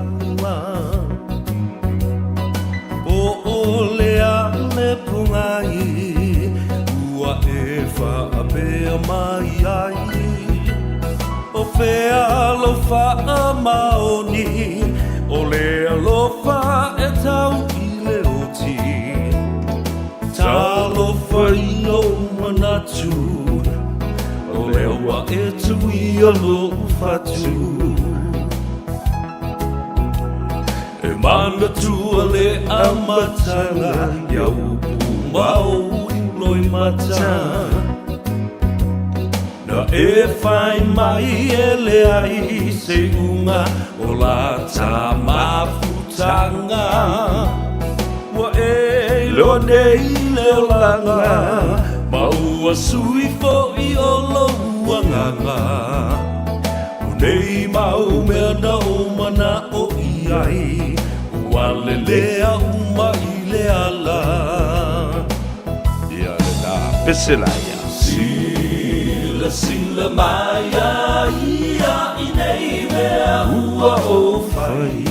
whatanua o lea le pungai ua e whaapea mai ai o whea lo wha maoni o lea lo wha e tau i le oti ta lo whaino manatu o lea wa e tui o lo whatu e mana tua le amatanga ia upu mau i loi mata na e whai mai e le ai se unga o la ta mafutanga wa e lo nei le langa maua sui fo i o lo uanganga o nei mau mea na o mana o iai ua le lea uma i le ala ia le na pesela ia Sila maya ia i nei mea ua o whai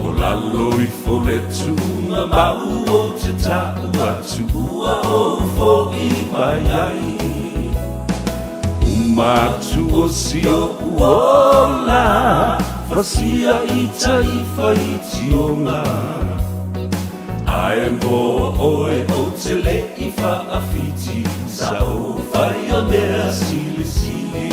o lalo i fole tunga mau o te tau atu ua o fo i mai ai umatu o si o uola fasia i tai whai tionga Ai mo oe o te le i whaafiti Sa o whai o mea sili sili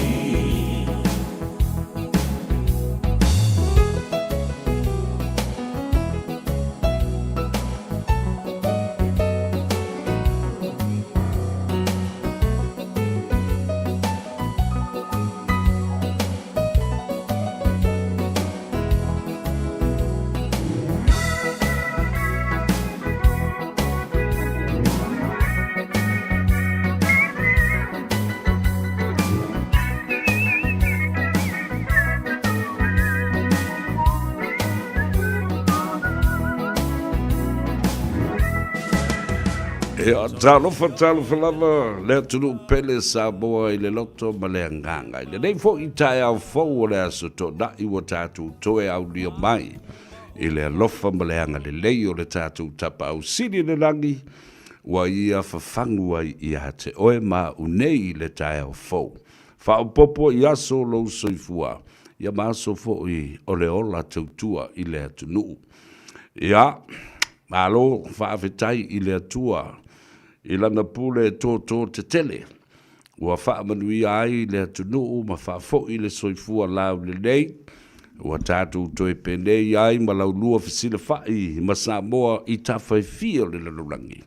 Talofa lava le tunu pele Samoa i le loto ma le anganga i le nei fo i tae au fau o le aso to na i wa tātou toe au lia mai i le alofa ma le anga le lei o le tātou tapa au sini le langi wa ia fafangu ai i a te oe ma unei le tae au fau fa o popo i aso lo soifua ia ma aso fo i o le ola tautua i le atunu ia malo fa afetai i le atua I lana pule tō te tele. Ua wha manui ai le atunuu ma wha fo i le soifua lau le nei. Ua tātou toi penei ai ma lau lua fisile whai ma Samoa i tawhai fia le lalurangi.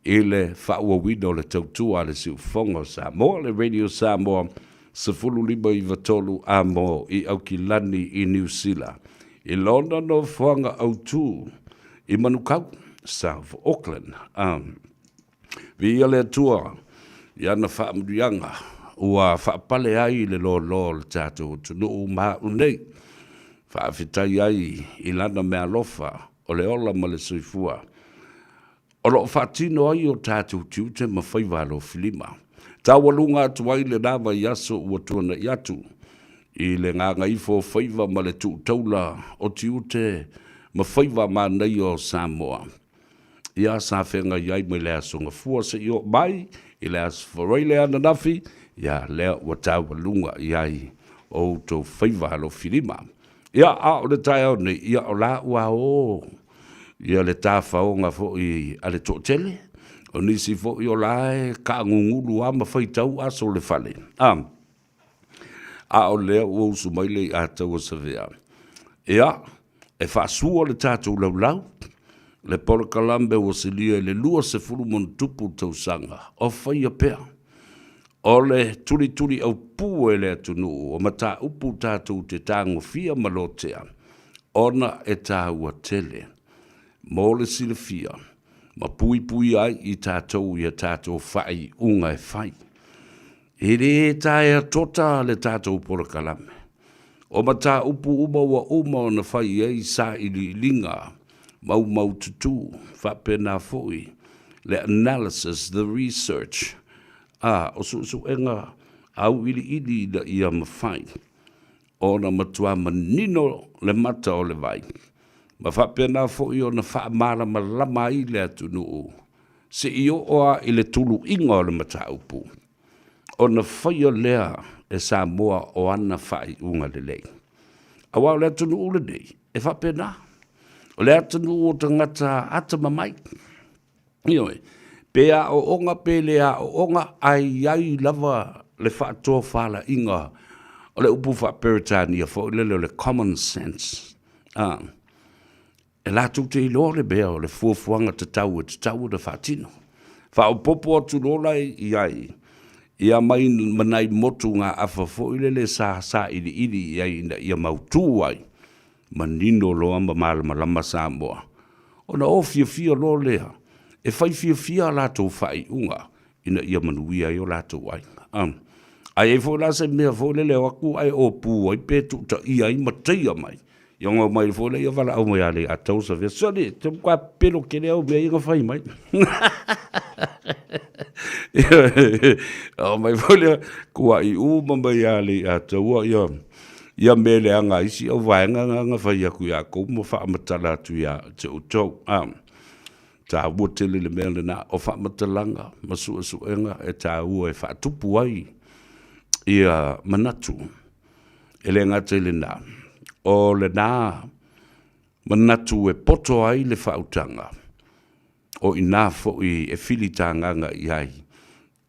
I le wha ua wino le tautua le siu fongo Samoa le Radio Samoa sa fulu lima I vatolu amo I Aukilani I New Zealand. I lona no whanga au tū I manukau South Auckland. Vi le tua ia na fa mdianga ua fa pale ai le lo le tato tunu ma unei fa fitai ai ilana me alofa o le ola ma le soifua o lo fatino ai o tato tiute ma fai valo filima tawalunga tuai le nava yaso ua tuana yatu I le nganga ifo faiva ma le tu taula o tiute ma faiva ma nei o Samoa ia sa whenga iai mai lea songa fua se io mai, I lea sforoi lea nanafi, ia lea watawa lunga iai o tō whaiva halo whirima. Ia a o le tai au nei, ia o la ua o, ia le tā whaonga fo I a le tō tele, o nisi fo I o lae ka ngungulu ama whaitau aso le whale. A o lea ua usu mai le a tau o savea. Ia, e whaasua le tātou lau lau, le polokalambe o se lia le lua se furu mon tupu tausanga o whaia pea. O le turi au pu le atunu o mata upu tātou te tango fia malotea. Ona e tāua tele. Mo le sile fia. Ma pui ai I tātou I a tātou whai unga e whai. E re tae tota le tātou polokalambe. O mata upu uma wa uma o na whai ei sa ili linga. Mau tutu, whapena foi, le analysis, the research. O su enga au ili da ia mawhai. ona matua manino le mata o le vai. Ma whapena fo i ona whaamara ma lama i le atunu se i oa i le tulu inga o le mata upu. Ona whaia lea e Samoa o ana whai unga le lei. Awa o le atunu ule nei, e whapena. O le atunu o tangata ata mamai. Ioi, pea o onga pelea o onga ai lava le whaatoa whala inga o le upu whaperitania fo le common sense. E lātou te ilo le bea o le fuafuanga te tau da whaatino. Wha o popo atu lola i ai. Ia mai manai motu ngā awha fo le sa ili ia mautu ai. Manino loa ma malama Samoa. Ona o fia lo lea. E whai fia lātou whai unga. Ina ia manuia i o lātou ai. Ai e fo la se mea fo le aku ai o pu ai petu ta ia i matia mai. Yonga mai fo le ia wala au mai ale a tau sa vea. Sone, te mkwa pelo kene au mea inga whai mai. Mai fo le kua i mai ale a tau ia mele anga isi au vaenga nga whai aku ia kou mo wha amatala atu ia te utau. Ta ua tele le mea le na o wha amatalanga masua suenga e ta ua e wha tupu ai. Ia manatu e le ngata le na o le na manatu e poto ai le whautanga o ina fo i e filitanga iai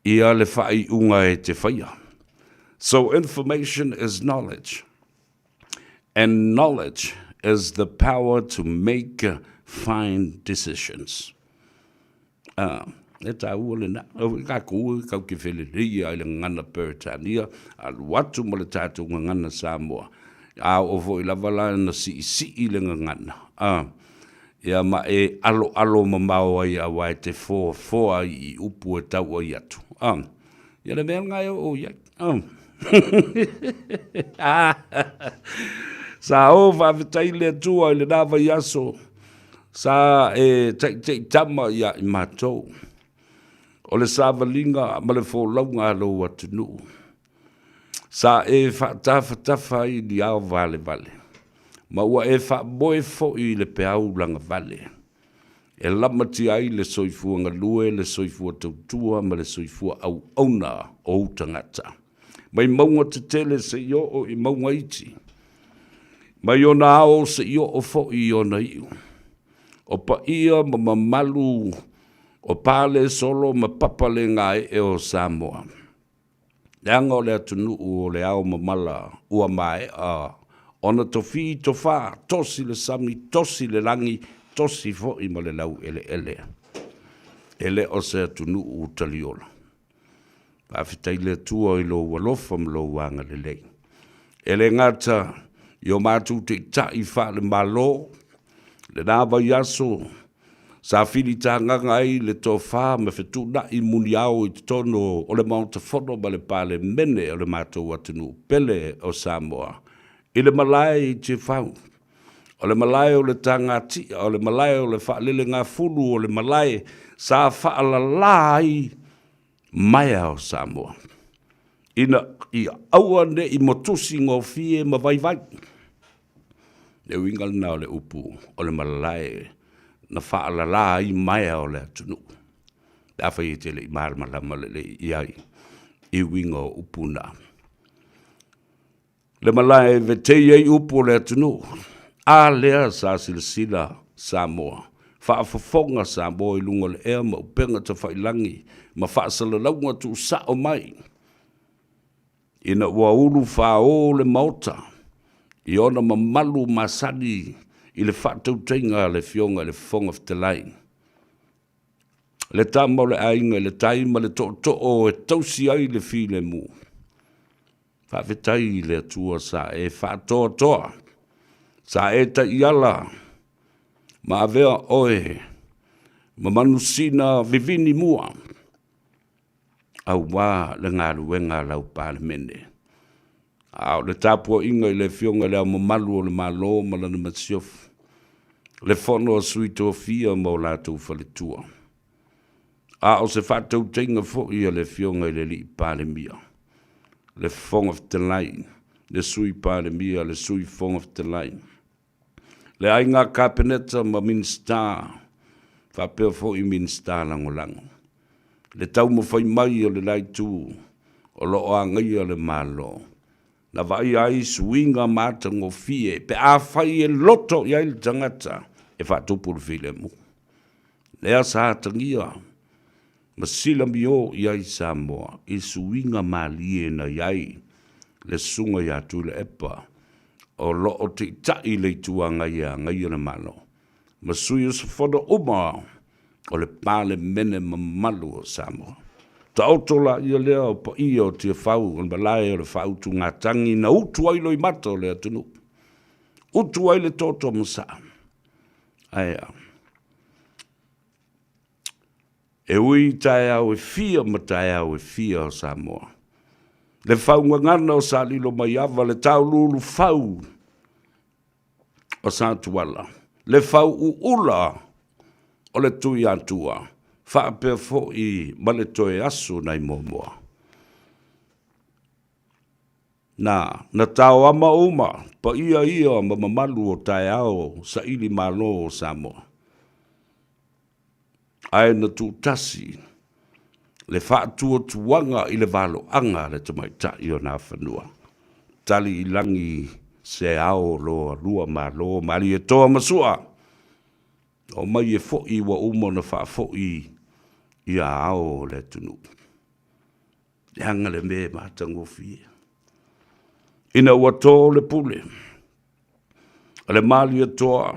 ia le whai unga e te whaia. So information is knowledge, and knowledge is the power to make fine decisions. E tā ua le na, ka kua kau ke whele ria i le ngana Peritania, a watu ma le tātou ngana Samoa. A o fo i lavala na si i le ngana. Ia ma e alo mamau ai a wai te fōa i upu e tau ai atu. Ia le mea ngai o iai. Sa o whawhetai le atua i le nawa i aso. Sa e te tama ia i mātou. O le sāwalinga ma le fōlaunga alo atunu. Sa e whaatafa i ni ao vale. Ma ua e whaamoe fo i le peau langa vale. E lamati ai le soifua ngalue, le soifua tautua, ma le soifua au auna o utangata. Mai maunga te tele se io o i maunga iti. Mai ona ao se io o fo i ona iu. O pa ia ma mamalu o pale solo ma papale ngai e o Samoa. Leanga o le atunu o le ao mamala ua mai a ona tofi tofa, tosi le sami, tosi le langi, tosi fo i ma le lau ele. Ele o se atunu o taliola. Pawhitai le tua i lo walofa mlo wanga le lei. Ele ngata i o mātu te tai wha le malo, le nāwa yaso, sa fili nganga ai le tō whā me whetu na i muni au i tono o le maunta whono ma le pāle mene o le mātou atunu pele o Samoa. I le malai i te whau. O le malai o le tangati, o le malai o le whaalele ngā fulu, o le malai sa whaalalai mai o Samoa. Ina i aua ne i motusi ngō fie ma vai. Le wingal na o le upu o le malai na whaalala i mai o le atunu. Da whai te le i marmalama le iai i winga o upu na. Le malai ve te iei upu o le atunu. A lea sa silasila Samoa. Whaafafonga Samoa i lunga le ea ma upenga ta whailangi. Ma whaasalaunga tu sa o mai. Ina ua ulu wha o le maota. I ona mamalu masani i le whaatautenga le fionga le fonga ftelai. Le tama le ainga, le taima le to'o e tausi ai le file mu. Whawhetai le atua sa e whaatoa. Sa e ta iala. Ma avea oe. Ma manusina vivini mua. Au wā le ngā ruenga lau pāle mene. Au le tapua inga i le fionga le au mamalu o le malo ma lana matsiofu. Le fono a suito fia mo lātou whaletua. A o se whātou tenga fo i le fionga i le li pāle mia. Le fonga ftelai. le sui pale mia, le sui fonga fitalai. Le ai ngā kapeneta ma minsta, whapea fo i minsta langolango. Le tau mo whai mai o le lai tū, o lo o angai o le malo. Na vai ai suinga mata ngo fie, pe a whai e loto i aile tangata, e whatupu le file mu. Lea sa tangia, ma sila mi o i ai Samoa, i suinga malie na iai, le sunga i atu le epa, o lo o te tai le tuanga ia ngai na malo. Ma sui o whono uma o le pale mene mamalu o Samoa. Ta autola ia lea o pa ia o tia whau, o le balai o le whau tu ngā tangi na utu ai loi mata o le atunu. Utu ai le toto masa. Aia. E ui tae au e fia ma tae au e fia o Samoa. Le whau ngana o sa lilo mai awa le tau lulu whau o sa tuala. Le whau ula o le tui atua. Whaapea fo i ma le toe asu nei momoa. Na tau ama uma pa ia ma mamalu o tae au sa ili malo o Samoa. Ai na tu tasi. Le whaatua tuanga i le valo anga le tamaitai o nā whanua. Tali i langi se ao loa lua ma loa mali e toa masua. O mai e fo'i wa umo na wha fo'i i a ao le tunu. E hanga le me mātango fia. Ina ua tō le pule. Le mali e toa.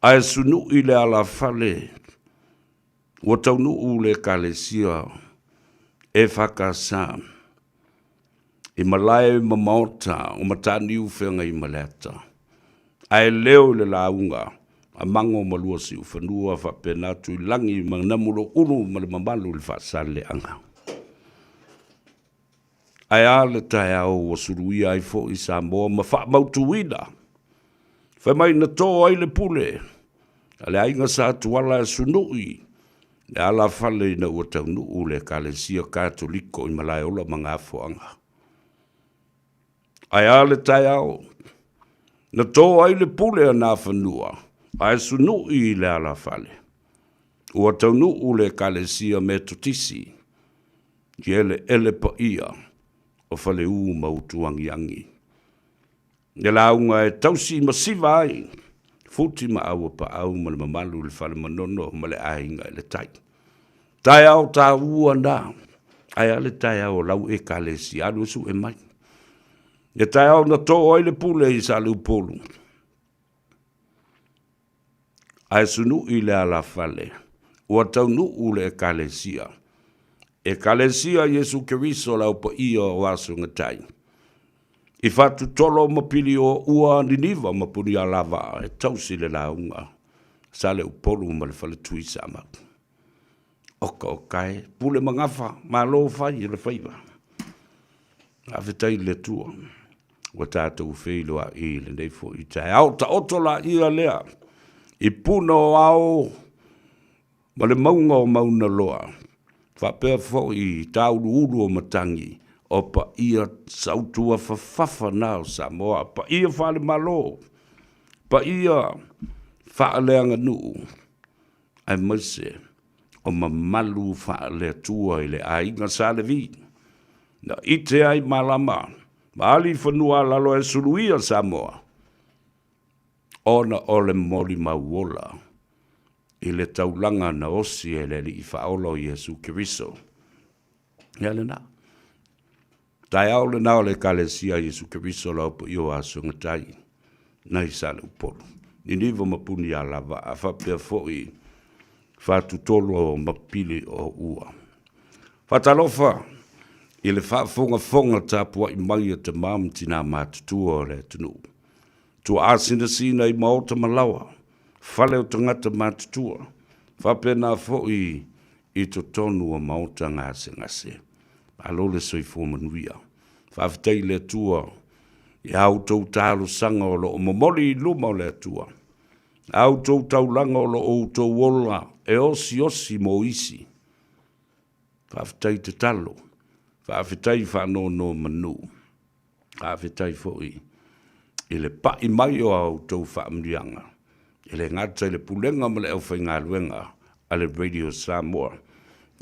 Ai sunu i le ala fale. Ua taunu u le kalesia e whakasa. I malai mamaota o matani u whenga i maleta. Ai leo le launga a mango malua si u whanua whapena tu i langi mangnamulo unu ma le mamalu le whaasale anga. Ai ale tae au o surui ai fo i Samoa ma wha mautuina. Whamai na tō ai le pule. Ale ainga sa tuala e sunui. Le ala fale na ua taunu u le kalesia katoliko i malai ola mga afuanga. Ai ale tai au. Na tō ai le pule a nā whanua. Ai sunu i le ala fale. Ua taunu u le kalesia me tutisi. Ki ele pa ia. O fale u mautuangi angi. Ne launga e tausi masiva ai. Futi ma awa pa au ma le mamalu le fale manono ma le ainga le tai. Tai au ta ua na. Ai ale tai au lau e kalesi alu su e mai. E tai au na tō ai le pule i sa lu polu. Ai sunu i le ala fale. Ua taunu u le kalesia. E kalesia Jesu Keriso lau pa ia o asu ngatai. I fatu tolo mapili o ua niniva mapuni a lava e tausi le launga. Sa le upolu ma le fale tui sama. Oka o kai, pule mangafa, ma lo fai le faiva. Awhitai le tua. Wa tātou whilo a i le nei fo i tai. Au ta otola ia lea. I puna o au, ma le maunga o mauna loa. Whapea fo i tauru uru o matangi. O pa ia sautua fafafa nao Samoa. Pa ia whale malo. Pa ia whaaleanga nuu. Ai maise. O mamalu whaale tua i le ainga sa le vi. Na ite ai malama. Maali whanua lalo e suruia Samoa. Ona ole moli mauola. I le taulanga na osi e le li i whaolo Jesu Keriso. Ia le na. Tai au le nao le kalesia Jesu Keriso lau po io aso ngatai. Nai sa le upolu. Ni niva mapuni a lava a whapea foi whatu tolo o mapili o ua. Whatalofa i le whafonga tapua i mai a te mam tina mātutua o le tunu. Tu asina sina i maota malawa. Whale o tangata mātutua. Whapea nā foi i to tonu o maota ngase. Alo le soifo manuia. Whawhitai le tua. I au tau tālu sanga o lo o momoli i luma o le tua. Au tau taulanga o lo o tau wola e osi mo isi. Whawhitai te talo. Whawhitai whanono manu. a fetai fo'i i le pa'i mai o au tau whaamrianga. I le ngata i le pulenga ma le au whainga luenga a le Radio Samoa.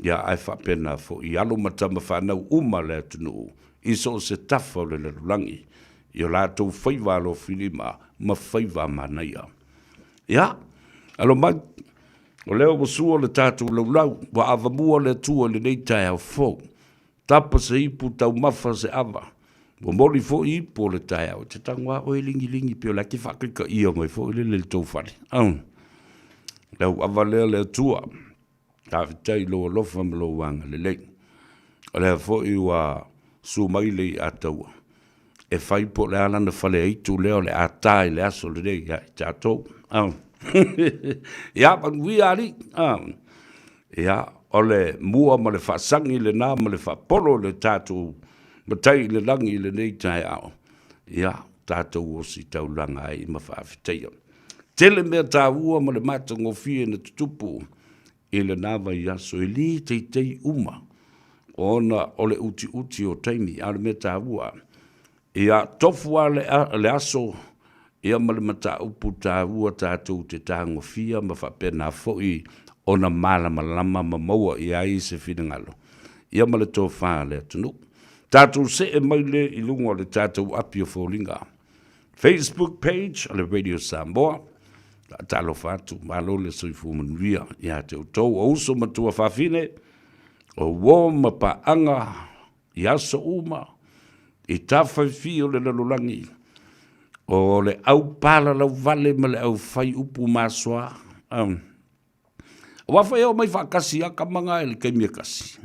Ia ai whapena fo'i alo matama whanau uma le atunu i so se tafa o le lulangi. I o lātou whaiva alo whilima ma whaiva manaia. Ia, alo mai, o leo masua le tātou laulau, wa avamua le tua le neitai au fōu. Tapa se ipu tau mafa se ava. Wa mori fo ipu le tai au. Te tangwa oe lingi pio la ki whakika ia mai fo ile le tau whare. Lau ava lea le tua. Ta vitai loa lofa me lo wanga le lei. O lea fo i wa su mai lei ataua. E whai po le alana whale eitu leo le atai le aso le lei. Ia, tātou. Ia, panui ari. Ia, o le mua ma le whasangi le nā ma le whapolo le tātou matai le langi le nei tai ao. Ia, tātou o si tau langa ai ma whaafiteia. Tele mea tā ua ma le mata ngofie na tutupu i le nāwa i aso e li teitei uma. Ona o le uti o taimi a le mea tā ua. Ia, tofua le aso ia ma le mata upu tā ua tātou te tā ngofia ma whapena fo'i ona malama lama ma maua i ai se whingalo. Ia ma le tō whā le atunu. Tātou se e maile i lunga le tātou api o fōlinga. Facebook page o le Radio Samoa. Tālo whātu, malo le soifu manuia. Ia te utou o uso matua whawhine. O wō ma pa anga i aso uma. I tāwhai fi o le lalulangi. O le au pala lau vale ma le au whai upu māsoa. Wawhai au mai whakasi a ka manga e le keimia kasi.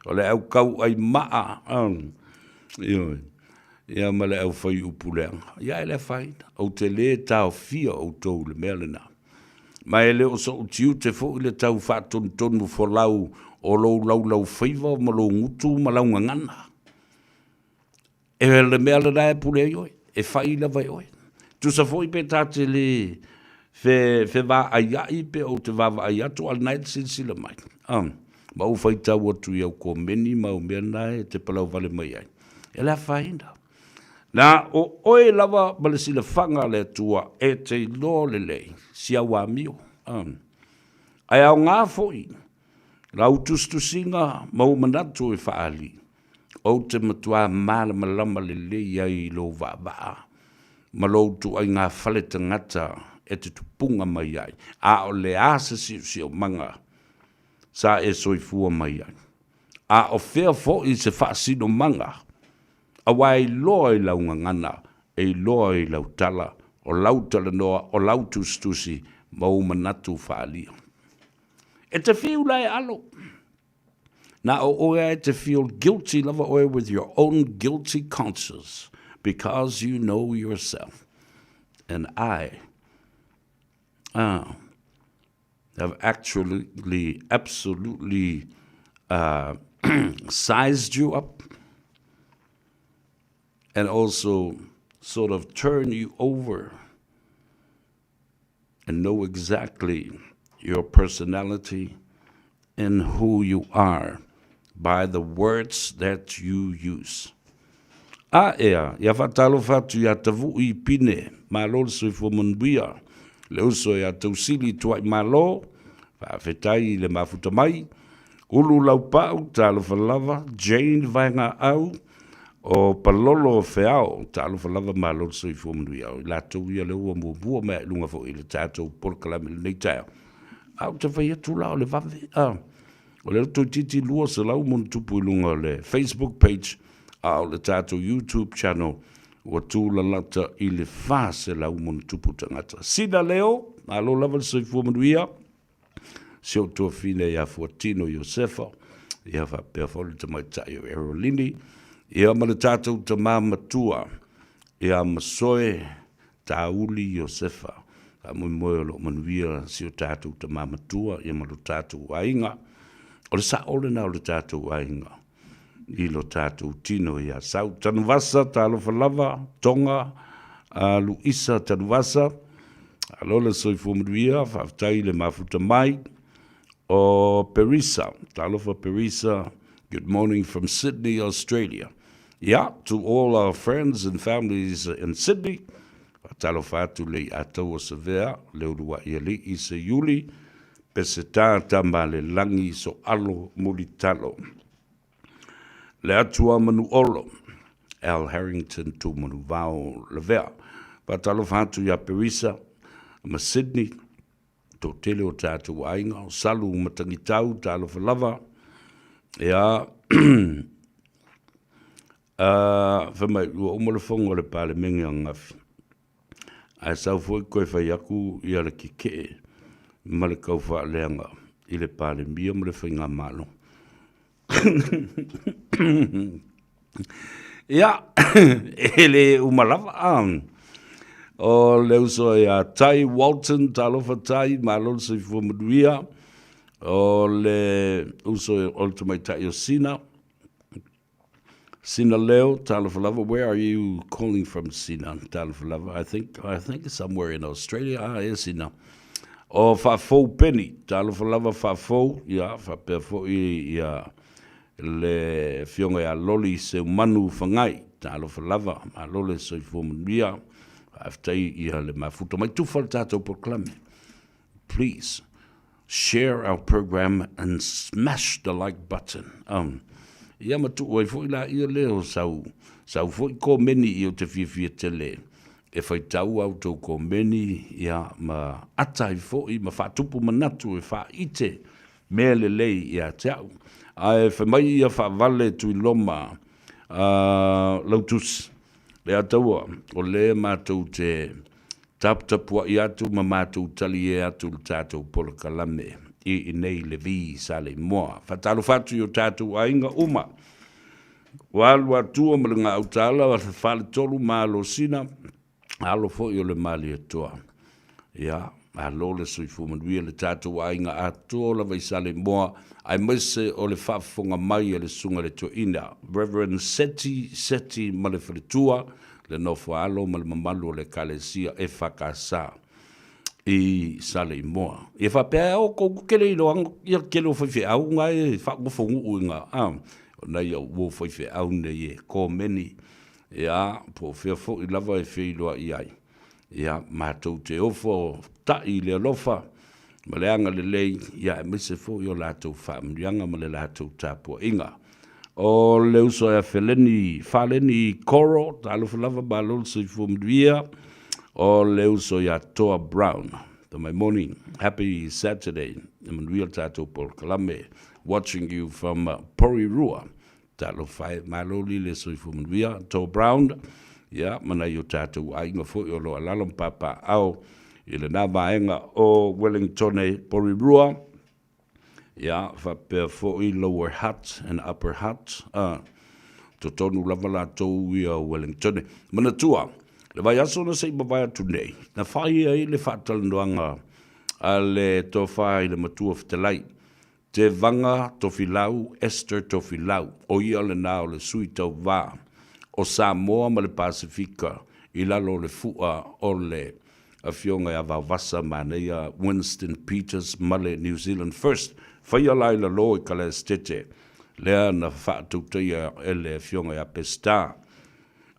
O le au kau ai maa. Ia ma le au whai upu leanga. Ia e le whai. Au te le tau fia au tau le mea lena. Ma e le o so utiu te fo i le tau whaton tonu fo lau o lau whaiva ma lau ngutu ma lau ngangana. E le mea lena e pule ioi. E whai la vai oi. Tu sa foi pe tate le fe va ai pe o te va ai atu al night sila mai. Ma u fai tau atu iau ko meni ma u mena e te palau vale mai ai. E la fainda. Na o oe lava ma le sila fanga le tua e te lo le lei. Si au amio. Ai au ngā foi. Lau tustusinga ma u manatu e faali. O te matua mala malama le lei ai lo va va. Ma lou tu ai ngā whale tangata e te tupunga mai ai. A o le asa si o manga sa e soifua mai ai. A o whea fo i se whaasino manga. A wai loa i lau ngangana e loa i lau tala o lau tala noa o lau tustusi ma o manatu whaalia. E te whiu lai alo. Na o oe e te feel guilty lava oe with your own guilty conscience. Because you know yourself. And I have absolutely sized you up and also sort of turn you over and know exactly your personality and who you are by the words that you use. Ia whatalo whatu ia tavu I pine, malo le soifo manuia, le uso ia tausili tuai malo, whawhetai le mafuta mai, ulu lau pau, talo whalava, Jane vainga au, o palolo whiao, talo whalava malo le soifo manuia, I latou ia le ua mua mea lunga fo I le tātou porkalame le neitao. Au te whaia tula o le vave, o le roto titi lua se lau mon tupu I lunga le Facebook page, au le tātou YouTube channel ua tūla lata I le whāse lau monu tupu tangata. Sina leo, alo lava le soifua manuia, seo tua fine ia Fuatino Iosefa, ia whapea whole te mai tai o Erolini, ia ma le tātou ta māmatua, ia masoe tāuli Iosefa, ka mui moe lo manuia seo tātou ta māmatua, ia ma lo tātou ainga, o le sa ole na o le tātou ainga. I lo tātou tino ia sau tanuvasa tālo whalava, tonga, Luisa tanuvasa, alo le soifo manuia, whaftai le mafuta mai, o Perisa, talofa Perisa, good morning from Sydney, Australia. Yeah, to all our friends and families in Sydney, talofa atu le atou o Sevea, leo lua ia li I se Yuli, pese tāta ma le langi so alo muli talo. Le atua manu olo, Al Harrington tu manu vau levea, pa talofa atu ia Perisa, ma Sydney, to tele o tātou ainga, o salu matangitau, talofa lava, ia, whamai ua umalefonga le pale mengi a ngafi. Ai sau foi koe whai aku I ala ki kee, ma le kau wha leanga I le pale mia ma le whainga malo. Ia, ele umalawa o le uso ia Tai Walton, talofa Tai, malo se fumaduia, o le uso ultimate Tai o Sina, Sina Leo, Talafalava, where are you calling from, Sina? Talafalava, I think it's somewhere in Australia. Yes, Sina. O Fafo Penny, Talafalava Fafo, ya, Fapefo, ya, le fionga ya loli se manu fangai, Talafalava, ma lole se fumuia, after ya le mafuto. My two faltato proclame. Please share our program and smash the like button. Ia matu oi foi la ia leo sau foi ko meni I o te fifia tele e fai tau au tau ko meni ia ma atai foi ma fatupu manatu e fa ite me le lei ia tau ai fa mai ia fa vale tu loma lautus le ataua o le matou te tapua ia tu ma matou tali ia tu tatou polo kalame I nei le vi sale moa. Fatalo fatu yo tatu ainga uma. Walu atua malinga autala wa fale tolu malo sina. Alo fo yo le mali atua. Ya, alo le suifu manuia le tatu ainga atua la vai sale moa. Ai mese o le fafonga mai le sunga le toina. Reverend Seti malefalitua. Le nofo alo malimamalu le kalesia e fakasa. I sale moa. E fa pe o ko kele lo ang ia kele fo fe au ngai fa go fo ngu nga na ia wo fo fe au ne ye ko meni ya po fe fo I lava e fe lo ia ya ma to te o fo ta I le lofa ma le anga le lei ya me se fo yo la to fa mrianga ma le la to tapo inga o le uso ya faleni koro ta lo lava ba lo se fo mria o leuso ya Toa Brown. To my morning, happy Saturday. I'm in real tato por Kalame, watching you from Porirua. Talo fai maloli le soi from via Toa Brown. Ya mana yo tato ainga fo yo lo alalom papa au ile na vaenga o Wellington Porirua. Ya fa per fo I lower hat and upper hat. To tonu lavala to we Wellington. Mana tua. Le vai aso na sei bavai tunei. Na whai ai le whatalandoanga a le to whai le matua whatelai. Te vanga tofilau, Esther tofilau. O ia le nao le sui tau wā. O Samoa ma le Pasifika. I lalo le fua o le a fionga a vavasa manea Winston Peters ma le New Zealand First. Whai alai la lo I kala estete. Lea na whaatautia e le fionga a pesta.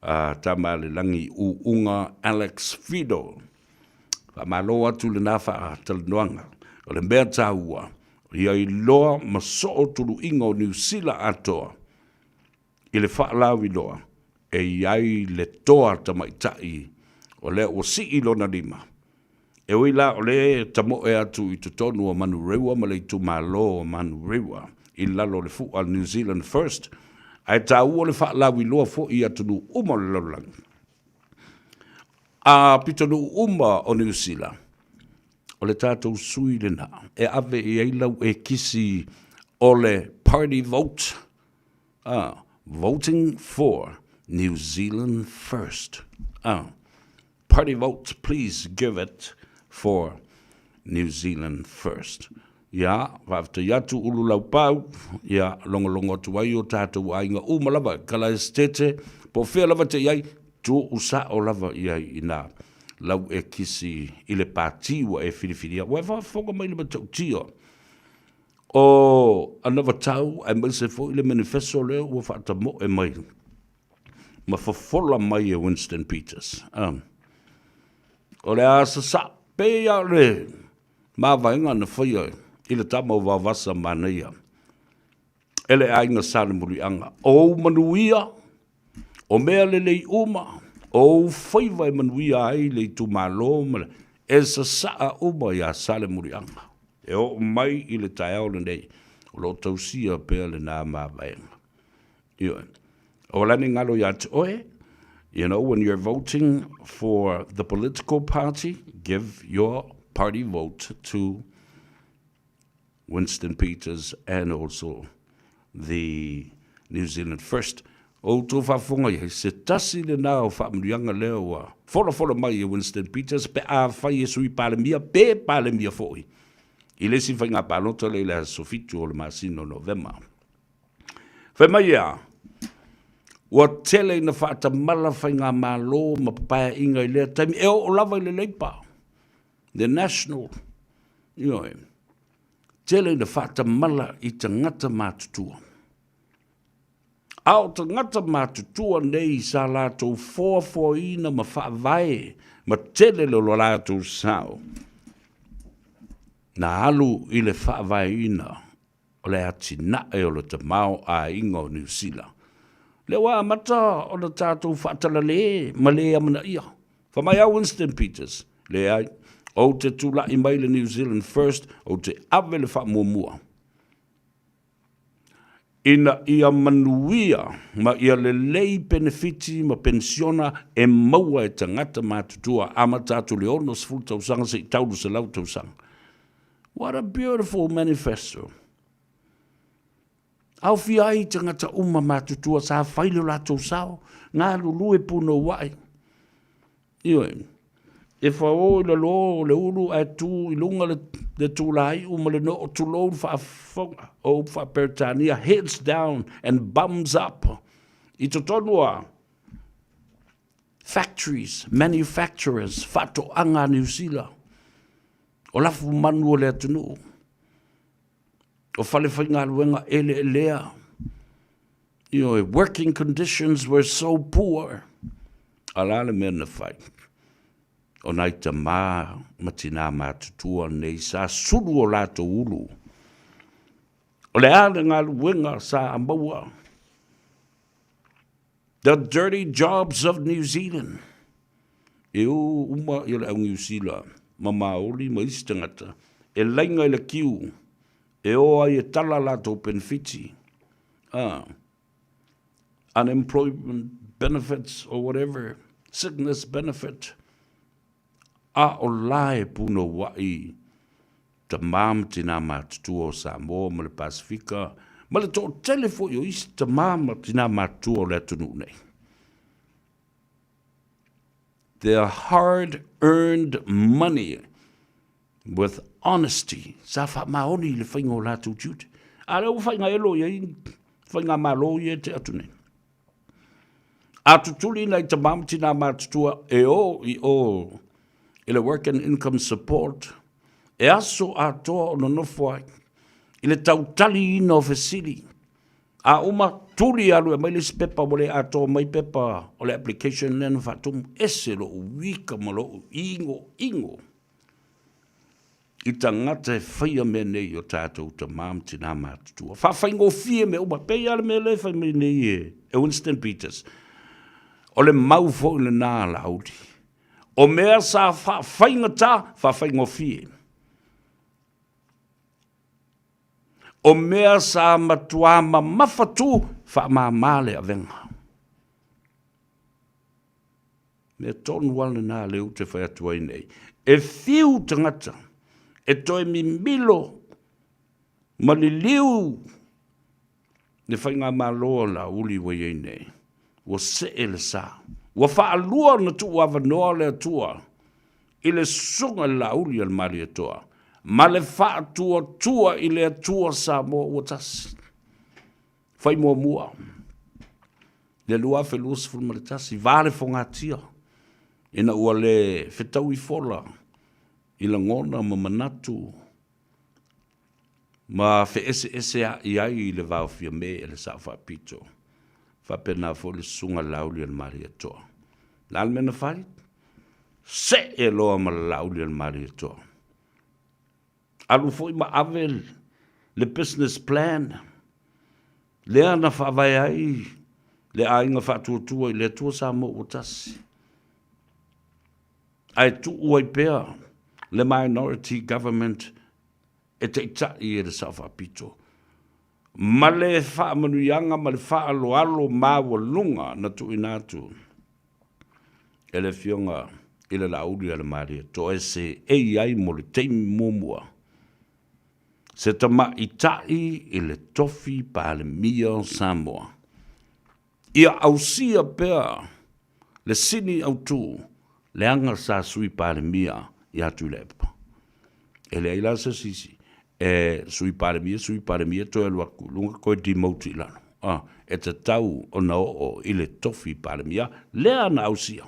Tamale langi unga Alex Fido. Malo atu le nafa talnoanga. O le mea taua. Ia I loa masoo tulu inga o New Zealand atoa. I le whaalawi loa. E iai le toa tamaitai. O le o si ilo na lima. E wila o le tamo e atu I tutonu o manu rewa ma le tu malo o manu rewa. I lalo le fua New Zealand First. Ai tāua le whaalawi loa fo I atunu uma le laulang. A pitonu uma o New Zealand. O le tātou sui le na. E ave I eilau e kisi o le party vote. Voting for New Zealand First. Party vote, please give it for New Zealand First. Ya, wafta yatu ulu lau pau, ya, longo tuai o tātou ainga umalava, kala estete, po whea lava te iai, tō usa o lava iai ina, lau e kisi I le pātiwa e whiriwhiria, wai whafonga mai le matau tio. o anava tau ai mai se fo ile manifesto le ua whaatamo e mai. Ma fafola mai e Winston Peters. O le asa sa pea le ma vainga na whaia i le tama o vavasa manaia. Ele ainga sale murianga. O manuia, o mea le lei uma, o whaiva e manuia ai le tu malo male. E sa saa uma ia sale murianga. E o mai i le tae le nei. O lo tausia pea le nā ma vainga. Ioe. O lani ngalo ia te oe. You know, when you're voting for the political party, give your party vote to Winston Peters and also the New Zealand First. O tō whafonga i se tasi le nā o whaamurianga leo wa. Fola mai i Winston Peters, pe a whai e sui palemia, pe palemia foi. I lesi whai ngā pālota le la sofitu o le masino November. Whai mai ia, ua tele na whaata mala whai ngā mālo ma papaya inga i lea taimi, e o lava i le leipa. The National, you know, tele na whaata mala i ta ngata mātutua. Ao ta ngata mātutua nei sa lātou ina ma whaavae, ma tele lo lātou sao. Na alu i le whaavae ina, o le ati na e o le te mao a inga o New Zealand. Le wa mata o le tātou whaatala le, ma le amana ia. Whamai a Winston Peters, le ai, o te tula i mai le New Zealand First, o te ave le whaamua. Ina ia manuia, ma ia le lei benefiti ma pensiona e maua e tangata mātutua ama tātou le ono sfulu tausanga se i tauru se lau tausanga. What a beautiful manifesto. Au fia ai tangata uma mātutua sa whaile lātou sao, ngā lulu e puno wai. Ioi, e whao i le lo, le uru ai tū, i lunga le tūlai, uma le no o tūlou whaafonga, o whaapertania, heads down and bums up. I totonua, factories, manufacturers, whato anga New Zealand. O lafu manu o le atunu. O whale whainga luenga ele lea. You know, working conditions were so poor. Alale mena whai. O nai ta maa, matina mātutua nei sa suru o lato ulu. O le ale ngā luenga sa amaua. The dirty jobs of New Zealand. E o uma i le au New Zealand. Ma maoli ma istangata. E lainga i le kiu. E oa i e tala lato benefiti. Unemployment benefits or whatever. Sickness benefit. A o lae puno wai. Ta mam tina mātutua o Samoa ma le Pasifika. Ma le tō telefo i o isi ta mam tina mātutua o le atunu nei. Their hard-earned money with honesty. Sa wha maoni le whainga o lātou tiute. A leo whainga elo i whainga malo i te atu nei. A tutuli nei ta mamtina mātutua e o i le work and income support. E aso a toa o nonofoi. I le tautali ina o fesili. A uma tuli alu e mai le pepa mo le ato mai pepa o le application nena whatum ese lo wika mo lo ingo. I tangata e whaia me nei o tātou ta mam tina mātutua. Whawhaingo fie me uma pei ale me le whai me nei e Winston Peters. O le mau fo le nā laudi. O mea sa whainga tā whawhaingo fie. O mea sa matua ma mawhatu wha ma male a venga. Mea tonu wale nā leo te whai atua nei. E fiu tangata, e toi mi milo, ma li liu, ne whai ngā māloa la uli wai ei nei. Wa se e le sa. Wa wha alua na tu wa vanoa le atua. I le sunga la uli al mali atua. Ma le wha tua i le atua Samoa ua tasi. Whai mua mua. Le lua whelua sifuru ma le tasi. Vāle whongatia. Ina ua le whetau I fola. I la ngona ma manatu. Ma fe ese a ai le vau fia me le sa fa pito. Fa pena fo le sunga lauli al Maria to. Lal mena fai? Se e loa ma lauli al Maria to. Alu foi ma avel le business plan. Le ana fa vai ai. Le ainga fa tua i le tua sa mo utasi. Ai tu oi pea. Le minority government e te itai e le sa fa pito. Ma le wha manuianga, ma le wha alo alo mawa lunga na tu inatu. E le fionga i le lauri ale Maria. To e se ei ai mo le teimi mumua. Se tama itai i le tofi pa le mia Samoa. Ia ausia pea le sini au tu le anga sa sui pa le mia i atu lepa. E le aila sa sisi. E sui pare mia to e luaku, lunga koe di mauti lano. E te tau o na o i le tofi pare mia, lea na ausia.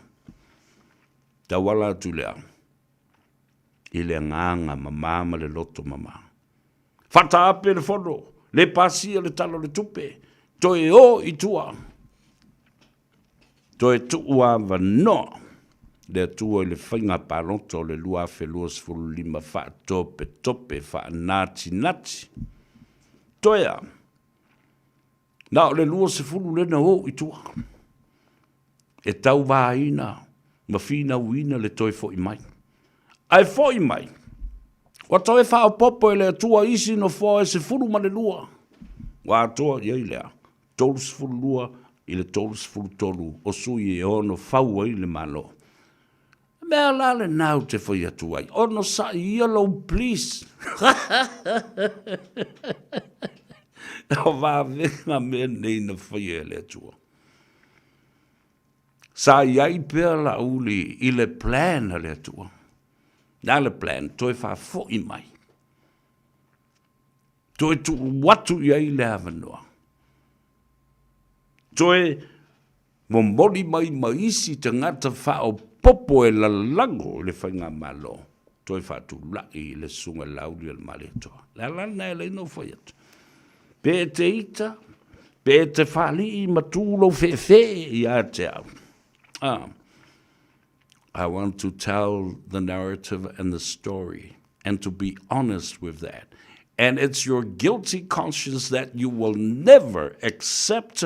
Tau wala atu lea. I le nganga mamama le loto mama. Fata ape le fono, le pasia le talo le tupe, to e o i tua. To e tua vanoa. Le tua i le whainga paronto le lua whelua sfulu lima wha tope wha nati. Toea. Nao le lua sfulu lena o i tua. E tau waina, ma whina uina le toi fo i mai. Ai fo i mai. Wa toi wha o popo e le tua isi no fo e sfulu ma le lua. Wa atoa iei lea. Tolu sfulu lua i le tolu sfulu tolu. O sui e ono whau i le malo. Mea lale nau te whai atu ai. Ono sa yellow, please. O wā venga mea nei na whai e le atua. Sa iai pēr la uli i le plan a le atua. Nā le plan, toi wha fo i mai. Toi tu watu iai le avanoa. Toi mo mori mai maisi te ngata wha o popo e la lango le whainga malo. Toi whatu lai le sunga lauri al maretoa. La lana e le no whaiatu. Pe te ita, pe te whali i matulo fe i a te au. I want to tell the narrative and the story and to be honest with that. And it's your guilty conscience that you will never accept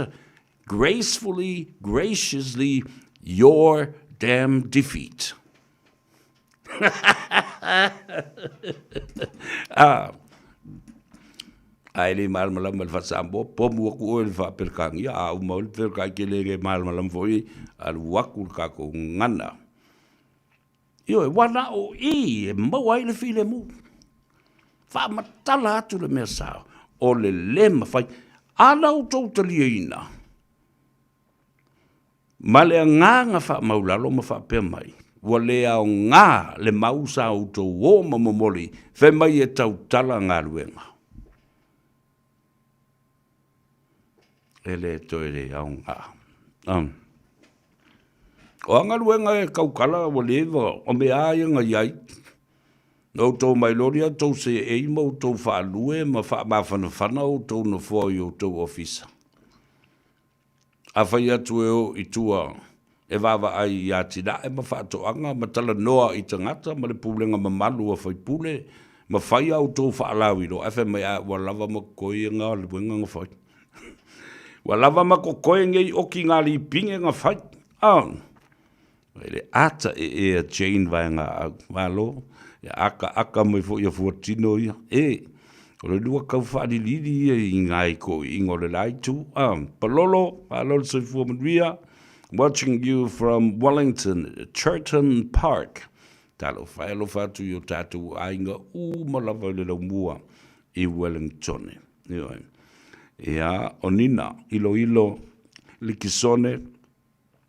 gracefully, graciously your damn defeat. Ai le malmalam mal fasambo pomu ku el fa perkangi a u mal perkai ke le malmalam foi al wakul ka ko ngana. Yo wana o I mo ai le file mu. Fa matala atu le mesa o le lema fai ana o totaliina. Ma le nganga fa maulalo ma fa pe mai. Wa le au ngā le mausa o to o mamomoli fe mai e tau tala ngā luenga. Ele toere au ngā. O anga luenga e kaukala o lewa o me aia iai. No tau mai loria tau se eima o tau wha alue ma wha mawhanawhana o tau na fwoi o tau ofisa. A whai atu e o I tua e wawa ai I atina e ma whaatoanga ma tala noa I tangata ma le pulenga ma malu a whai pule ma whai au tau whaalawi lo e whai mai a walava ma koe ngā le wenga ngā whai. Walava ma ko koe ngei oki ngā li pinge ngā whai. Le ata e a Jane vai ngā walo e aka mai fo ia fuatino ia. O le lua kau whaadiliri I ngai ko I ngore lai tu. Palolo, palolo se fua manuia. Watching you from Wellington, Churton Park. Talo whaelo whatu I o tātou ainga malawa le lau mua I Wellington. Ia, onina, ilo, likisone.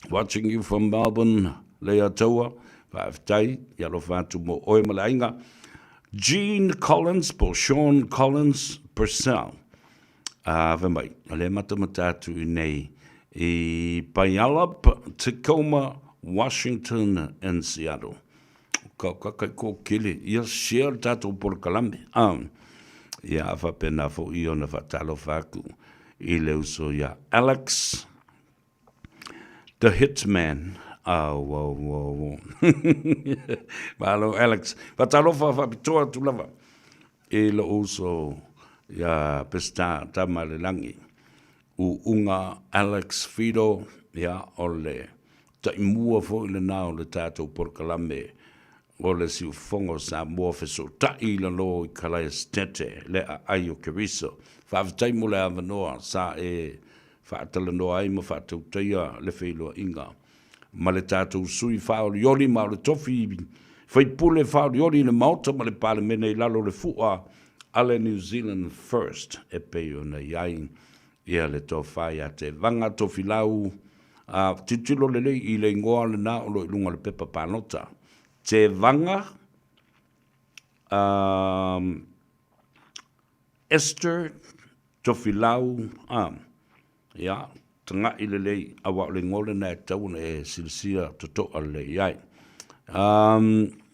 Watching you from Melbourne, Lea Taua. Whaaftai, ialo whatu mo oe malainga. Jean Collins, po Sean Collins, Purcell. Vemai, le matamatatu I nei. I Puyallup, Tacoma, Washington, and Seattle. Ka kili, ia share tātou por kalambe. Ia fa pena fo I ona fa talo faku I le uso ia Alex the Hitman. Wow. Malo Alex. Fa talo fa pitoa tu lava. E lo uso ia pesta tamalelangi. Unga Alex Fido ia ole ta imua fo le nao le tato por kalame o le si fongo Samoa feso ta I la lo I kala estete le ayo keriso fa vitai mo le avanoa sa fa tala no ai mo fa tautia le feilo inga ma le tato sui fa o yoli ma le tofi fai pule fa o yoli le mauta ma le pale mene lalo le fua ale New Zealand first e peo na yain ia le tofai a te vanga tofi lau titilo le I le ingoa le na o lo ilunga le pepa panota te vanga Esther tofilau ia tanga I le lei awa le ngole na tau e silsia toto ale iai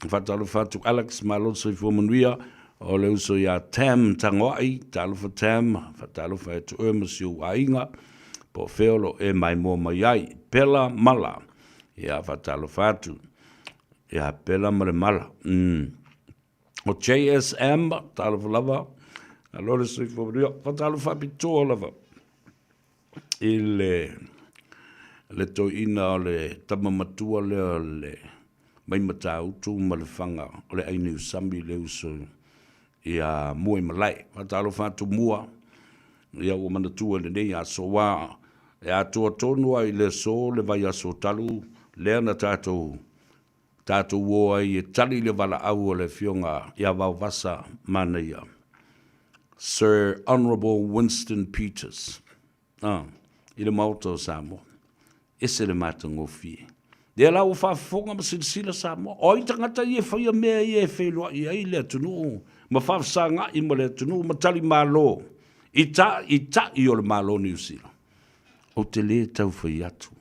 fatalo fatu Alex Malonzo I fomanuia o le uso ia Tam tangoai talo fa Tam fatalo fa tu emusiu ainga po feolo e mai mo mai ai pela mala ia fatalo fatu ia pela mala o JSM talo fa lava alore sui fomanuia fatalo fa pito lava le to ina o le tamamatua le mai mata utu ma le fanga o le ainu sambi le uso ia mua malai fatalo fatu mua ia o manatua le nei a soa ia tua tonu ai le so le vai a so talu le na tatou wo ai tali le vala au le fionga ia vau vasa mana ia Sir Honorable Winston Peters I le mauto Samoa ese le matango fie le la o fa fonga ma silsila Samoa o I tangata I e whaia mea I e whelua I ai le tunu ma fa sanga I ma le tunu ma tali malo I ta I o le malo New Zealand o te le tau whai atu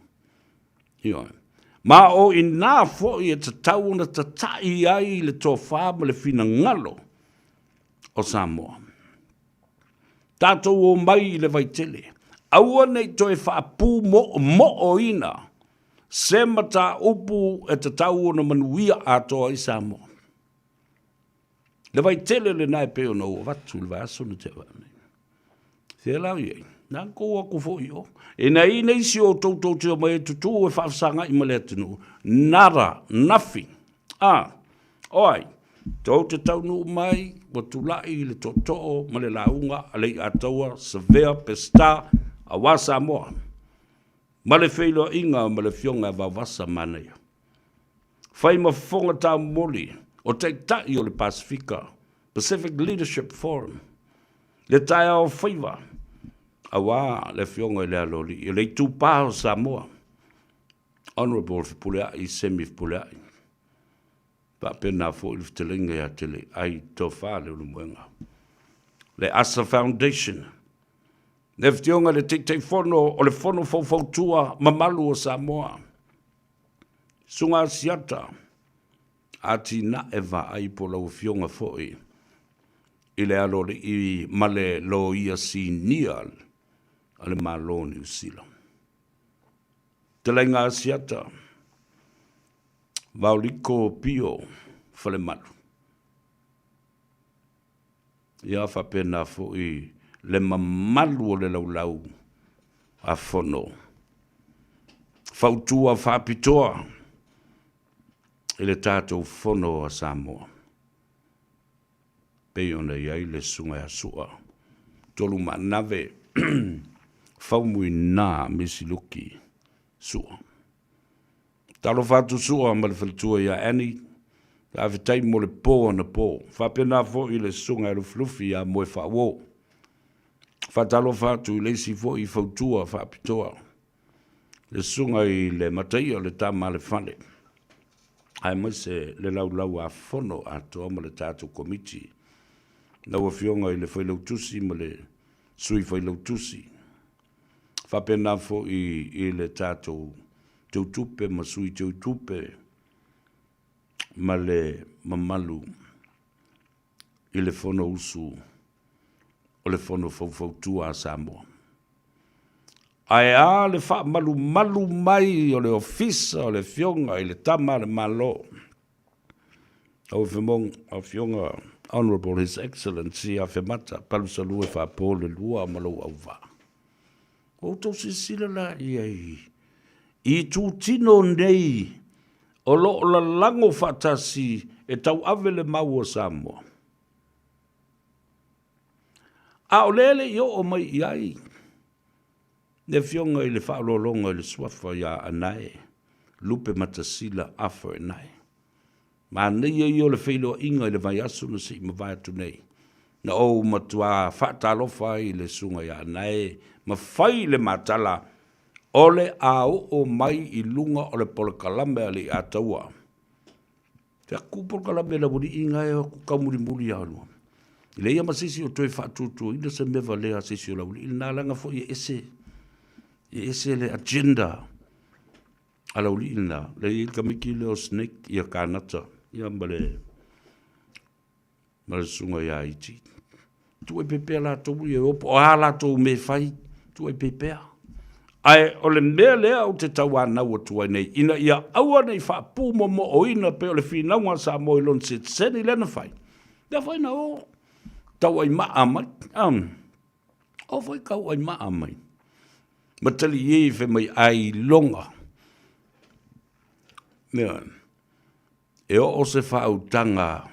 ma o I nā fo I e ta tau na ta tai ai le tō wha ma le fina ngalo o Samoa tātou o mai I le vaitele aua nei toi whaapu mo o ina se mata upu e te tau na manuia atoa I Samoa. Le vai tele le nai peo na ua watu le vaso na te wame. Se lau iei, nā koua ku fo io. E nei nei si o tautou tia mai tutu e whaafsanga I male atinu. Nara, nothing. Oi, tau te tau nu mai, watu lai le toto'o, male launga, alei ataua, severe, pesta, awa Samoa. Male feilo inga, male fionga vavasa manea. Fai mafonga tā moli, o te tai o le Pasifika, Pacific Leadership Forum. Le tai au whaiva, awa le fionga I le aloli, I le tūpāo Samoa. Honorable Fipuleai, semi-Fipuleai. Pa pena fo I ftelinga ia tele, ai tō whāle ulu muenga. Le Asa Foundation, le ftionga le te fono o le fono fau mamalu o Samoa. Sunga siata, ati na eva ai po lau fionga foi. I le alo le I male lo ia si nial, ale malo New Zealand. Te lenga siata, vauliko pio fale malu. Ia fa pena foi le mamalu o le laulau a fono. Fautua whapitoa I le tātou fono a Samoa. Peiona iai le sunga a sua. Tolu manave faumui nā misiluki sua. Talo fatu sua ma le whalitua ia ani. Ka awhitai mo le pō ana pō. Whapena fo I le sunga e ruflufi a moe whawo. Whatalo fatu I leisi fo I fautua whapitoa. Le sunga I le matai o le tama le whale. Ai mai se le lau a fono a toa ma le tātou komiti. Na ua fionga I le whailau tusi ma le sui whailau tusi. Whapena fo I le tātou tautupe ma sui tautupe ma le mamalu I le fono usu o le fono fau a Samoa. Ai a le wha malu mai o le ofisa o le fionga i le tama le malo. Au whemong a fionga Honorable His Excellency a whemata palusalu e wha po le lua malo au wā. O tau sisila la i tū tino nei o lo la lango whatasi e tau ave le mau o Samoa. A o lele i o mai i ai. Ne fionga i le whaalolonga i le swafa ia anai. Lupe matasila afo e nai. Ma nei i o le whilo inga i le vai asu na si ma vai atu nei. Na o matua whaatalofa i le sunga ia anai. Ma whai le matala o le o mai i lunga o le polkalame ali ataua. Te aku polkalame la wuri inga e o kukamuri muri alua. I le ia masisi o toi whaatutu ina se mewa lea sisi o la wuri. Ina langa fo i ese. I ese le agenda. Ala uli ina. Le i kamiki leo snake i a kānata. I a male sunga i a iti. Tu e pepea la tau i e opo. O a la tau me whai. Tu e pepea. Ai o le mea lea o te tau anau o tuai nei. Ina ia aua nei wha pū mo o ina pe o le whinaunga sa mo i lon sit seni lena whai. Ia whai na o. Tau ai maa mai. O whai kau ai maa mai. Matali e fe mai ai longa. Nea. E o se whautanga.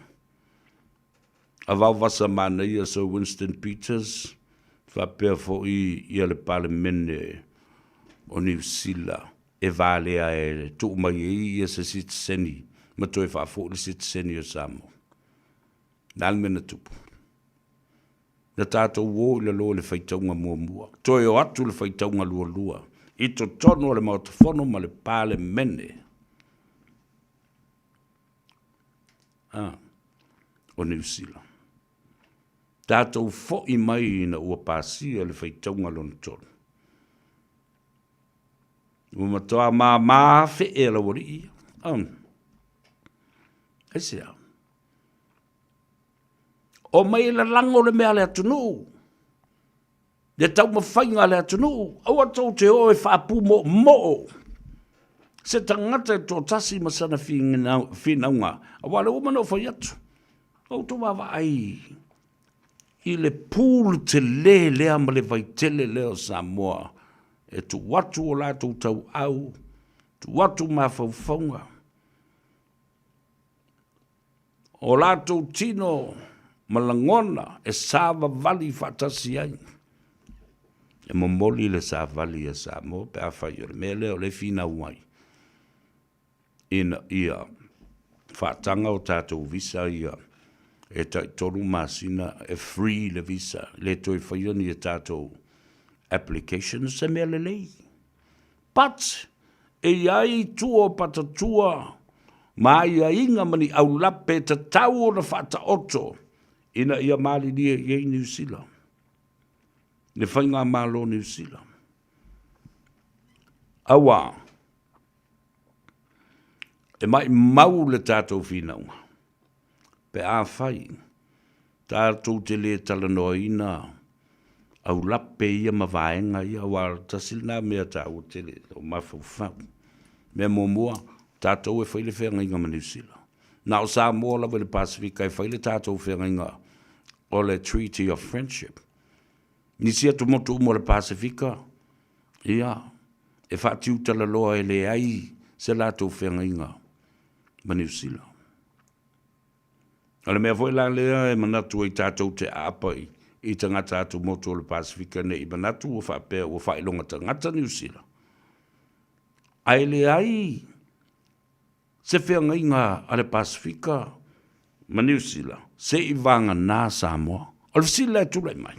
A wawasa mana ia so Winston Peters. Whapea fo i le parlemene o New Zealand. E valea e tu mai i se sit seni. Ma toi whafo le sit seni o Samoa. Nalmena tupu. Na tātou wō le lo le whaitaunga mua. Toi o atu le whaitaunga lua. I to tono le mautafono ma le parlemene. O New Zealand. Tātou fo i mai na ua pāsia le whaitaunga lona tono. Ua matoa mā fe e la wari i. Ese au. O mai la lango le mea le atunu. Le tau mawhainga le atunu. Aua tau te o e whaapu mo. Se tangata e tō tasi masana whinaunga. Awa le umana o whai atu. Au tō wawa ai. I le pūlu te lea ma le vaitele leo Samoa. E tu watu o lātou tau au. Tu watu ma whauwhaunga. O lātou tino malangona e sāwa vali whatasi ai. E momoli le sā vali e Samoa pe a whai o le mea leo le whina uai. Ina ia whatanga o tātou visa ia. E tai toru masina e free le visa. Le toi whaioni e tātou application se mea le lei. But, e ai tua patatua, ma ia inga mani au lape ta tau o na whata oto, ina ia mali nia i New Zealand. Ne whainga malo New Zealand. Awa, e mai mau le tātou whinaunga. Pe a whai, tātou te le talanoa ina, au lape ia mawaenga ia wāra tasilna mea tāu te le, o mawhau. Mea mua, tātou e whaile whenga inga manisila. Nā o Samoa lawa le Pasifika e whaile tātou whenga inga o le Treaty of Friendship. Nisia tu motu umo le Pasifika, ia, e whātiu tala loa e le ai, se lātou whenga inga manisila. Ale mea foi la lea e manatu i tātou te apai i tangata atu motu o le Pasifika ne i manatu o whapea o whailonga tangata New Zealand. Ai le ai se whenga inga a le Pasifika ma New Zealand se i vanga nā Samoa o le sila e tulai mai.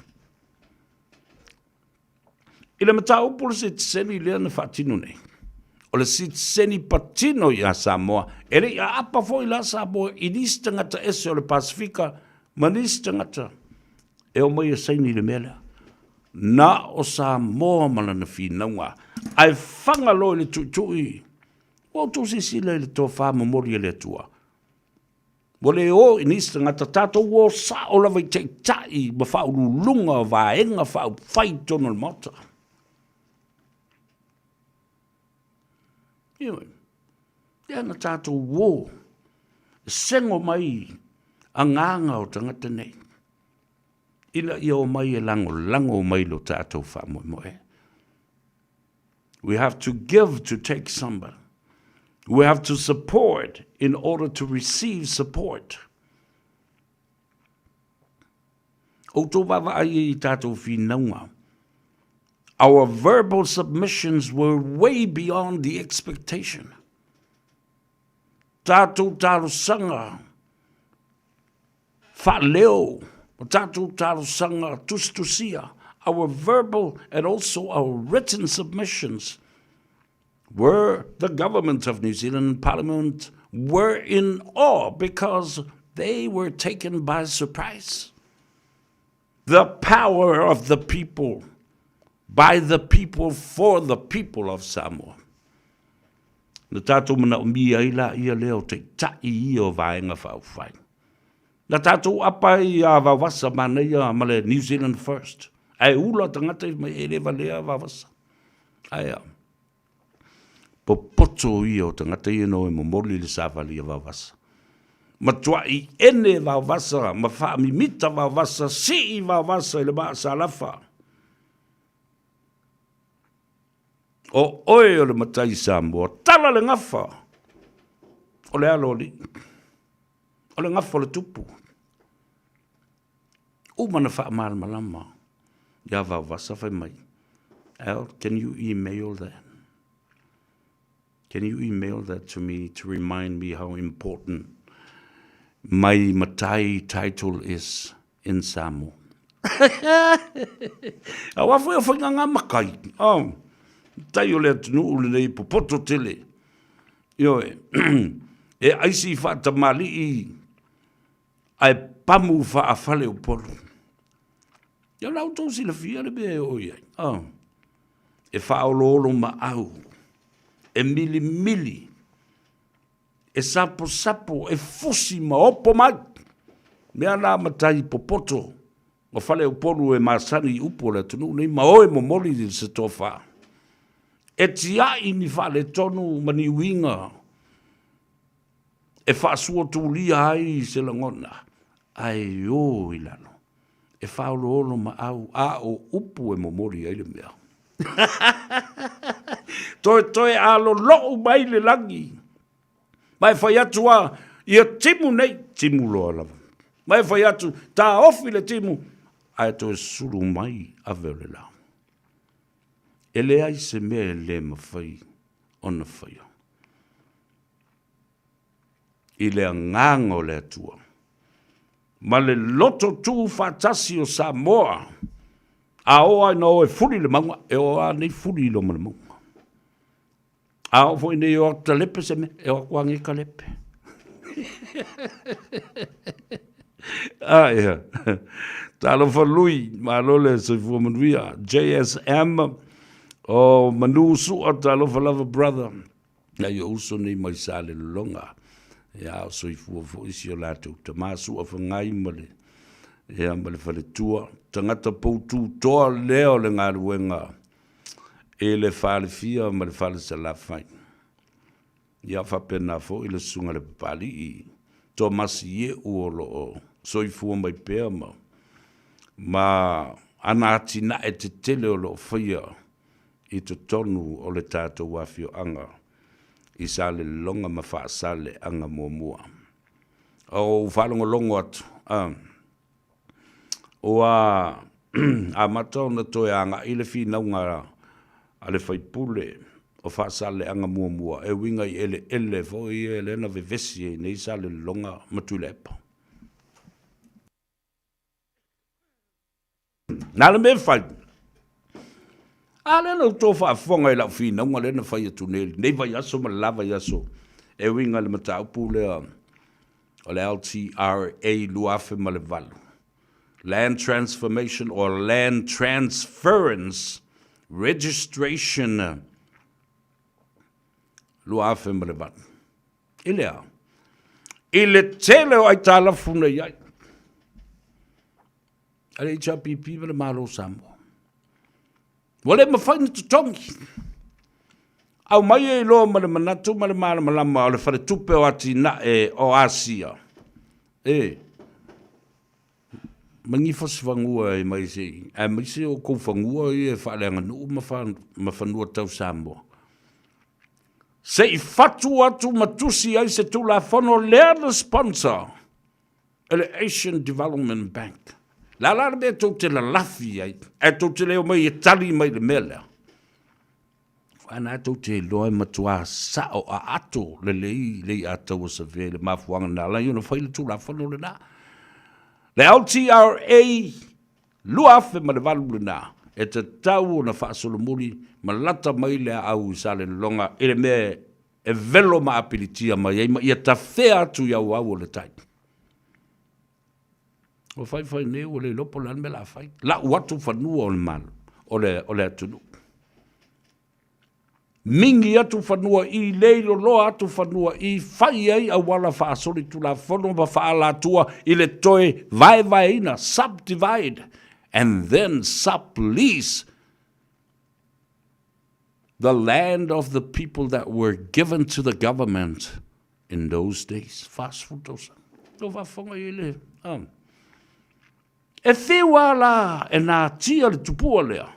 I le matau pole se tseni lea na whatinu nei. O le sit seni patino i a Samoa, ere i a apa foi la Samoa i nisi tangata ese o le Pasifika, ma nisi tangata e o mai a saini le mele. Na o Samoa malana whinaunga, ai whangalo i le tuitui, o tu si sila i le tō wha mamori e le tua. Wale o inista ngata tatou o sa o lava i te tai ma whaurulunga o vaenga whau whai tono mota. Ioi, ia na tatou o sengo mai a nganga o tangata nei. Ina ia o mai e lango mai lo tatou wha moe. We have to give to take somebody. We have to support in order to receive support. O tō wawa ai I tātou whinaunga. Our verbal submissions were way beyond the expectation. Tātou tāro sanga, whaleo, tātou tāro sanga tustusia. Our verbal and also our written submissions were the government of New Zealand, Parliament, were in awe because they were taken by surprise. The power of the people, by the people, for the people of Samoa. Na tātou mana o mia ila ia leo te tai I o vaenga whauwhai. Na tātou apa I a wawasa mana ia male New Zealand first. Ai ula tangata I mai elewa lea wawasa. Ai popoto I o tangata I no e momoli le sāwali a wawasa. Matua I ene wawasa, ma whaamimita wawasa, si I wawasa I le maa salafa. O oe o le matai Samoa, tala le ngafa. O le aloli. O le ngafa le tupu. Umana whaamara malama. Ya wawasa whai mai. Al, can you email that? Can you email that to me to remind me how important my matai title is in Samoa? Awa foi o nganga makai. Oh. Tai o le tunu ule nei popoto tele. Io e aisi whaata mali I ai pamu whaafale o polo. Ia lau tau sila fia le bea o iai. E whaololo ma au. E mili mili. E sapo sapo. E fusi ma opo mai. Mea la matai popoto. O whale o polo e masani upo le tunu nei ma oe mo moli di se tofa. E tia I ni whale tonu mani winga. E whaasua tūlia ai se langona. Ai o ilano. E whaolo ma au a o upu e momori ai le mea. Toi alo loo mai le langi. Mai whai atu a ia timu nei timu loa lava. Mai whai atu tā ofi le timu. Ai toi suru mai a veo le lao. Ele ai se mea le mawhai ona whaia. I le ngango le atua. Ma le loto tū whatasi o Samoa. A oa no e furi le maunga. E oa nei furi lo mana maunga. A o foi nei o ta lepe se me. E o kwangi ka lepe. Ia. Talo whalui. Ma lole se fua manuia. JSM. O manu sua talo whalava brother. Na yo uso nei mai sale longa. Ia so I fua fo isi o lātou. Ta māsu a whangai male. Ia male whale tua. Tangata poutu toa leo le ngā ruenga. E le whale fia male whale sa la whai. Ia whapena fo I le sunga le papali I. Tō masi e uolo o. So I fua mai pēr ma. Ma ana atina e te tele o lo whaia. I te tonu o le tātou wafio anga. I sale longa ma wha sale anga mua. O whalonga longo atu. O a matau na toi anga I le whinaunga a le whaipule o wha sale anga mua. E winga I ele fo I ele na vevesi e nei sale longa matulepa. Nala me whai. Ale no to fa fonga I la fina unga le na fai tu nei vai aso ma lava yaso e winga le matau pule o le LTRA luafe ma le valu. Land transformation or land transference registration luafe ma le valu. Ilea I le tele o ai tālafu nei ai. Ale i tia pipi le malo Samoa. Wale mawhaina tutongi. Au mai e loa ma le manatu ma le malama o le whare tupe o ati na e o Asia. Mangi fosi whangua e mai se. E mai se o kou whangua e whaaleanga nuu ma whanua tau Samoa. Se i fatu atu matusi ai se tula whono lea le sponsor. Ele Asian Development Bank. La la me tau te la lafi ai. E tau te leo mai e tali mai le mele. Ana tau te loa matua sa o a ato le lei a tau sa vele mafuanga na la yuna whaile tula whono le na. Le LTRA lua afe ma le valu le na. E te tau na whaasolo muri ma lata mai le au sa le longa ele me e velo ma apilitia mai e ma ia ta whea tu iau au o le tai. O whai ne o le lopo lan me la whai. La uatu whanua o le malu o le atunu. Mingi atu whanua I leilo loa atu whanua I whai ai a wala whaasori tu la whono ma whaala tua I le toe vai ina subdivide and then sublease the land of the people that were given to the government in those days. Fast food dosa. No va fonga ile. E whiwa la e nā tia le tupua lea.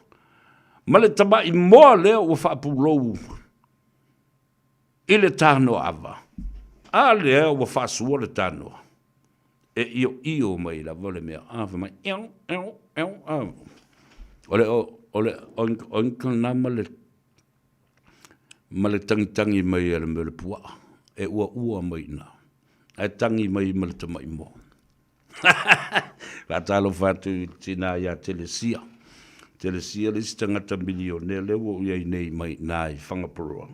Ma le tama I moa lea ua whaapulou. I le TANOA AVA. A lea ua whaasua le TANOA. E io mai la vole mea. Awha mai. Ole oinkana ma le tangi mai e le mele pua. E ua mai na. E tangi mai ma le tama I moa. Vatalo fatu tina ya telesia. Telesia le tangata milione le wo ia nei mai nai whangapurua.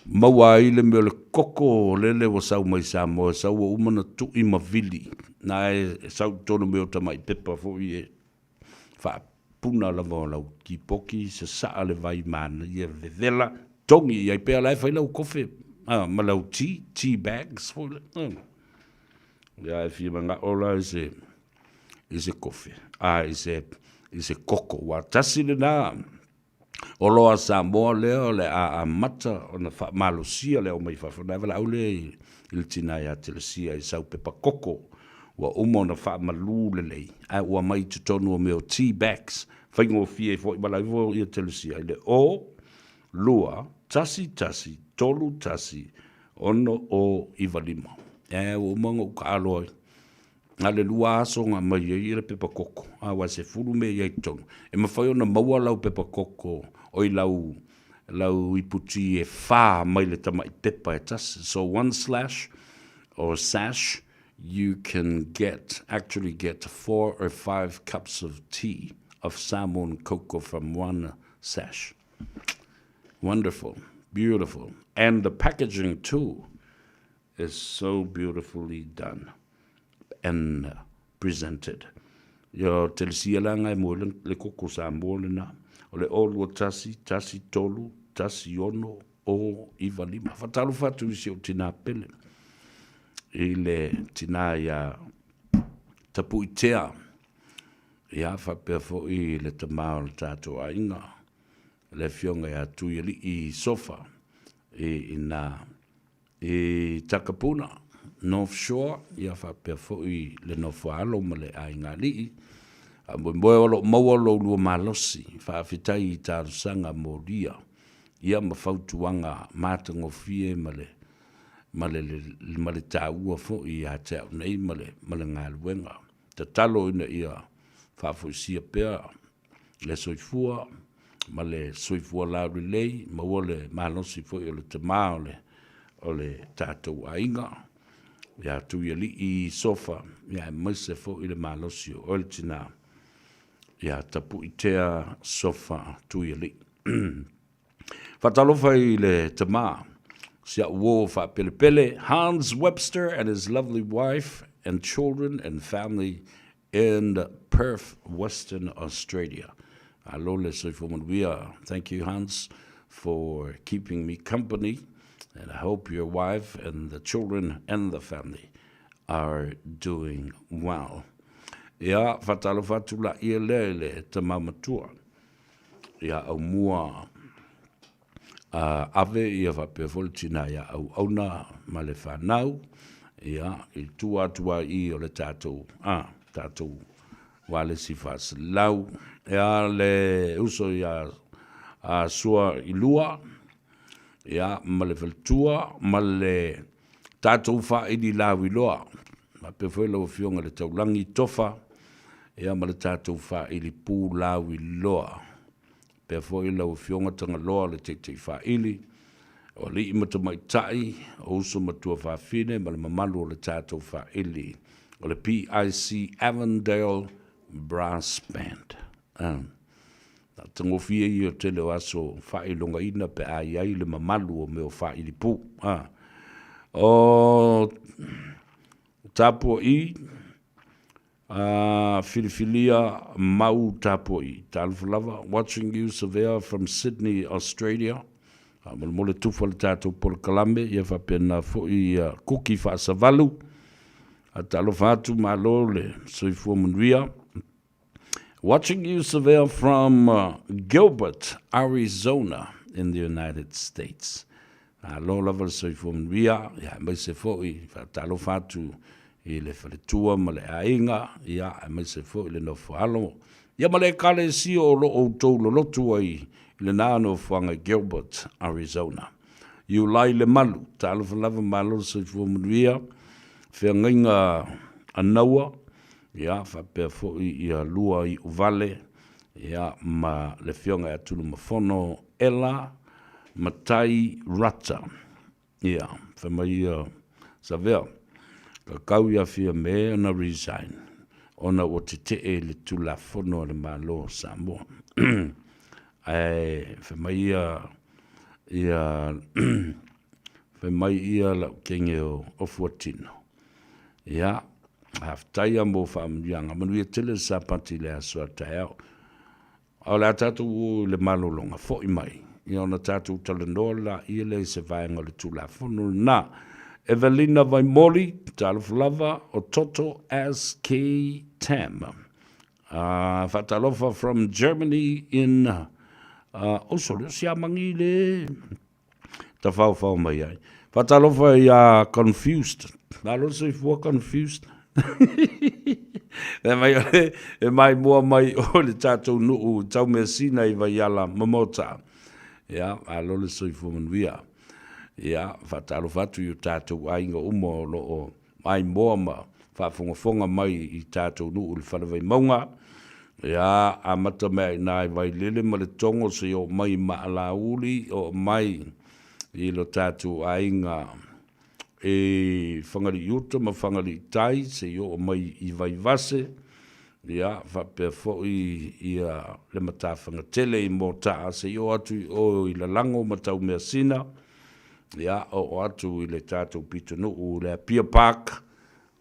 Maua I le mele koko le wa sau mai Samoa sau wa umana tu I mavili. Na e sau tono meo tamai pepa fo I wha puna la lau ki poki se saa le vai mana ia vevela tongi ia pea lai whailau kofe. Ma lau tea bags fo le. Ja, if you manga ola is a coffee. Is a coco. Wa tasi le na. Oloa Samoa leo le a mata o na malusia leo mai whawhana. Wala au le il tina ya telesia I sau pepa coco. Wa umo na wha malu le lei. A ua mai tutonu o meo tea bags. Whaingo fie fo I wala iwo I telesia. Le o, lua, tasi, tolu tasi, ono o iwalima. E o mongo ka aloi. Ale lua aso nga mai I le pepa koko. A wa se furu me I tonu. E mawhai ona maua lau pepa koko. Oi lau I puti e wha mai le tama I pepa e tas. So 1 slash or sash, you can actually get 4 or 5 cups of tea of salmon cocoa from 1 sash. Wonderful. Beautiful. And the packaging too is so beautifully done and presented. Yo telesia langa mo le koko Samoa le na. O le olu tasi tolu, tasi ono o ivalima. Fatalu fatu isi o tina pele. I le tina ya tapu itea. Ia whapea fo I le tamao le tātua inga. Le fionga ya tuiali I sofa. I Takapuna, North Shore, ia whapea fōi le nofo ma le ainga lii. A moe olo maua lo lua malosi, whawhitai I tārusanga moria. Ia mawhautuanga mātango fie ma le tāua fōi a te au nei ma le ngā luenga. Ta talo ina ia whawhoisia pēr, le soifua, ma le soifua lauri lei, maua le malosi fōi o le tamā o le tātou ainga. Ia tuia li I sofa, ia maise fo I le malosio, o le tina. Ia tapu I tea sofa tuia li. Fatalofa I le tama, sia uo fa pele. Hans Webster and his lovely wife and children and family in Perth, Western Australia. Alo le soifomanuia. Thank you, Hans, for keeping me company. And I hope your wife and the children and the family are doing well. Ia whatalo whatu la ia lele te mamatua. Ia au mua ave ia whape voltina ia au auna ma le whanau. Ia I tuatua I o le tātou. Tātou wale si whasilau. Ia le uso ia sua I lua. Ia ma le whaltua ma le tātou whaidi lawi loa. Ma pe whelo fionga le taulangi tofa. Ia ma le tātou whaili pū lawi loa. Pe whelo fionga tanga loa le te whaili. O li I mata mai tai, o uso matua whawhine, ma le mamalu o le tātou whaili. O le PIC Avondale Brass Band. Na tango fia I o tele o aso whailonga ina pe ai le mamalu o meo whaili pū. O tapo I, Filifilia mau tapo I. Talfalava, watching you Severe from Sydney, Australia. Mole tufa le tātou polo kalambe, ia whapena fo I kuki whaasavalu. A talo whātu malo le soifua munuia. Watching you Severe from Gilbert, Arizona in the United States. Lo lava le soifua munuia, ia mai se fo I talo whātu I le whaletua ma le ainga, ia mai se fo I le no whaalo. Ia ma le kale si o lo o tau lo lotu ai, le nāno whanga Gilbert, Arizona. You lai le malu, tālo whalava malo se fuamunuia, whea ngainga anaua, ia whapea fōi ia lua I uvale, ia ma le whionga atunu mawhono ela, matai rata. Ia, whamai ia savea, ka kau ia whia mea na resign, ona o te te le tula whono le malo Samoa. Whamai ia lau kenge o fuatino. Ia, haftaia mo whaamrianga. Manuia tele sa pati le asua tai au. Au la tātou le malolonga, fo I mai. Ia ona tātou talanola, ia le se vaenga le tula whono na. Evelina Vaimoli, taloflava, o Toto as K. Tam. Fatalofa from Germany in... solo sia mangi le ta fau mai ai fatalofa ia confused malo se fu confused e mai mo mai o le tatou nu tau me sina I vai ala mamota ia alo le se fu via ia fatalofa tu yu tatou ainga umo lo mai mo ma fa fonga mai I tatou nu le fala vai maunga. Ia, a mata mea nai vai lele ma le tongo se o mai maalauli o mai I lo tātou ainga e whangari yuta ma whangari tai se o mai I vai vase. Ia, whapea fōi ia le matawhanga tele I mō taa se o atu o I la lango matau mea sina. Ia, o atu I le tātou pitanu o le Pia Park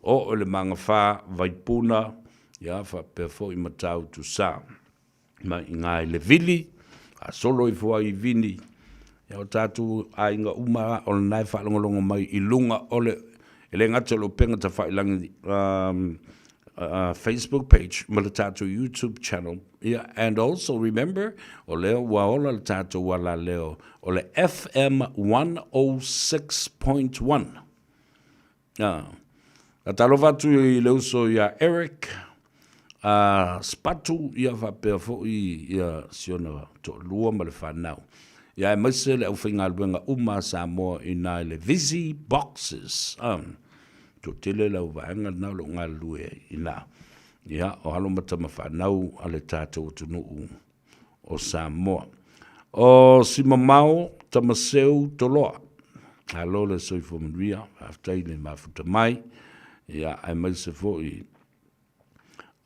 o le manga whā vai puna. Ia whapea fōi matau tu sā. Ma I ngai le vili, a solo I fua I vini. Ia o tātou a inga uma o le nai whaalongolongo mai I lunga o le ele ngata lo penga ta whailangi Facebook page, ma le tātou YouTube channel. Ia, and also remember, o leo waola le tātou wala leo, o le FM 106.1. A talo watu I leuso ia Eric, spatu ia whapea fōi ia siona to lua ma le whanau. Ia maise le au whainga luenga uma Samoa I nai le Visi Boxes. To tele lau vaenga nau lo ngā lue I nā. Ia o halo matama whanau a le tātou tunu o Samoa. O Simamau tamaseu toloa. Halo le soifo manuia, haftai le mafuta mai. Ia maise fōi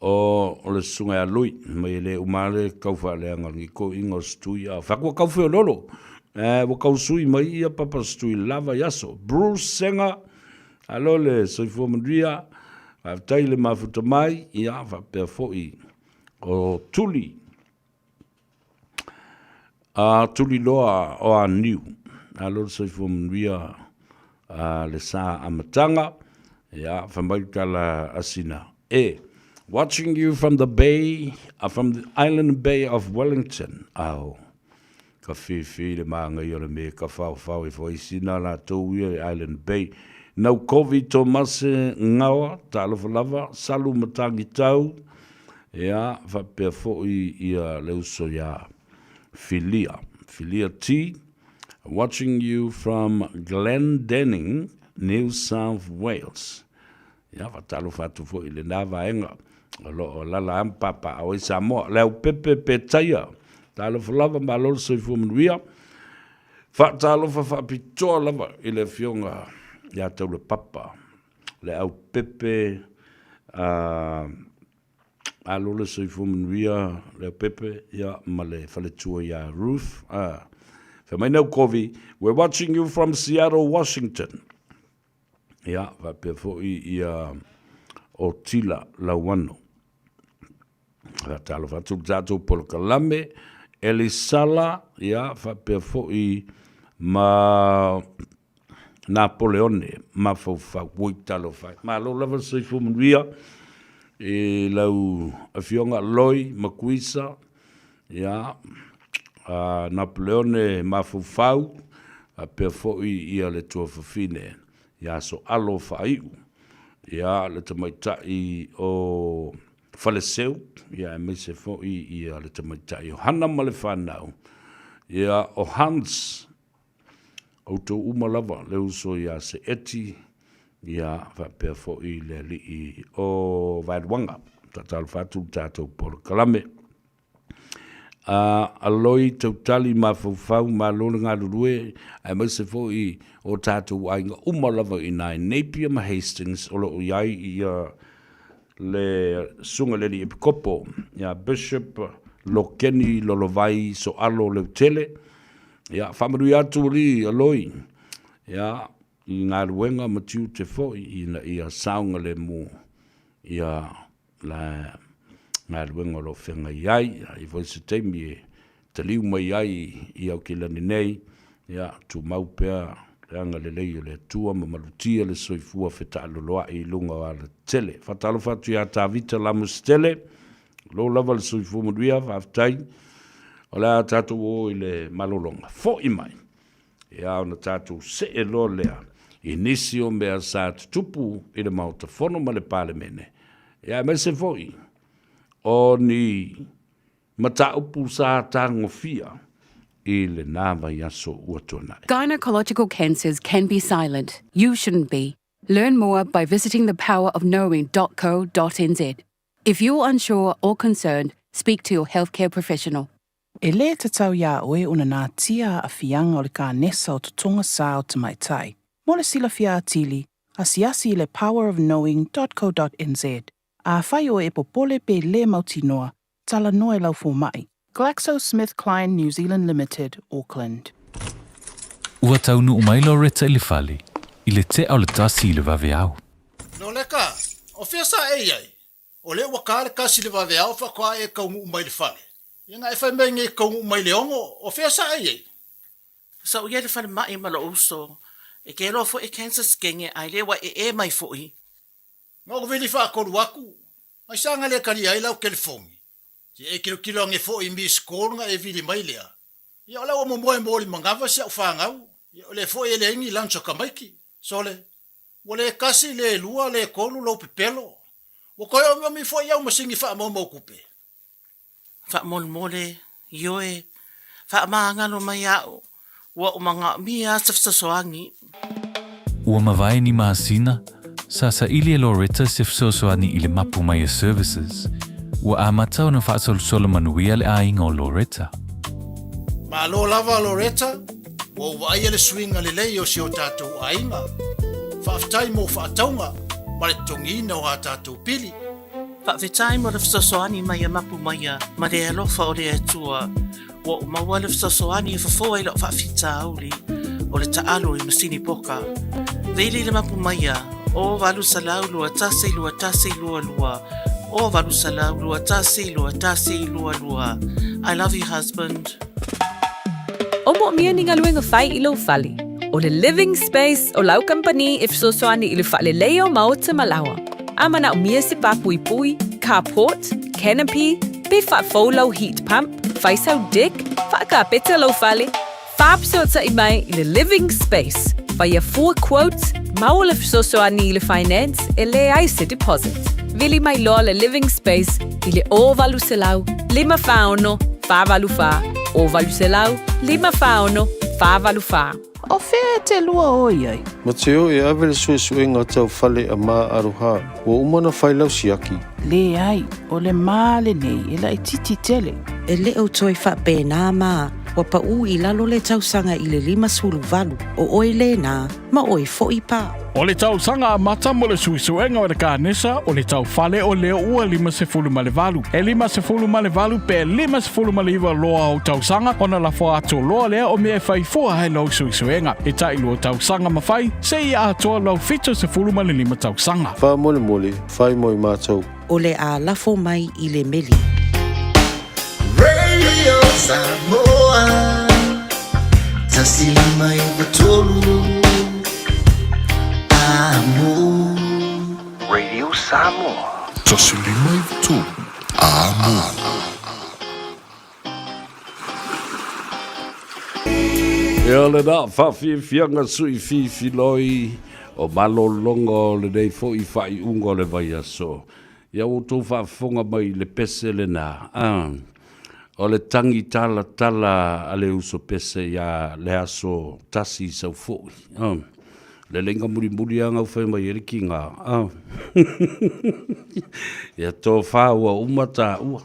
o le sunga lui mai le umale kaufa le ngi ko ingo stui a fa ko kaufa lolo wo kausui mai ia papa stui lava yaso Bruce Senga alo le soifo mandria a taile mafuta mai ia fa pe foi o tuli loa o a new alo so fo mria le sa amatanga ya whamaikala asina watching you from the bay from the island bay of Wellington ka whiwhi le maanga i ole me ka whau i fwoi sina la tau i island bay nau COVID Tomase ngawa ta alofa lava salu matangi tau ya whapea fwoi i leuso ya Philia T watching you from Glendenning, New South Wales. Ya whatalo fatu fo ile na vaenga. Lo la ampapa o Samoa leo pepe petaya. Talo flava malol so fo mria. Fatalo fa pitoa lava ile fionga ya tau papa. Leo pepe alole so fo mria leo pepe ya male fale tua ya roof we're watching you from Seattle, Washington. Ya, vapefo i Otila Lawano. Talo fatu zato polkalame Elisala ya vapefo i ma Napoleone ma fa woitalo fa. Ma lo lava se fu mria e lau afionga loi makuisa ya Napoleone mafufau pe foi ia le tua fine ya so alo faiu ya le tamaitai o faleceu ya me se foi ia le tamaitai o hana malefanau ya o Hans auto umalava le uso ya se eti ya fa pe foi le li o vadwanga tatal fatu tato por kalame aloi tautali mafufau malolo ngā rurue ai mase fo i o tātou ainga umalava i nai Napier ma Hastings o lo iai i le sunga le ni epikopo ya Bishop Lokeni lolovai so alo le tele ya whamarui atu ri aloi ya i ngā ruenga matiu te fo i saunga le mu i la ngā ruenga lo whenga iai, i voi se teimi e te liu mai iai i au kilani nei, ia, tu maupea, reanga le leio le tua, ma malutia le soifua wheta aloloa i lunga o ala tele. Whatalo whatu ia tā vita lamus tele, lo lava le soifua muruia, whaftai, o lea tātou o i le malolonga. Fo i mai, ia ona tātou se e lo lea, i nisi o mea sa tupu i le mauta fono ma le pale mene. Ia, me se foi, o ni mata upu sa tango fia I le nava yaso uatona. Gynecological cancers can be silent. You shouldn't be. Learn more by visiting thepowerofknowing.co.nz. If you're unsure or concerned, speak to your healthcare professional. E le te tau ia oe una nā tia a fianga o le ka nesa o tutonga sa o te maitai. Mo le sila fia atili, asiasi I le powerofknowing.co.nz. A whai o e popole pe le mautinoa, tala noe lau fo mai. GlaxoSmithKline New Zealand Limited, Auckland. Ua taunu umailo reta I le fale, I le te au le tasi I le vaveau. No leka, o fia sa e iai. O le waka le kasi le vaveau whakoa e kaungu umai le fale. Inga e whai mei nge kaungu umai le ongo, o fia sa e iai. Sa uia le whale mai malo uso, e ke loa fo e cancer skenge ai lewa e mai fo I. Ngā ko vili wha koru aku, mai sanga le kari ai lau California. Si e kilo nge fo I mi skol nga e vili mai lea. Ia o lau o momoe mōli mangawa si au whangau. Ia o le fo e le ingi lancho kamaiki. So le, o le kasi le lua le kolu lau pepelo. O koe o mi fo iau masingi wha mau kupe. Wha mole, ioe, wha maangalo mai au, ua o manga mia safsasoangi. Ua mawai ni maasina, sa ili e Loretta sifsosoani I le mapu mai services. Ua amatau na whaasol manuia le ainga o Loretta. Ma lo lava Loretta, o waia le swinga le lei o si o tātou ainga. Whaaftai mo whaataunga, ma le tongina o a tātou pili. Wha vetai mo le fsasoani mai a mapu mai a, ma le alofa o le atua, ua o maua le fsasoani e fafoa I lo whaafita auli, o le taalo I masini poka. Veli le mapu mai a, o valu salau lua tase lua lua, o valu salau lua tase lua lua. I love you, husband. O mo mia ni ngaluenga fai ilo fali. O le living space o lau company if so soani ilu fale leo maota malawa. Ama na umia se papui pui, carport, canopy, be fa folo heat pump, fai sau dick, fa ka peta lo fale. Fab so ta imai ile living space. Fai a 4 quotes, maul if so soani ile finance, ele aise deposit. Vili mai loa le living space, ile o valu selau, lima faono, fa valu fa. O valu selau, lima faono, fa valu fa. O fea te lua oi ai. Ma te o e awe le sue ngā tau whale a mā aroha. Wa umana whailau siaki. Le ai, o le mā le nei, e la i titi tele. E le au toi wha pēnā mā, wa pa u I lalo le tausanga I le 5 o oi le nā, ma oi fo I pā. O le tau sanga a mata mo le suisuenga o le kānesa o le tau whale o leo ua 5 E 5 pe 5 loa o tau sanga o na la fo ato loa lea o mea whai fua hai lau suisuenga. E tai lua tau sanga mawhai, se I atoa lau 5 tau sanga. Wha mole mole, whai moi mātou. O le a lafo mai I le meli. Radio Samoa, tasi mai batolu. Radio Samoa. Tasi mai batolu. E ole da whawhiwhianga sui whiwhiloi o malolonga le nei fo I whai unga le vai aso. Ia o tō whawhonga mai le pese le nā. O le tangi tala a le uso pese ia le aso tasi sau fōi. Le lenga muri anga u whai mai eriki ngā. Ia tō whāua umata ua.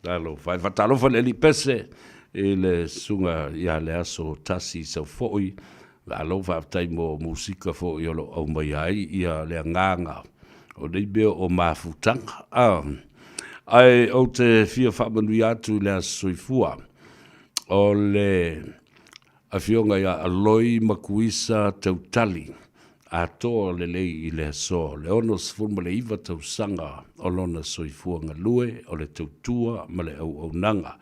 Talo whai whatalofa le li pese. E le sunga ia le aso tasi sau fōi. La lo whaptai mo musika fōi o lo au mai ai ia le nganga. O nei beo o mafutanga. Ai o te fia whamanui atu le soifua. O le a fionga ia aloi makuisa tautali. A toa le lei I le so. Le ono sfurma le iwa tau sanga. O lona soifua ngalue. O le tautua ma le au nanga.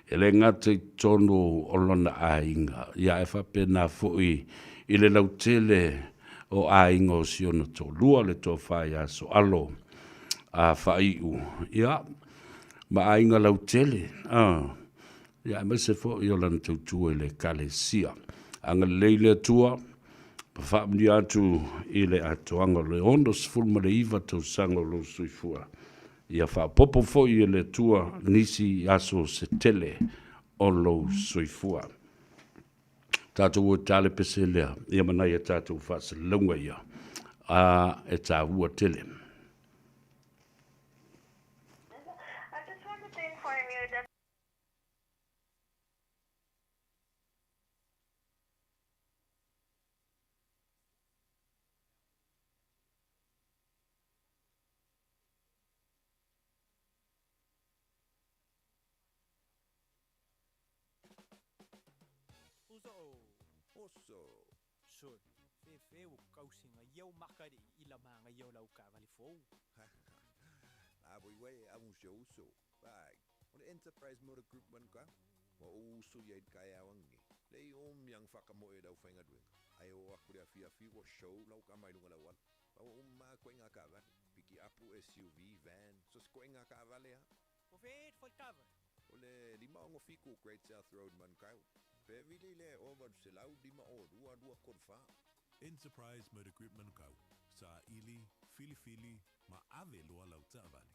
E le ngate tono o lona a inga. Ia e whapena fui I le lautele o a inga o siona tō lua le tō whai aso alo. A whaiu. Ia, ma a inga lautele. Ia, e mese fo I o lana tautua I le kale sia. Anga leile tua, pa whaamni atu I le atoanga le ondos fulma le iwa tau sanga lo suifua. Ia wha popo fo I le tua nisi aso se tele o lo suifua. Tātou o tāle pese lea, ia manai a tātou whaasa launga ia. E tā ua tele. Sure. Fe o kausinga iau makari I la manga iau lau ka vali fou. Boi wai a musio uso. Bai. O le enterprise motor group man ka. Wa uso ia kai awangi. Lei yang whakamoe dau whainga duenga. Ai o aku rea fia wa show lau ka mai lunga lawan. Pa ma koe ngā ka vale. Piki apu SUV, van. So koe ngā ka vale ha. O fe foi kava. O le lima ongo fiku Great South Road man kau. Pe vile le over selau lima o dua korfa. Enterprise Motor Group Manukau. Sa ili, fili, ma ave loa lau tāvali.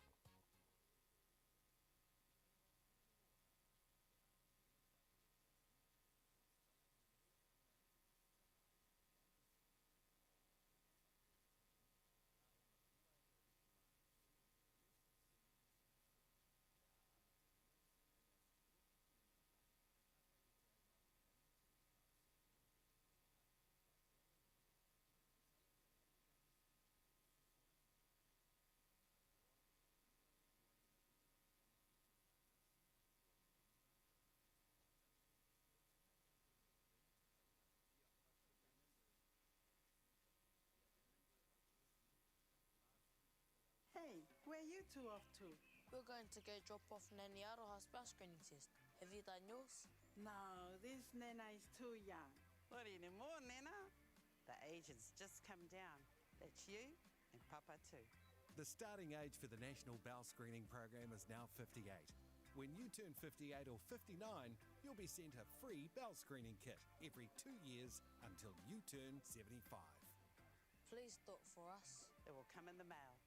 Hey, where you two off to? We're going to go drop off Nanny Aroha's spouse screening test. Have you done yours? No, this Nena is too young. Not anymore, Nena. The age has just come down. That's you and Papa too. The starting age for the National Bowel Screening Program is now 58. When you turn 58 or 59, you'll be sent a free bowel screening kit every 2 years until you turn 75. Please do it for us. It will come in the mail.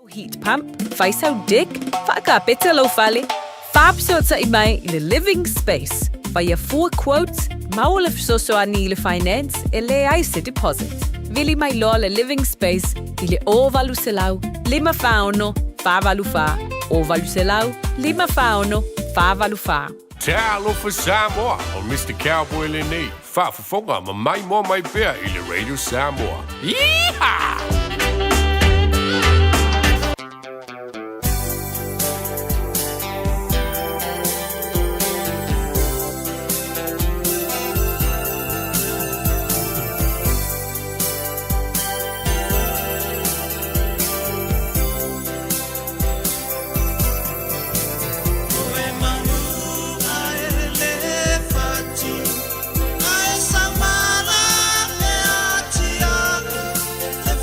Heat pump, faisau dik, whakapeta lau whale, whapsota I mai I le living space. Via 4 quotes, maula fsosoani I le finance, e le aise deposit. Vili mai loa le living space, I le ovalu selau, 5 whaono, whavalu wha. Ovalu selau, 5 whaono, whavalu wha. Te alofa Samoa, o Mr. Cowboy le nei. Whaafafonga ma mai mo mai pea I le Radio Samoa. Yeehaw!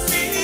Feel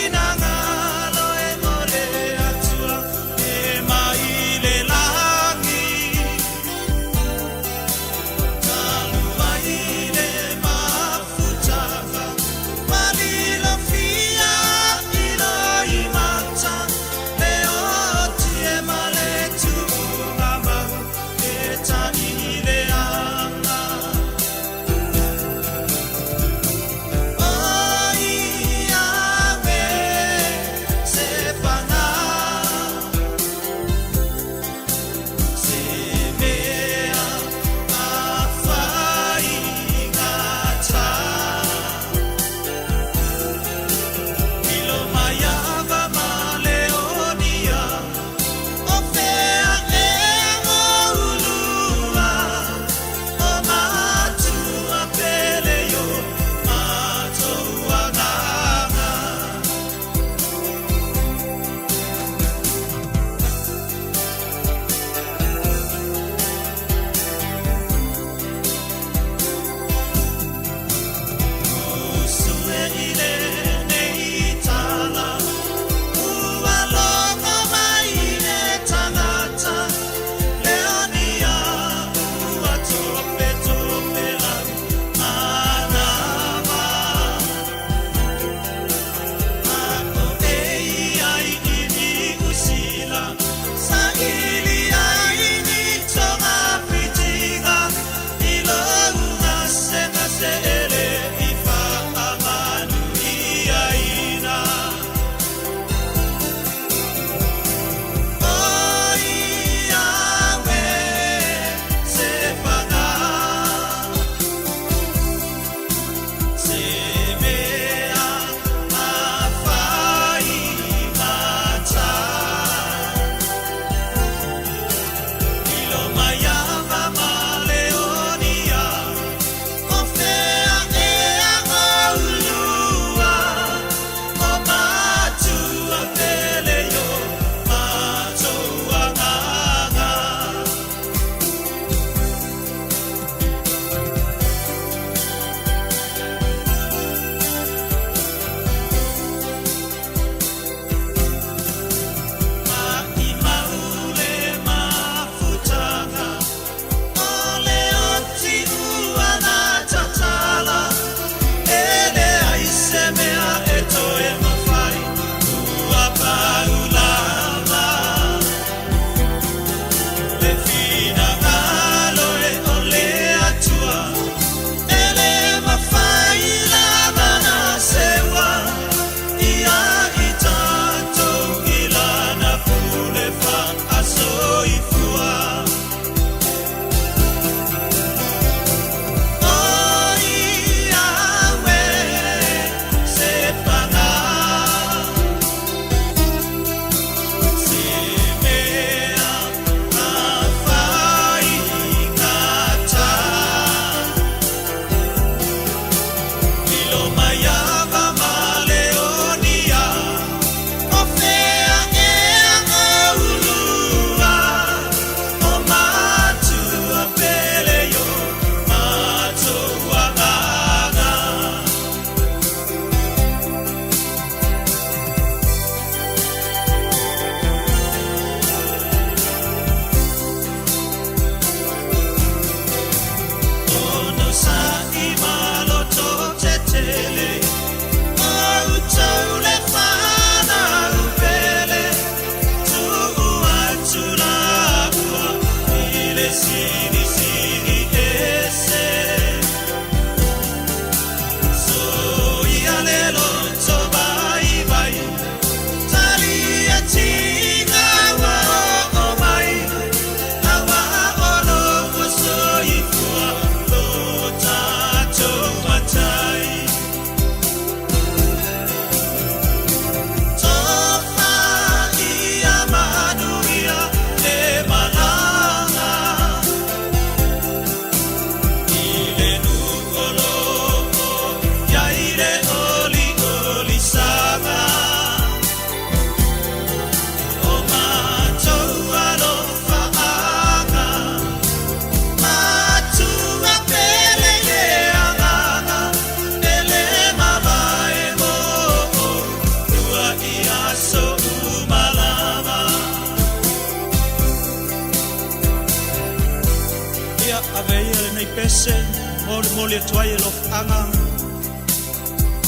Mole toy of anga.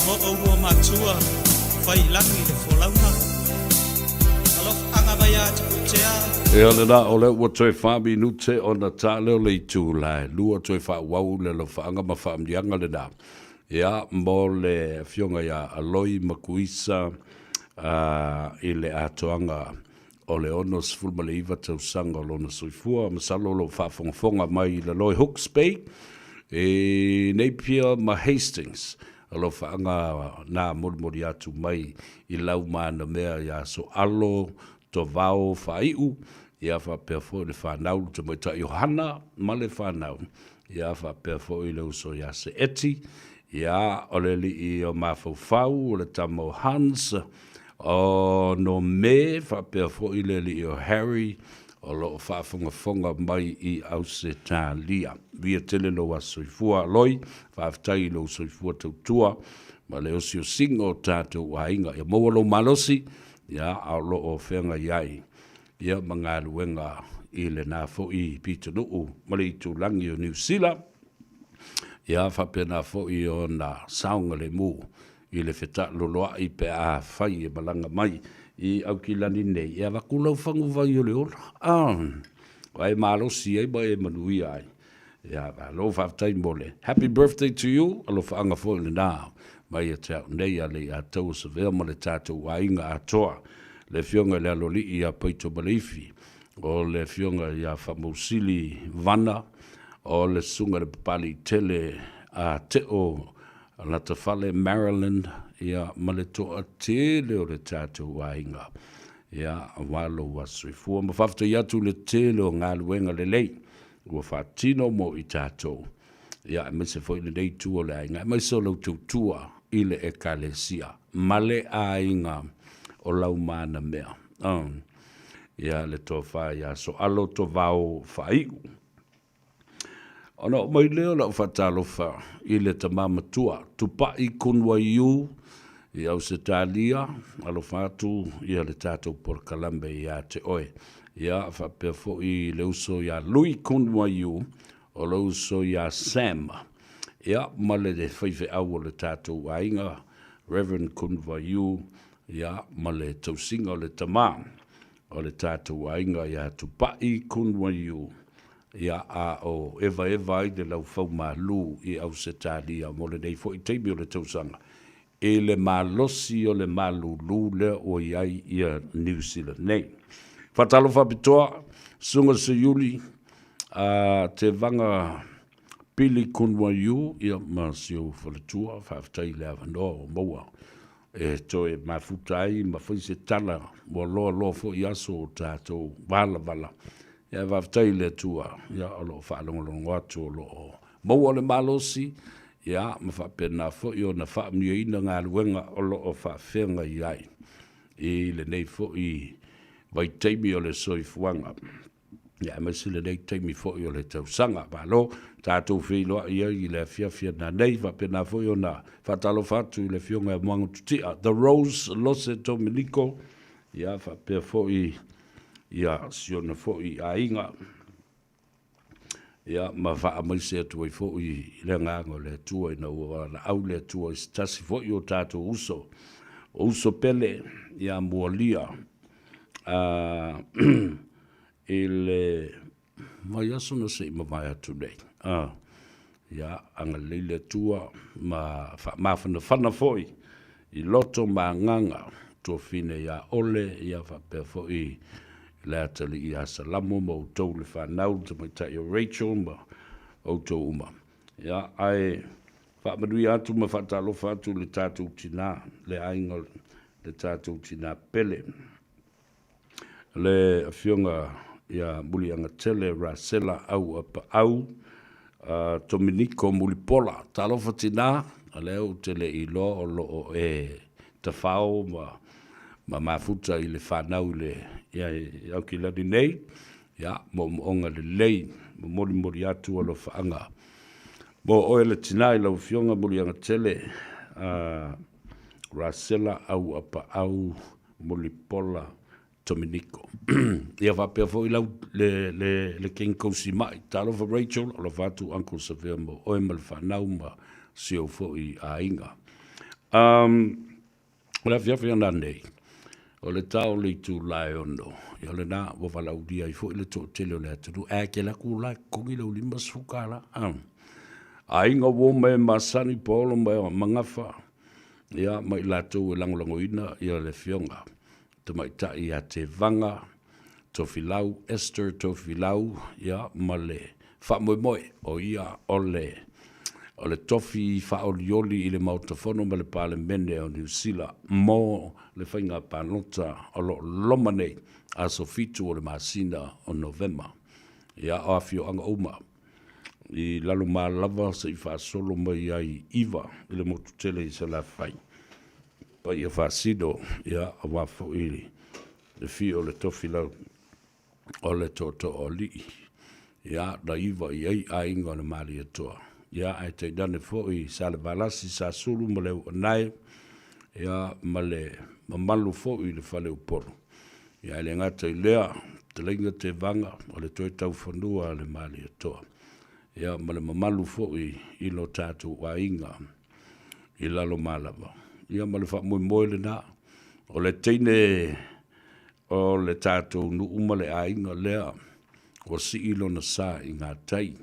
O matua. Fai langi le folauna. Alof anga baya tea. E ole na ole ua toi whaami nute o na tāle o le i tūlai. Lua toi wha wau le lo whaanga ma whaamdianga le nā. Ia mo le fionga ia aloi makuisa i le atoanga o le ono sifulma le iwa tau sanga lo na soifua. Masalo lo whaafongafonga mai le loi Hawke's Bay. E Napier ma Hastings. Alo whaanga nā mori atu mai i lau mana mea ia so alo to vao whaiu. Ia wha perfo le whanau te moita Johanna ma le whanau. Ia wha perfo i le uso ia se eti. Ia ole li i o mawhauwhau o le tamo Hans. O no me wha perfo i le li i o Harry. O lo whaafonga mai i au se tā lia. Via tele lo a soifua loi. Whaaftai lo soifua tautua. Ma le osi o singo tātou a inga. Ia maua lo malosi. Ia au lo o whenga iai. Ia mga luenga i le nā fo i pita nuu. Male i tūlangi o New Zealand. Ia whapena fo i o na saunga le mū. I le wheta loloa i pe a whai e malanga mai. I au ki lani nei. Ia wakulau whangu vai o le ola. Wai malosi ai ba e manui ai. Ia lo whaftai mole. Happy birthday to you. Alo whaanga fo i le nā. Mai e tau nei a le a tau sa vea ma le tātou a inga a toa. Le fionga le aloli i a peito malifi. O le fionga i a whamousili vana. O le sunga le pali tele a teo la tawhale Maryland. Ia maletoa tele o le tātou a inga. Ia walo wa suifua. Ma whafta i atu le tele o ngā luenga le lei. Ua whatino mo i tātou. Ia me se foi le nei tua le ainga. Mai so lau tautua i le ekalesia. Male a inga o lau mana mea. Ia le tō whai a so alo tō vau whaiu. Ona mai leo lau whatalofa i le tamamatua. Tupa i kunwa iu i au se tālia. Alo whatu i le tātou por kalambe i a te oe. Ia whapea fo i le uso i a lui kunwa iu o le uso i a Sam. Ia male de whaife au o le tātou a inga. Reverend kunwa iu. Ia male tausinga o le tamā. O le tātou a inga ia tupai kunwa iu. Ia a o eva i le lau whau malu i au se tālia. Mo le nei fo i teimi o le tausanga. E le malosi o le malu lule o iai ia New Zealand nei. Whatalo whapitoa, sunga se yuli, te vanga pili kunwa iu, ia masio whaletua, whaftai le avanoa o maua. E toe mafutai, mawhai se tala, mo loa fo i aso o tātou, wala. Ia whaftai le tua, ia alo whaalongolongo atu o loo. Maua le malosi, ia mawhapena fo i o na whaamia ina ngā luenga o loo whawhenga iai. I le nei fo i vai teimi o le soifuanga. Ia masile nei teimi fo i o le tausanga. Palo, tātou whiloa ia i le fiafia na nei, whapena fo i o na whatalo whatu i le fionga e moangu tutia. The Rose Lose Dominico. Ia whapea fo i ia siona fo i a inga. Ia ma wha maise atu i fo i le ngango le tua i na ua na au le tua i stasi fo i o tātou uso. Uso pele ia mualia. Ele mai aso na se ma mai atu nei. Ia anga leile tua ma whana foi i loto ma nganga to fine ia ole ia whapea foi le atali i asalamo ma utou le whanau te mai tai o Rachel ma utou uma. Ia ai whamadui atu ma whatalofa atu le tātou tina le ainga le tātou tina pele. Le fionga ia muli anga tele rasela au apa au Dominico mulipola talofa tina aleo tele i lo o e tafao ma mafuta i le whanau le ia au ki lani nei ia mo onga le lei mo mori atu alo whaanga mo oe le tina i lau fionga muli anga tele rasela au apa au mulipola Dominico. Ia whapea fo I lau le King Kosi mai. Talo for Rachel, o la whatu Uncle Savia mo oe ma le whanau ma sio fo I a inga. O la whiawhia na nei. O le tau le tu lai ono. Ia le nā wa walau dia I fo I le tō tele o le aturu. Ke la ku lai kongi le ulima sukala. A inga wo me masani polo me o mangafa. Ia mai latou e langolango ina ia le fionga. Te mai tai a te vanga. Tofilau, Esther Tofilau, ia ma le wha moe moe o ia o le tofi wha olioli I le mautafono ma le pale mene o New Zealand mo le whainga panota o lo loma nei a sofitu o le masina o November. Ia o awhio anga uma. I lalo maa lava sa I wha solo mai ai iwa I le motu tele I sa la whai. Pa ia wha sido ia a wafo ili. Le fi o le Tofilau o le toto o li. Ia da iwa I ai a inga o le mali atoa. Ia ai te dane fo I sa le valasi sa sulu ma le uanai. Ia ma le mamalu fo I le whale uporo. Ia le ngata I lea te lenga te vanga o le toi tau whanua le mali atoa. Ia ma le mamalu fo I lo tātou wa inga I lalo malava. Ia ma le wha mui moe le na o le teine o le tātou nu umale a inga lea o si ilo na sa I ngā tai.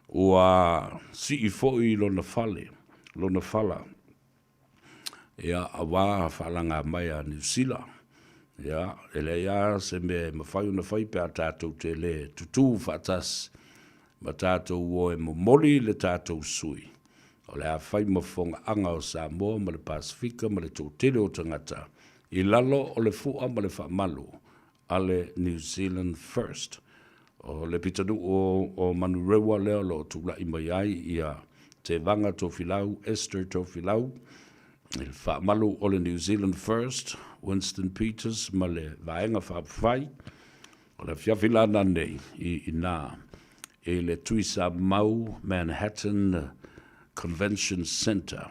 Ua si I fo I lo na fala. Ia a wā whalanga mai a New Zealand. Ia ele ia se me mawhai una whai pe a tātou te le tutu whatas. Ma tātou o e momoli le tātou sui. O le a whai mawhonga anga o Samoa ma le Pasifika ma le tōtele o tangata. I lalo o le fua ma le whaamalu a le New Zealand First. O le pitanu o manurewa leo lo tula I mai ai ia te vanga Tofilau, Esther Tofilau. Il whaamalu o le New Zealand First, Winston Peters ma le vaenga whapawhai. O le whiawhilana nei I nā. E le tuisa mau Manhattan Convention Center.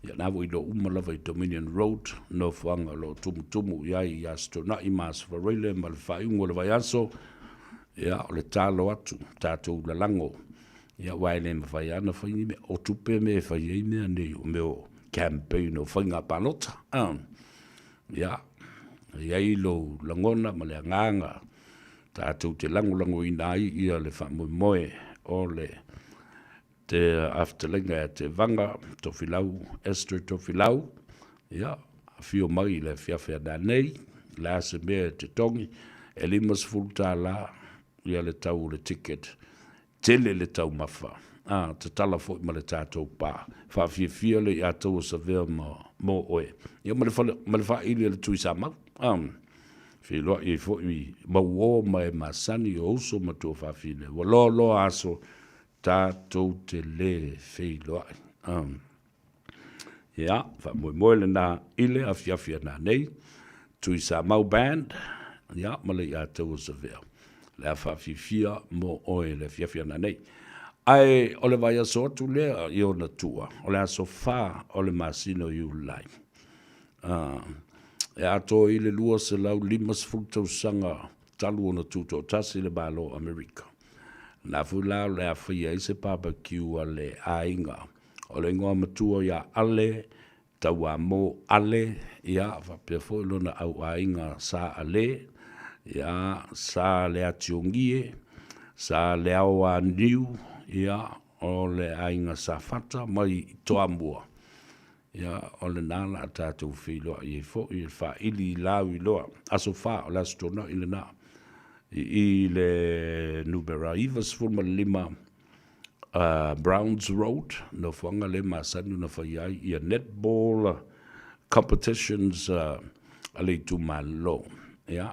Ia nā wui lo umalawa I Dominion Road, no whanga lo tumutumu iai I astona I mas whareile ma le whaiungo le vaiaso. Ia o le tālo atu, tātou la lango. Ia waile ma whaiana whaini me o tupe me whaiei mea nei o meo campaign o whainga panota. Ia, iai lo langona ma le anganga. Tātou te lango I nai ia le whamoe moe o le te afterlinga te vanga, Tofilau, Esther Tofilau, ia, a whio mai le whiawhia nā nei, la se mea te tongi, e limas fulta la, ia le tau le ticket, tele le tau mawha, te tala fo ma le tātou pā, whawhia le ia tau sa vea mo oe. Ia ma le wha ili le tui sa mau, whiloa I fo I mauo mai masani o uso ma tō whawhine, wa lo aso, tātou te le whiloa. Ia, wha moe le nā ile a whiawhia nā nei, tui sa mau band, ia, ma le ia tau sa vea. Le a whawhia mo oe le whiawhia nā nei. Ai, o le vai aso atu lea I o na tua, o le aso wha o le masino I ulai. E ato I le lua se lau limas fultau sanga talu o na tuto tasi le balo Amerika. Na fula le a whia I se barbecue a le ainga. O le ngoa matua ia ale, taua mo ale, ia whapea fo ilona au ainga sa ale, ia sa le ationgie, sa le au a niu, ia o le ainga sa fata mai toa mua. Ia o le nana a tātou whiloa I fo I wha ili lau I loa. Aso wha o la stona I le nā. I le Nubera Ivas fulma lima Browns Road. No whanga le masanu na whaiai I a netball competitions a le tu malo. Ia.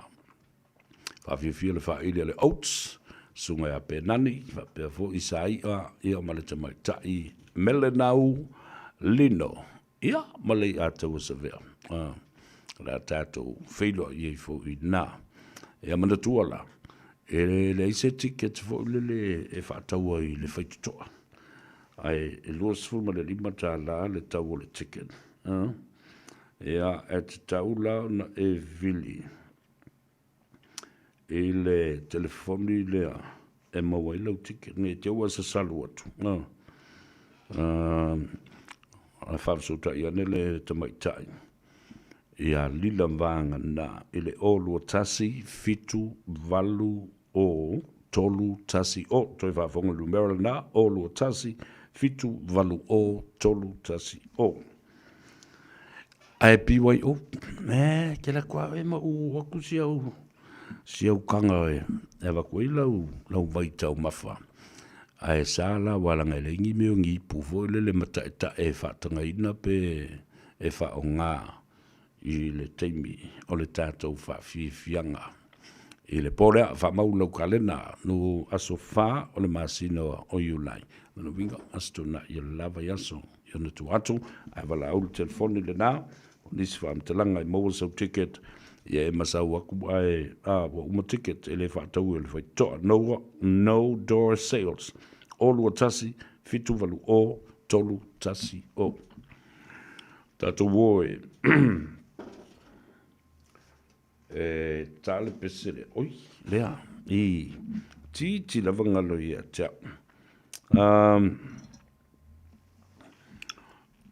Whawhiawhia le wha ili le Oats. Sunga a penani. Whapea fo I sa ia ma le tamaitai. Melenau Lino. Ia, malei a tau sa vea. La tātou whailo I fo I nā. Ia mana tuala. E le ise ticket fo le e whaataua I le whaitutoa. Ai, e lua sfuma le lima tā la le tau o le ticket. Ia, e te tau la na e vili. I le telefoni le e mawai lau tiki ne te ua sa salu atu. A whawsota ia nele te maitai. Ia lila vanga na ile olu tasi fitu valu o tolu tasi o. Toi whafonga lumera na olu tasi fitu valu o tolu tasi o. Ai piwai o. Ke la kua e ma u waku siau kanga e. E wakui lau vaitau mawha. Ai sala wala ngai le ngi meo ngi pufo le mata eta e whatanga ina pe e wha o ngā i le teimi o le tātou wha fianga. I le pore a wha maulau kalena no aso wha o le masina o iulai. Nana winga asto na i lava yaso i ona tu atu. Ai wala au le telefoni le nā. Nisi wha amtalanga i maua sau ticket. Ia e masau aku ai wa uma ticket e le whaatau e le whaitoa. No door sales. Olu tasi, fitu valu o, tolu tasi o. Tātou woe. Tāle pesere. Oi, lea. Ti lava ngalo ia tia.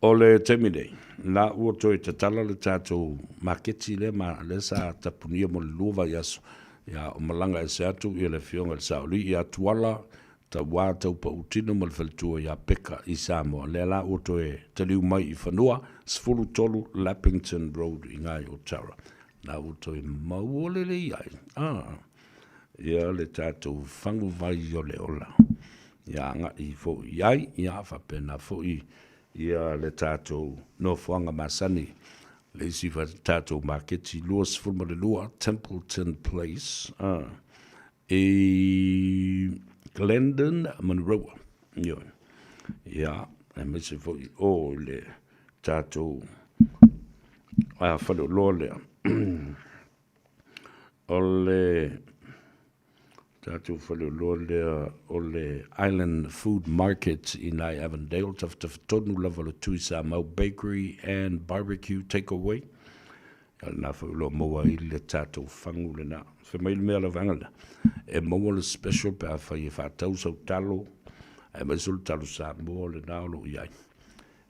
O le temidei. La ua toi te tala le tātou maketi le ma le sa tapunia mo le luva yaso. Ia o malanga e se atu i le fionga le sauli. Ia tuala ta wā tau pa utino mo le whalitua ia peka i Samoa. Le la ua toi te liu mai i whanua. Sfulu tolu Lappington Road i ngai o Tara. La ua toi mauole le iai. Ia le tātou whangu vai o le ola. Ia nga i fo iai. Ia whapena fo i. Ia le tātou no whanga masani. Le isi wha tātou maketi lua sifurma le lua Templeton Place. Glendon, Monroe. Ia, e mese fo i o le tātou whalo loa lea. O le tātou whalo loa lea o le Island Food Market in Avondale. Tafta whatonu lava le tui Samoa Bakery and Barbecue Takeaway. Nā whauloa moa i le tātou whangu le nā. Whamaili mea la vangala. E moa le special pe a whai e whātau sau talo. E maisulu talo Samoa le nā olo iai.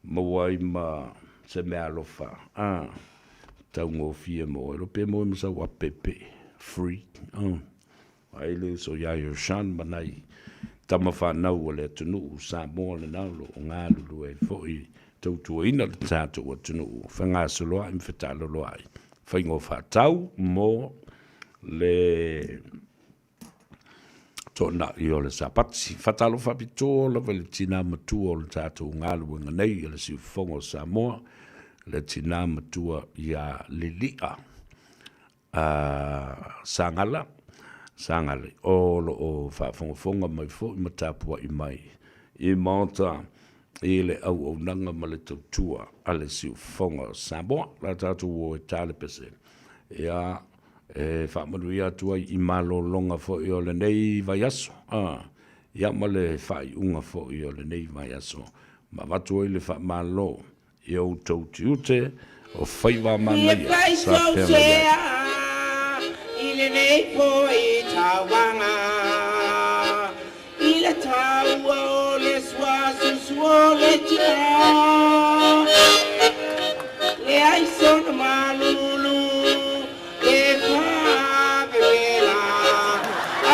Moa i ma se mea lofa. Tau ngō fia moa. Ero pe moa i masau a pepe. Free. Aile so ya yo shan manai tama whanau o le tunu Samoa le naulo o ngā lulu e fōi tautua ina le tātou o tunu whangā soloa im whetalo loa ai whaingo whatau mō le tōna i o le sapatsi whatalo whapito la wale tina matua o le tātou ngā lulu nei le si whongo Samoa le tina matua i a lilia sangala sangale o whafonga mai fo i matapua i mai i maota i le au nanga ma le tautua a le siu whonga Samoa la tātou o e tāle pese ia e whamanu ia tua i malo longa fo i o le nei vai aso ia ma le whai unga fo i o le nei vai aso ma watu i le whamalo i au tauti ute o whaiwa mana ia sa pēma ia Ile nei po i tawanga Ile tawa o le swasu suole tia Le aison malulu E whawela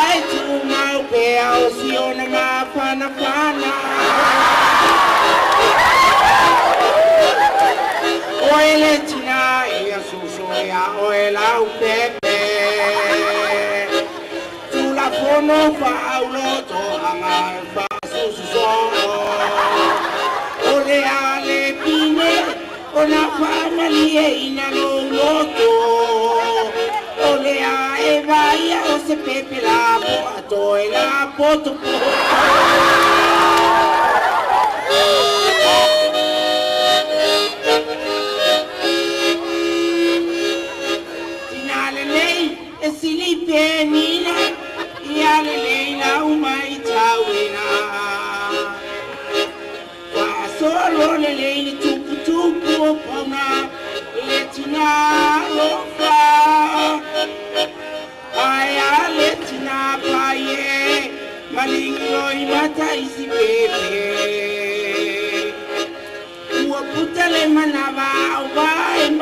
Ai tu mau pe au siona ma whana whana Oele tina ia susoia oela u pepe Fono faulo to anga fasuso Ore ale pine ona family ina lo loto Ore a evaya o se pepe la to la poto Tinale lei e silipe nina Iale leila umai tawina Wa solo le leili tupu tupu opona Le tina lofa Aya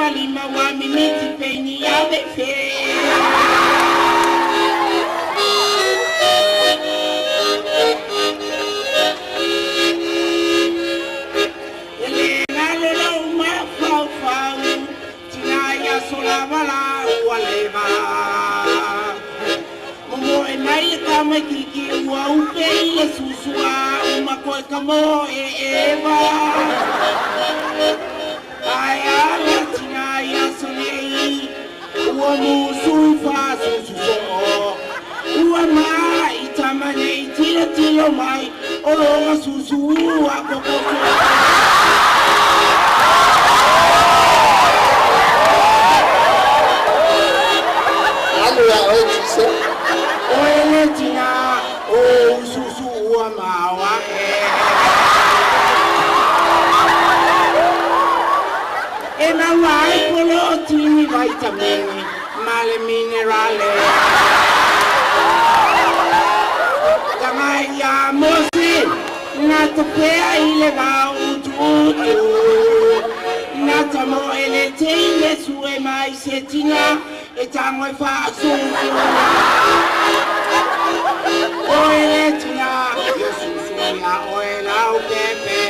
lima wa miniti peni ave fe. Kiki wa upe ile susua umakoe kamo eva aya latina ya sonei uwa musufa sususo uwa mai itamane itila tilo mai olonga susu akoko alo ya oitise oele tina o susu wa mawa ena vai polo tini vitamini male minerale kama ya mosi natopea ile va ututu natamo ele tine sue mai setina etangwe fa susu oele tina yesusu ya oela upepe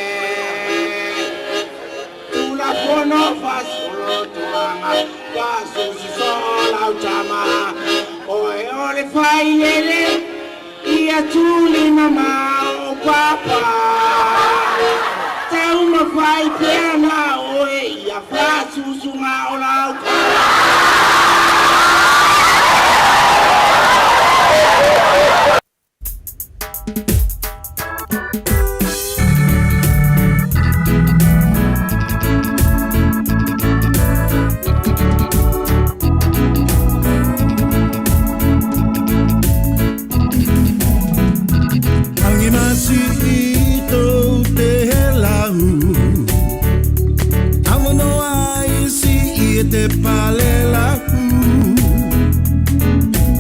tula fono fasolo tuanga yesusu sola utama oe ole failele ia tuli mama o papa tauma fai pena oe ia fa susu ma ola te palela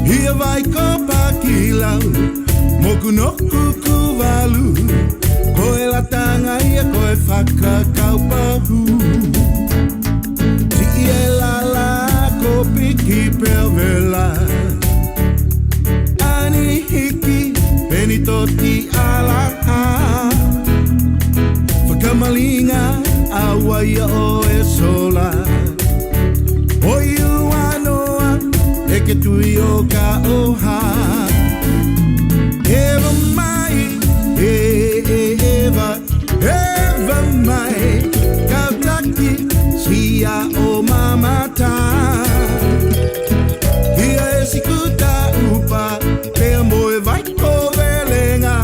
Ia vai kopa kilau Moku no kuku walu Koe la tanga ia koe whakakaupahu Si ie la la ko piki pelvela Ani hiki peni toti alaha Whakamalinga awa ia o e sola Oiu anoa, eke tui o ka oha Eva mai, eva mai Kautaki, sia o mamata Ia e sikuta upa, pea moe vai ko velenga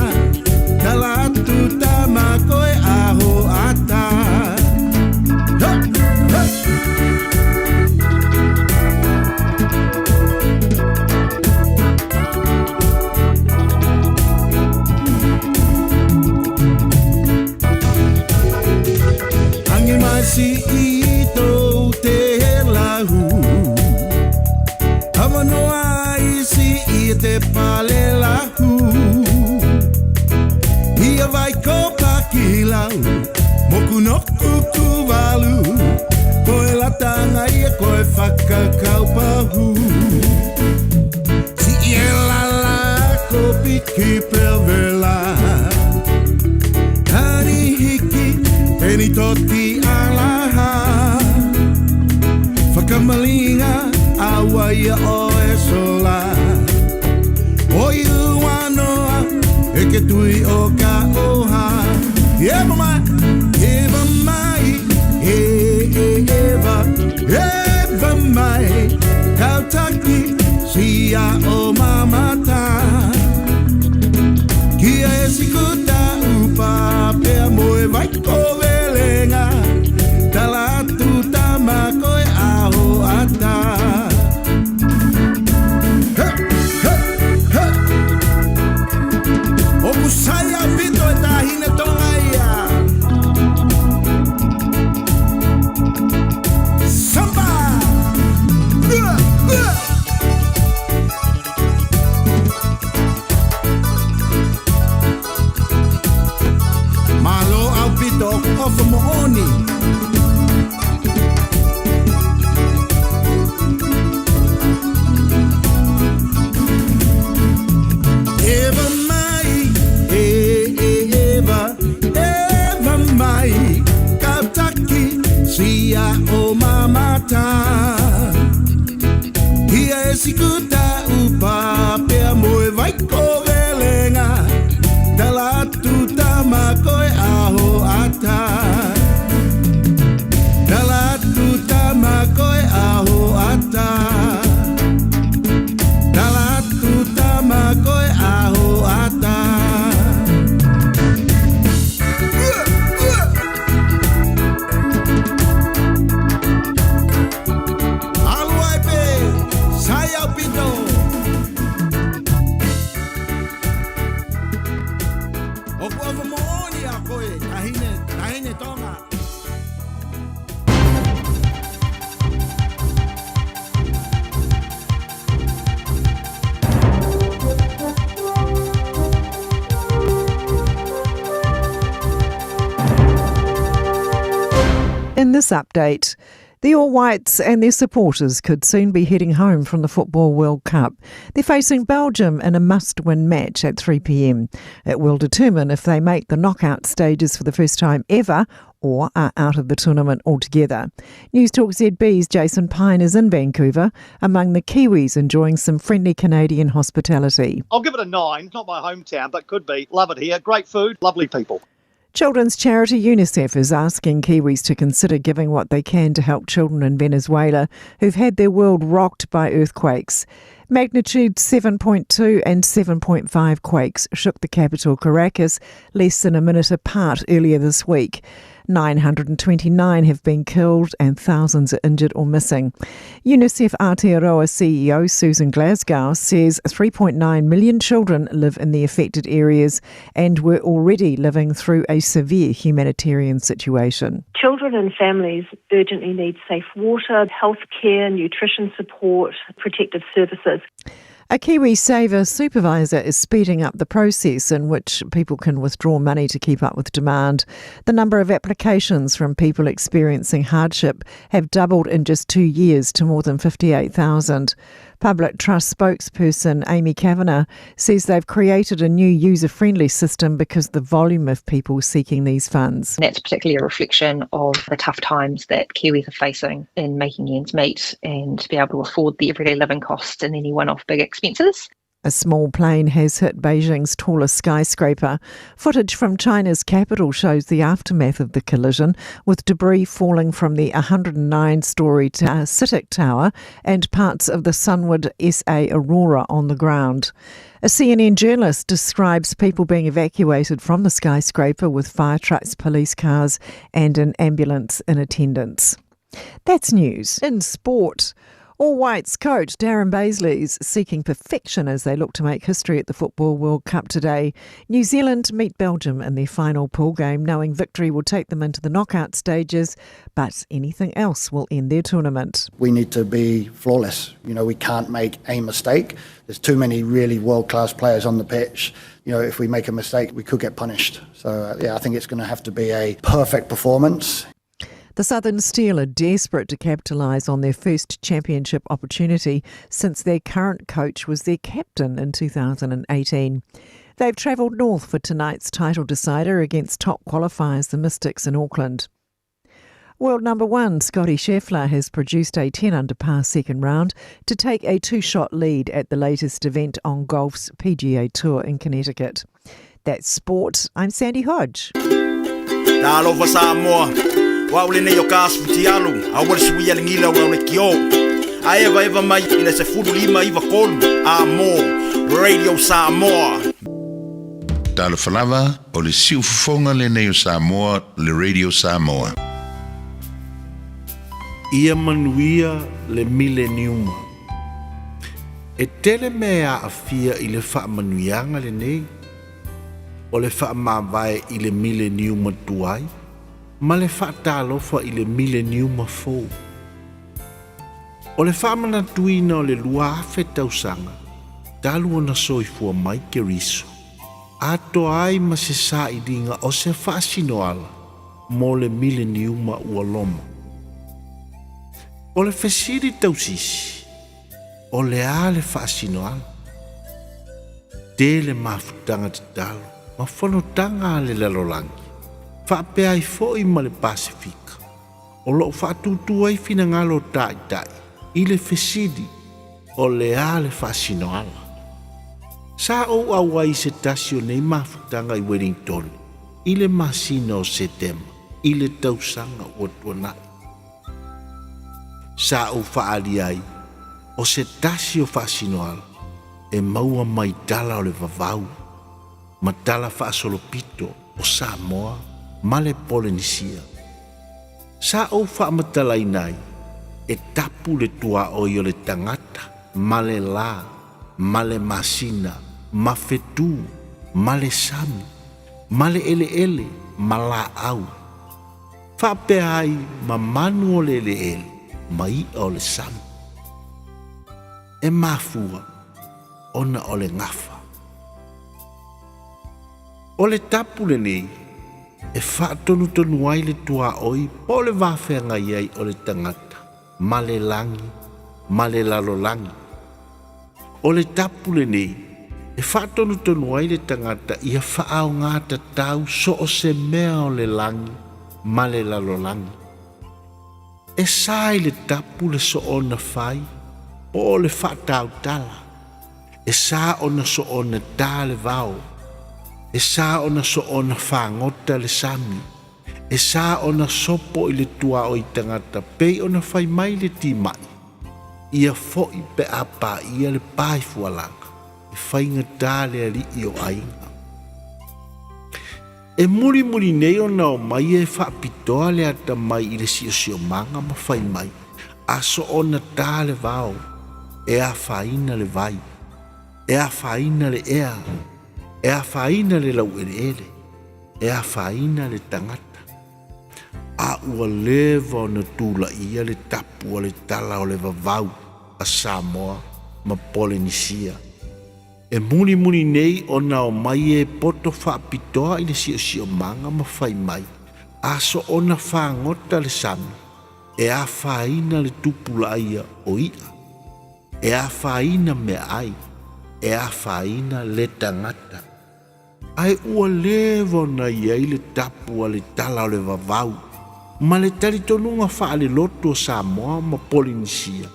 Talatu tamako e aho ata Si ito te lahu Amano ai si ite pale lahu Ia vai kopa kilau Moku no kuku walu Koe la tanga ia koe whakakaupahu Si ie la la ko piki pelvela Hani hiki peni toti Whakamalinga awa ia o e sola Oiu anoa eke tui o ka oha Eva mai, eva mai Kautaki sia o mamata Kia e sikuta upa pea moe vai ko velenga Talatu tamako e aho ata O kusaya pito e tahine tonga ia sikuta upa pea moe vai ko velenga Tala tuta makoe aho ata Tala tuta makoe aho ata Tala tuta makoe aho ata In this update, the All Whites and their supporters could soon be heading home from the Football World Cup. They're facing Belgium in a must-win match at 3 p.m. It will determine if they make the knockout stages for the first time ever or are out of the tournament altogether. News Talk ZB's Jason Pine is in Vancouver, among the Kiwis enjoying some friendly Canadian hospitality. I'll give it a 9. Not my hometown, but could be. Love it here. Great food, lovely people. Children's charity UNICEF is asking Kiwis to consider giving what they can to help children in Venezuela who've had their world rocked by earthquakes. Magnitude 7.2 and 7.5 quakes shook the capital Caracas less than a minute apart earlier this week. 929 have been killed and thousands are injured or missing. UNICEF Aotearoa CEO Susan Glasgow says 3.9 million children live in the affected areas and were already living through a severe humanitarian situation. Children and families urgently need safe water, health care, nutrition support, protective services. A KiwiSaver supervisor is speeding up the process in which people can withdraw money to keep up with demand. The number of applications from people experiencing hardship have doubled in just 2 years to more than 58,000. Public Trust spokesperson Amy Kavanagh says they've created a new user-friendly system because the volume of people seeking these funds. And that's particularly a reflection of the tough times that Kiwis are facing in making ends meet and to be able to afford the everyday living costs and any one-off big expenses. A small plane has hit Beijing's tallest skyscraper. Footage from China's capital shows the aftermath of the collision, with debris falling from the 109-storey CITIC Tower and parts of the Sunwood SA Aurora on the ground. A CNN journalist describes people being evacuated from the skyscraper with fire trucks, police cars and an ambulance in attendance. That's news. In sport, All Whites coach Darren Baisley's seeking perfection as they look to make history at the Football World Cup today. New Zealand meet Belgium in their final pool game, knowing victory will take them into the knockout stages, but anything else will end their tournament. We need to be flawless. We can't make a mistake. There's too many really world-class players on the pitch. If we make a mistake, we could get punished. So, I think it's going to have to be a perfect performance. The Southern Steel are desperate to capitalise on their first championship opportunity since their current coach was their captain in 2018. They've travelled north for tonight's title decider against top qualifiers, the Mystics in Auckland. World number one, Scotty Scheffler, has produced a 10-under par second round to take a 2-shot lead at the latest event on golf's PGA Tour in Connecticut. That's sport. I'm Sandy Hodge. Over Samoa. Waule nei o kasfutialu, awal suia lingila waule kio. Aeva mai ina se fudulima iva kolu, Amo, Radio Samoa. Talo falava o le siufonga le nei o Samoa, le Radio Samoa. Ia manuia le millennium. E tele mea afia i le wha manuianga le nei, o le wha mawai i le millennium tuai. Ma le whaatalofa i le millennium fō. O le whaamana tuina o le lua awhe tausanga, talu ona soifua mai ke riso. Ato ai ma se sa i dinga o se whaasino ala, mo le millennium ua loma. O le whesiri tausisi, o le a le whaasino ala. Te le mafutanga te talo, ma whanotanga le lalolangi. Whapea i fōi ma le Pasifika. O lo whaatutu ai fina ngalo tai, i le whesidi, o le a le whaasinoala. Sa o awai se tasio nei mafutanga i Wellington, i le masina o Setema, i le tausanga o tuanai. Sa o whaali ai, o se tasio whaasinoala, e maua mai tala o le vavau, ma tala whaasolopito o Samoa, ma le Polynesia. Sa o whaamatala nai, e tapu le tua o le tangata, ma le la, ma le masina, ma fetu, ma le sami, ma le ele, ma la au. Whape ai ma manu o le ele, ma i o le sami. E mafua, ona o le ngafa. O le tapu le nei, e whaatonu ai le tua oi, po le wawhenga iai o le tangata, ma le langi, ma le lalolangi. O le tapu le nei, e whaatonu ai le tangata, ia whaau ngata tau so o se mea o le langi, ma le lalolangi. E sai le tapu le so ona whai, o le whaatau tala. E sa ona so ona tā le vau. E sa ona so ona whangota le sami. E sa ona sopo i le tua o i tangata, pei ona whai mai le ti mai. Ia foi pe apa ia le pai fualanga. E whainga tā le ali i o ainga. E muri nei o nao mai e whaapitoa le ata mai i le sio manga ma whai mai. A so ona tā le vau. E a whaina le vai. E a whaina le ea. E a whaina le lau ele. E a whaina le tangata. A ua lewa o na tūla ia le tapu o le tala o le vavau a Samoa ma Polynesia. E muni nei o nao mai e poto whaapitoa i le sio manga ma whai mai. A so ona whangota le sami. E a whaina le tupula ia o ia. E a whaina me ai. E a whaina le tangata. Ai ua lewa na iei le tapu a le tala o le vavau. Ma le talitonunga wha le loto Samoa ma Polynesia.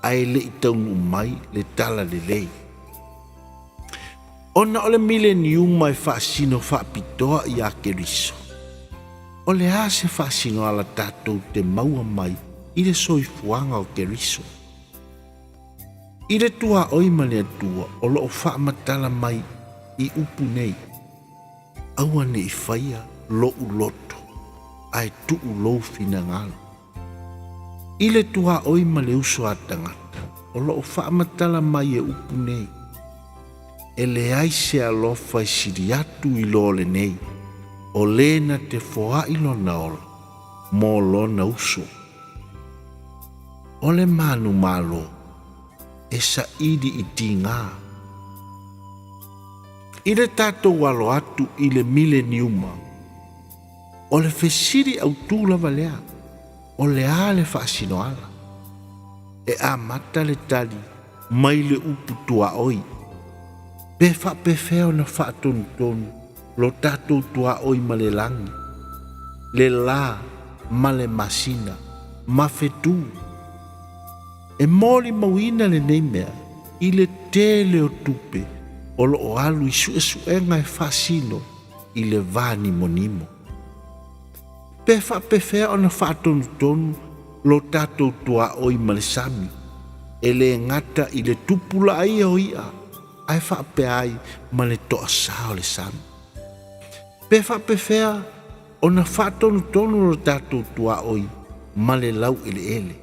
Ai le itaunu mai le tala le lei. Ona o le millennium mai whaasino whaapitoa i a keriso. O le a se whaasino ala tātou te maua mai i le soifuanga o keriso. I le tua oima le atua o lo whaamatala mai i upu nei. Aua ne i whaia lo uloto, ai tu ulo fina ngalo. I le tua oima le uso atangata, o lo whaamatala mai e upu nei. E le aise alofa i siriatu i lo le nei, o lena te foa i lo naola, mo lo na uso. O le manu malo, e sa idi i tinga. I le tato walo atu i le millenniuma. O le fesiri au tūla valea. O le ale whaasino ala. E a mata le tali mai le upu tua oi. Pe whapefeo na whaatonu lo tato tua oi ma le langi. Le la ma le masina ma fetu. E moli mauina le neimea i le tele o tupe o lo o alu i suenga e whaasino i le vani monimo. Pe whapefea o na whaatonu lo tatou tua oi ma le sami. E le ngata i le tupula ai o ia. Ai whape ai ma le toa sao le sami. Pe whapefea o na whaatonu lo tatou tua oi ma le lau ele.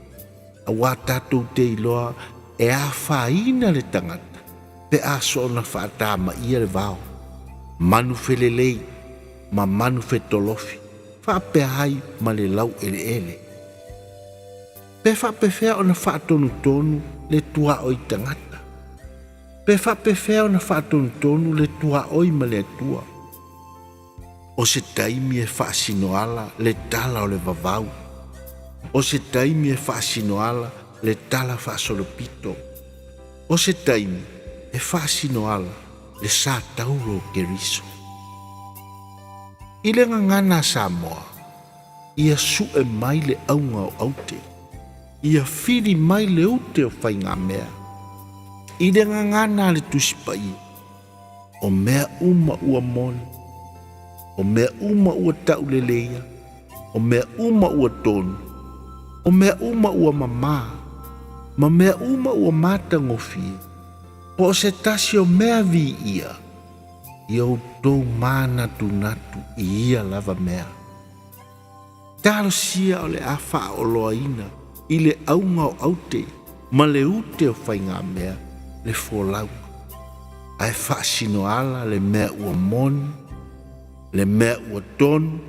A wā tātou te iloa e a whaina le tangata. Pe a so na whaata ma ia le vao. Manu felelei ma manu fetolofi. Whape hai ma le lau ele. Pe whapefea o na whaatonu le tua oi tangata. Pe whapefea o na whaatonu le tua oi ma le atua. O se taimi e whaasinoala le tala o le vavau. O se taimi e whaasinoala le tala whaasolopito. O se taimi e whaasinoala le sā tauro keriso. I le ngangana Samoa, ia sue mai le aunga o aute. Ia whiri mai le ute o whainga mea. I le ngangana le tusipai. O mea uma ua mole. O mea uma ua tauleleia. O mea uma ua tonu. O mea uma ua mama. Ma mea uma ua mata ngofie. Po se tasi o mea vi ia. Ia o tou mana tu natu ia lava mea. Talo sia o le afa o loaina. I le aunga o aute. Ma le ute o whainga mea. Le folau. Ai whaasino ala le mea ua moni. Le mea ua tonu.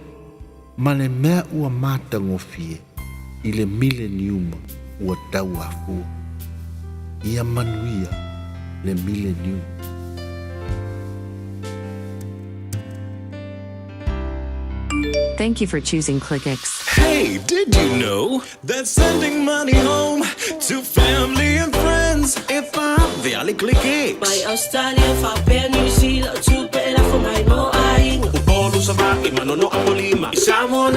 Ma le mea ua mata ngofie. I le mileniuma ua tau afua. Ia manuia le mileniuma. Thank you for choosing ClickX. Hey, did you know that sending money home to family and friends if I'm the only ClickX? By Australia, Papua New Zealand, to better for my no eyeing. Upolo sa baki, manono apolima, Samoa.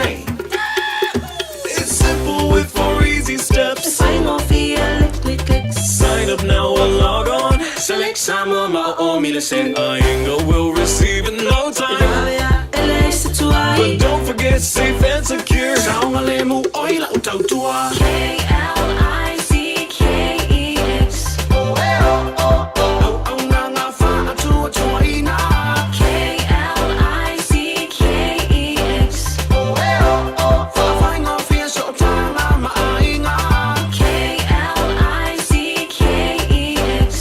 It's simple with 4 easy steps. Sign off here, ClickX. Sign up now or log on. Select Samoa, ma'o milisen. Ainga will receive in no time. But don't forget safe and secure. Saunga lemu oila utautua. KLICKEX. Aunanga fa atua tuaina. KLICKEX. Fa fainga fia so tanga maainga. KLICKEX.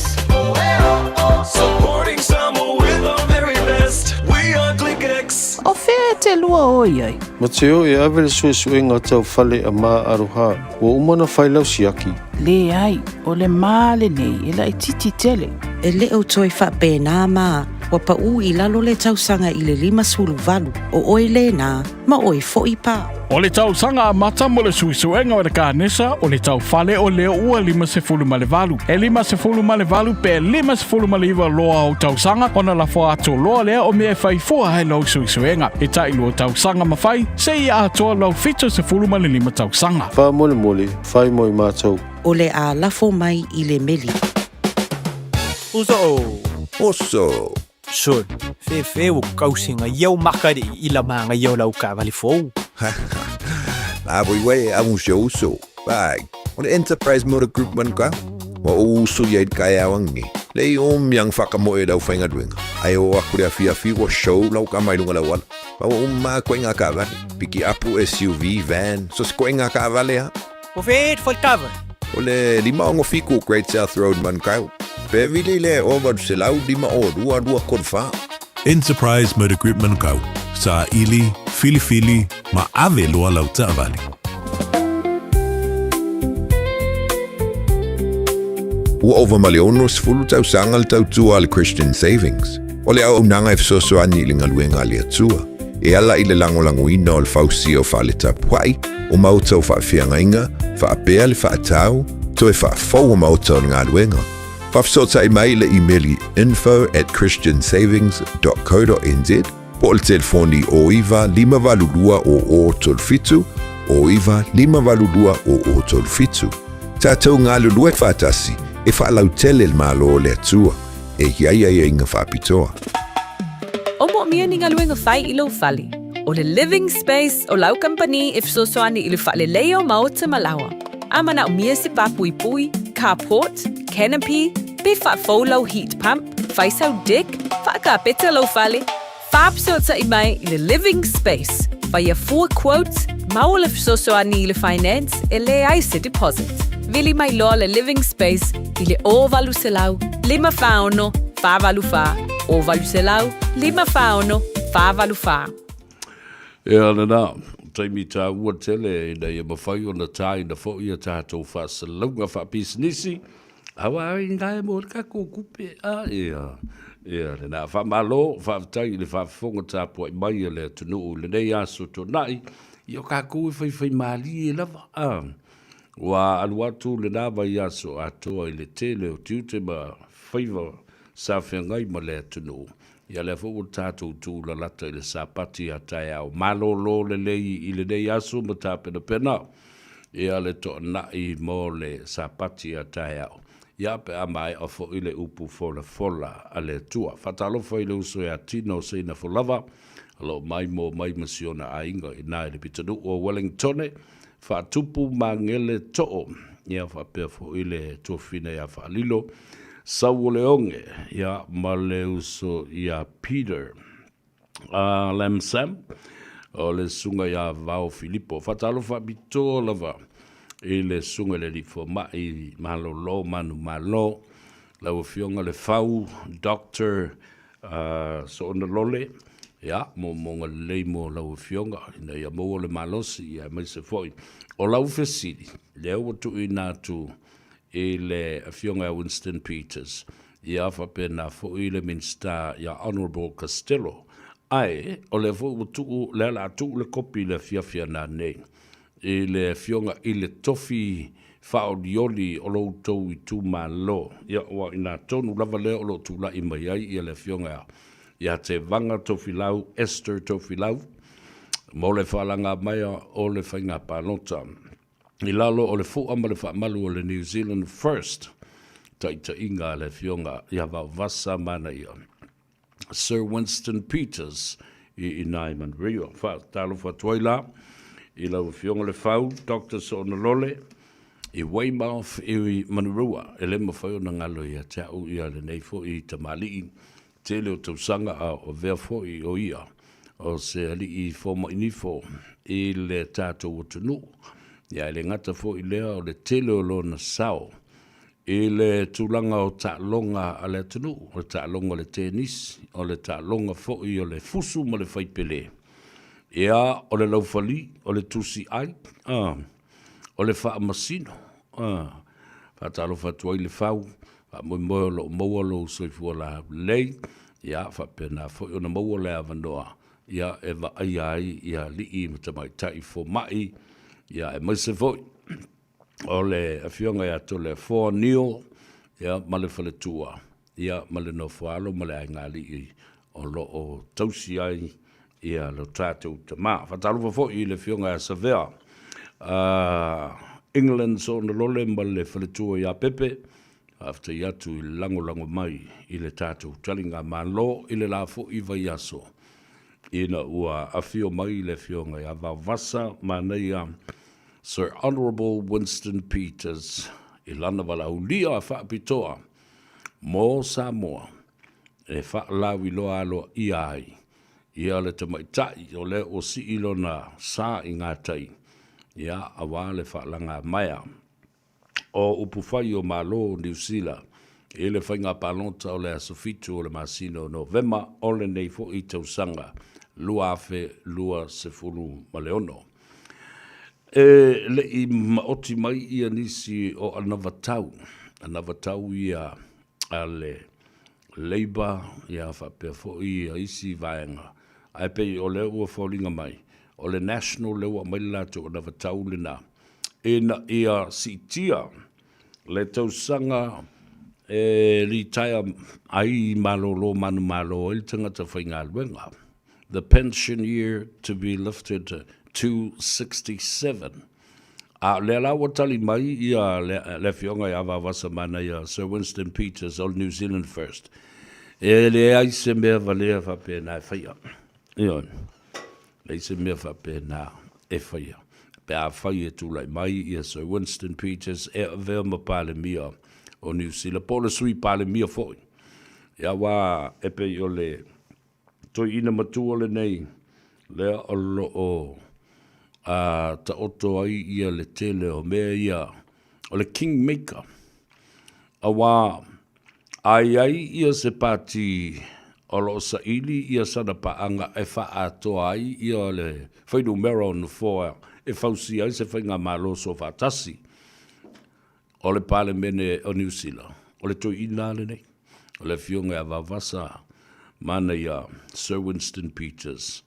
Supporting Samoa with our very best. We are ClickX. O fea te lua oi ai. Ma te o e awele suesuenga tau fale a mā aroha. Ua umana whailau siaki. Le ai, o le male nei, e la i titi tele. E le o toi whapena mā, wa pa u I lalo le tausanga I le 5 o oi le nā, ma oi fo I pā. O le tau sanga a mata mo le suisuenga o le kānesa o le tau fale o leo ua 5 E 5 pe 5 loa o tau sanga ona la fo ato loa lea o mea fai fua hai lau suisuenga. E tai lua tau sanga mawhai, se I atoa lau fito 5 tau sanga. Wha mole mole, whai moi mātou. O le a lafo mai I le meli. Oso. Son, fe o kausinga iau makari I la manga iau lau ka vali fou. Abui amu show so. Bag. On enterprise motor group man ka. Wa uso yait kaya wangi. Le yang whakamoe dau whainga duenga. Ai o akurea fia wa show lau ka mai lunga lau ala. Pa wa umma koenga ka vale. Piki apu SUV, van. So koenga ka vale ha. O fe for cover. O le 5 fiku Great South Road man kau. Pe vile le over se lau 5 o dua kodfa. Enterprise Motor Group Manukau. Sa ili, fili, ma ave loa lau taavali. Ua over maliono sfulu tau sangal tau tua le Christian Savings. O le au nanga e fsosoani I le ngaluenga le atua. E ala I le langolanguina o le fausi o wha le tapuai, o mautau wha whiangainga, wha apea le wha atau, to e wha fau o mautau le ngaluenga. Whafsota I mai le emaili info@christiansavings.co.nz, po le telefoni o iwa 5valulua o tolfitu, o iwa 5valulua o tolfitu. Tātou ngā lulua e whātasi, e whaalau tele le malo le atua, e hiai ai inga whapitoa. O mo mia ni ngaluenga whai I lo fali. O le living space o lau company if so soani I le whale leo maota malawa. Amana o mia se papui pui, carport, canopy, be wha faulau heat pump, whaisau deck, whaka peta lo fale. Whaapsota I mai I le living space. Whaia 4 quotes, mau le so soani I le finance, e le ai se deposit. Vili mai loa le living space I le o valu se lau, 5 whaono, 5 valu wha. O valu se lau, 5 whaono, 5 valu wha. E ana nā, taimi tā ua tele e nei e mawhai o na tāi na fo ia tātou whasalunga wha businessi. Awa ai ngai mo ka ko kupe a ia. Ia na wha malo, wha tai le wha fonga tāpua I mai le tunu le nei aso to nai. Io ka ko whai mali e lava. Wa aluatu le nā vai aso atoa I le tele o tiute ma whaiva sa whengai ma le tunu. Ia le fo tātou tū la lata I le sapati a tai au. Malo lo le lei I le nei aso ma tāpena pena. Ia le to nai mo le sapati a tai au. ia pe a mai o fo ile upu fola a le tua. Whatalofa i le uso e a tino se ina folava, alo mai mo mai masiona a inga i nai le pitanu o Wellingtone, whatupu ma ngele to'o, ia whapea fo ile tuafina ia whalilo, sau le onge, ia ma le uso ia Peter, Lamsam, o le sunga ia Vao Filippo, whatalofa bito lava, i le sunga le lifo mai malolo manu malo lau fionga le fau doctor so ona lole ya mo monga le mo lau fionga ina ya mo le malosi ya mai se foi o lau fesidi le o tu ina tu i le fionga Winston Peters ya fa pena fo i le minsta ya Honorable Costello ai o le fo tu le la tu le kopi le fia na nei i le fionga i le tofi whaodioli o lo tau i tū malo. Ia wa ina tonu lava leo o lo tū la i mai ai i le fionga ia te vanga tofi lau, Esther tofi lau, mo le whalanga mai o le whainga pānota. I lalo o le fu'a ma le whaamalu o le New Zealand First, taita inga le fionga ia wa vasa mana ia. Sir Winston Peters i Naiman Rio. Talo whatuaila, i lau fionga le fau, Dr. Sonalole, i Weymouth i Manurua, e le mawhai o na ngalo i a tau i a le neifo i Tamali, te leo tausanga a o verfo i o ia, o se ali i foma inifo i le tātou o tunu, ia le ngata fo i lea o le te leo lo na sao, i le tūlanga o tālonga a le tunu, o le tālonga le tenis, o le tālonga fo i o le fusu ma le whaipele. Ia o le laufali, o le tusi ai, o le wha masino, whatalo whatua i le whau, mo mo lo mo lo soifua la lei, ia wha pena fo i ona mo le avanoa, ia e va ai ia li i matamai tai fo mai, ia e mai se foi, o le afionga ia to le fo nio, ia ma le whale tua, ia ma le no fualo, ma le ainga li i, o lo o tausi ai, ia lo tātou te mā. Whataluwa fo i le fionga a Savea. England so na lole ma le whaletua i a pepe. After i atu i lango mai i le tātou talinga mā lo i le la fo i vai aso. Ina ua a fio mai le fionga i a vavasa ma nei a Sir Honorable Winston Peters i lana wala ulia a whaapitoa mō Samoa e whaalawi loa alo i ai. Ia le tamaitai o le o si ilo na sa i ngā tai. Ia awa le whaalanga maia. O upufai o malo New Zealand. E le whainga pālonta o le asofitu o le masino Novema o le nei fo i tausanga. Lua afe, lua sefulu maleono. E le i maoti mai ia nisi o anavatau. Anavatau ia a le Labour ia whapea fo i a isi vaenga. Ai pei o le ua fōlinga mai, o le national le ua mai lato o na vatau le na. E na ia sitia, le tausanga li taia ai malo lo manu malo il tangata whainga luenga. The pension year to be lifted to 67. Le lawa tali mai ia le fionga ia vavasa mana ia Sir Winston Peters o New Zealand First. E le ai se mea valea whapena e whaia. Ion, le se mea whapena e whaia. Pe a whaia tūlai mai ia Sir Winston Peters e a vea ma pāle mia o New Zealand. Pōle sui pāle mia fōi. Ia wā e pe o le toi ina matua le nei. Lea o lo o ta oto ai ia le tele o mea ia o le Kingmaker. A wā ai ia se pati o lo sa ili ia sana paanga e wha atoa ai ia le whaidu mera on foa e whausi ai se whainga malo so whatasi o le pale mene o New Zealand. O le toi ina le nei. O le fionga a vavasa mana ia Sir Winston Peters.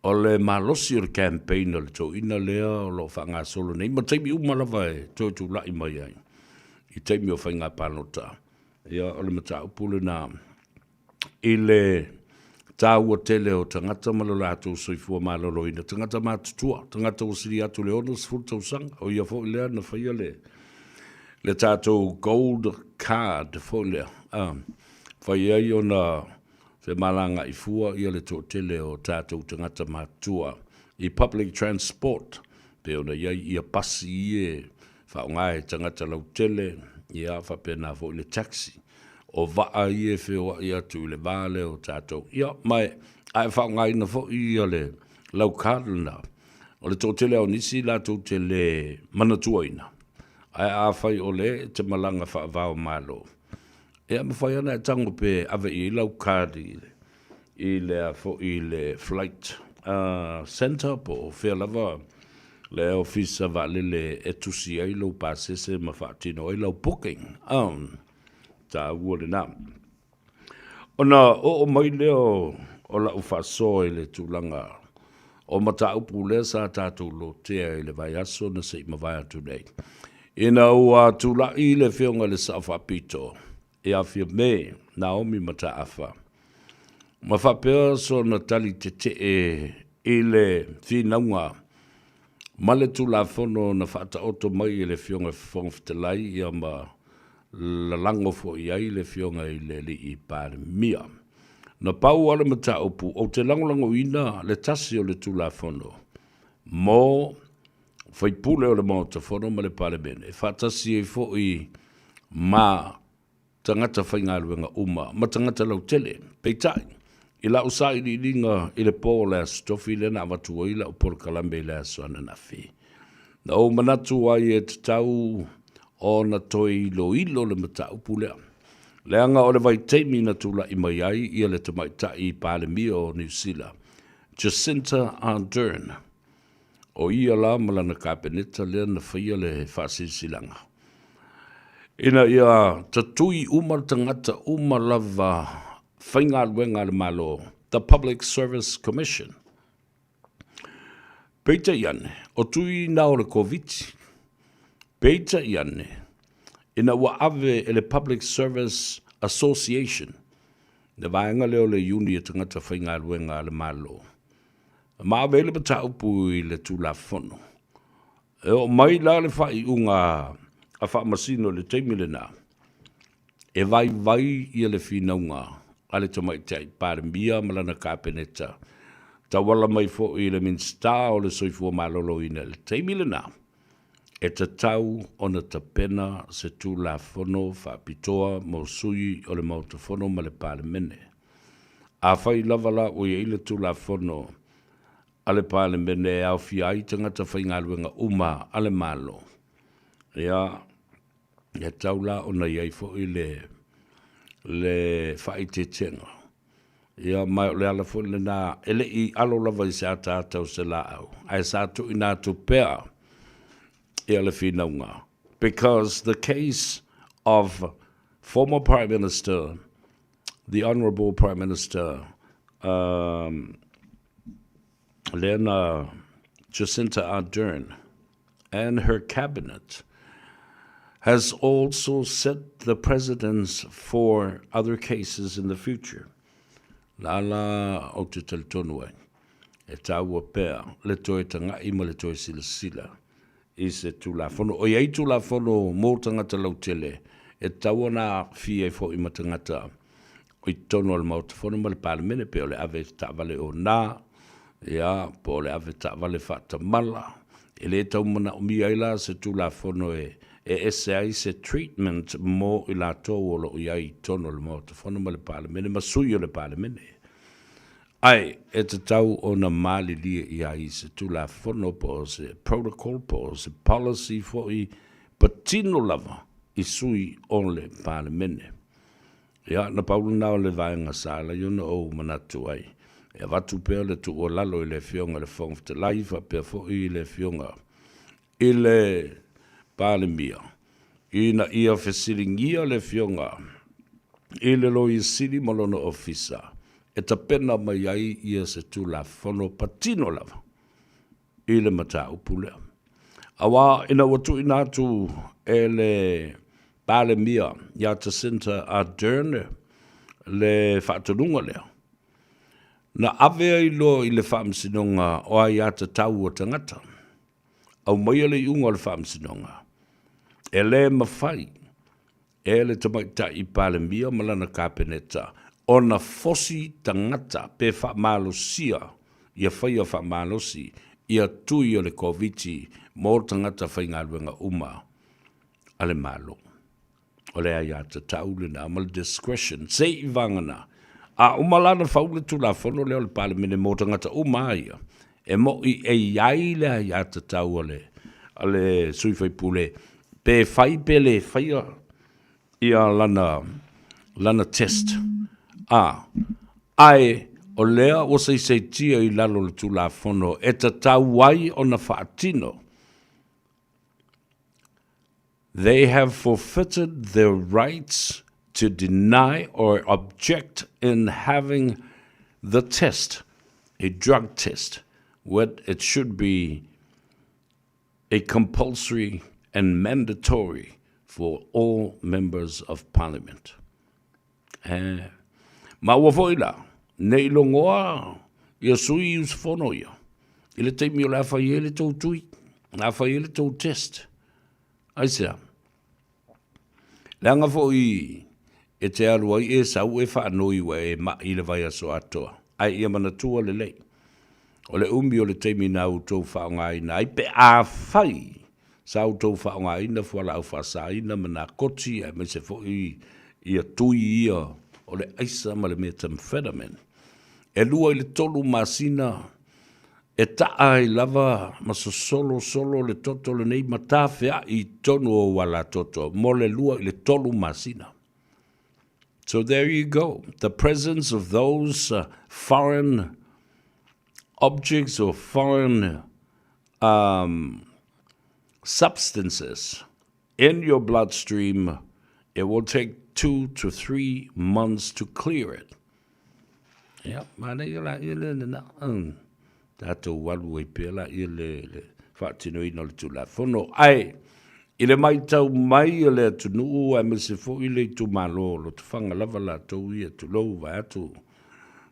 O le malosi o le campaign o le toi ina lea o lo whanga solo nei. Ma teimi umalawa e toi tu lai mai ai. I teimi o whainga panota. Ia o le mata upule na i le tāua tele o tangata malolato soifua maloloina, tangata mātutua, tangata o siri atu le onas fultausanga, o ia fo i lea na whaia le tātou gold card fole whai ai o na te malanga I fua ia le tō tele o tātou tangata mātua I public transport pe ona iai ia pasi ie whaongai tangata lau tele ia whapena fo le taxi o vaa ie whioa ia tu le vale o tātou ia mai ai whaongai na fo ia le lau kārdana o le tō tele o nisi la tō tele manatuaina ai a whai o le te malanga whaavao malo. Ea ma whai ana e tango pe ave I lau kādi I le flight center po whea lava le ofisa va le etusi ai lau pāsese ma whaatino ai lau booking. Ta ua le nā. Ona o mai leo o la ufaso le tūlanga o mata upu le sa tātou lo tea le vai aso na se ma vai atu nei. Ina ua tula I le whionga le safa pito. E a whia me, Naomi mata afa. Ma whapea so na tali te I le whinaunga. Ma le tula whono na whata oto mai le whionga whongwhtelai ia ma la lango fo I ai le whionga I le li I pāre mia. Na pau ala mata upu o te langolango ina le tasi o le tula whono. Mo fai pule o le mauta whono ma le pale mene. Whatasi e fo I ma tangata whaingaluenga uma, ma tangata lau tele, peitai. I la usai li linga I le pō le stofi le na watua I la upor kalambe le asana na whi. Na o manatu ai e te tau o na toi ilo le mata upu lea. Leanga o le vai teimi na tula I mai ai I le tamaita I pale mia o New Zealand. Jacinta Ardern. O ia la malana kapeneta le na whaia le whasisilanga. Ina ia tatui uma tangata uma lava whainga luenga le malo. The Public Service Commission. Peita iane, o tui nao le COVID. Peita iane, ina ua ave e le Public Service Association. Ne vaenga leo le uni e tangata whainga luenga le malo. Ma vele bata upu I le tula whono. E o mai la le whai unga a wha masino le teimile na. E vai I le whinaunga a le tamaitai pāre mia malana kāpeneta. Ta wala mai fo I le minsta o le soifua malolo ina le teimile na. E ta tau o na tapena se tula whono wha pitoa mo sui o le mauta whono ma le pāre mene. A whai lavala o I le tula whono ale pale mene au fiai tangata whaingaluenga uma ale malo. Ia taula o na iai fo I le whaite tenga. Ia mai le ala fo le na ele I alo lava I sa tātou se la au. Ai sa tu ina tu pea I ale whinaunga. Because the case of former Prime Minister, the Honourable Prime Minister, Lena Jacinta Ardern and her cabinet has also set the precedents for other cases in the future. Lala o te teletonua e taua pea le toe tanga ima le toe sila sila I se tula fono. O iei tula fono mō tangata lau tele e taua na fie fo ima tangata o I tono al mauta fono ma le palemene pe o le ave ta vale o nā ia po le ave ta vale fata mala e le tau mana o mi aila se tula fono e ai se treatment mo I la tō o lo iai tono le mauta fono ma le palemene ma sui o le palemene ai e te tau o na mali lia iai se tula fono po se protocol po se policy fo I patino lava I sui o le palemene ia na paulu nao le vaenga sala yona o manatu ai e watu pēr le tu o lalo I le whionga le whong te laifa pēr fo I le whionga I le palemia ina ia whesiringia le whionga I le lo I siri malona ofisa e ta pena mai ai ia se tu la whono patino lava I le mata upulea awa ina watu ina tu e le palemia ia Jacinta Ardern le whaatununga lea na avea I lo I le whaamsinonga o ai ata tau o tangata. Au mai le iunga le whaamsinonga. e le mawhai, e le tamaita I pale mia malana kapeneta, o na fosi tangata pe wha malosia, ia whai o wha malosi, ia tui o le koviti, mō tangata whaingaruenga uma, ale malo. O le ai ata taule na amal discretion, se I vangana, a umalana faule tu la fono le o le pale mine mō tangata uma ia, e mo I e iai le ai ata tau ale sui fai pule, pe fai pele fai ia lana test. Ai o lea o se tia I lalo le tu la fono, e ta tau wai o na whaatino. They have forfeited their rights to deny or object in having the test, a drug test, what it should be a compulsory and mandatory for all members of parliament. Ma ua foila, nei longoa, ia sui us fono ia. Ile teimi o la fai ele tau tui, la fai ele tau test. Aisea. Langa fo I e te arua I e sau e whaanoi wa e ma I le vai aso atoa. Ai ia manatua le lei. O le umi o le teimi na utou whaonga ina. Ai pe a fai. Sa utou whaonga ina fuala au whasa ina mana koti e me se fo I a tui ia o le aisa ma le methamphetamine. E lua I le tolu masina e taa I lava ma solo le toto le nei matawhea I tonu o wala toto. Mo le lua I le tolu masina. So there you go. The presence of those foreign objects or foreign substances in your bloodstream, it will take 2 to 3 months to clear it. Yeah, mana I la na tatou walu e pela I le whaatino ina le tula fono. Ai, I le mai tau mai le atunu a me se fo I le tu malo lo tu whanga lava la tau ia tu lou vai atu.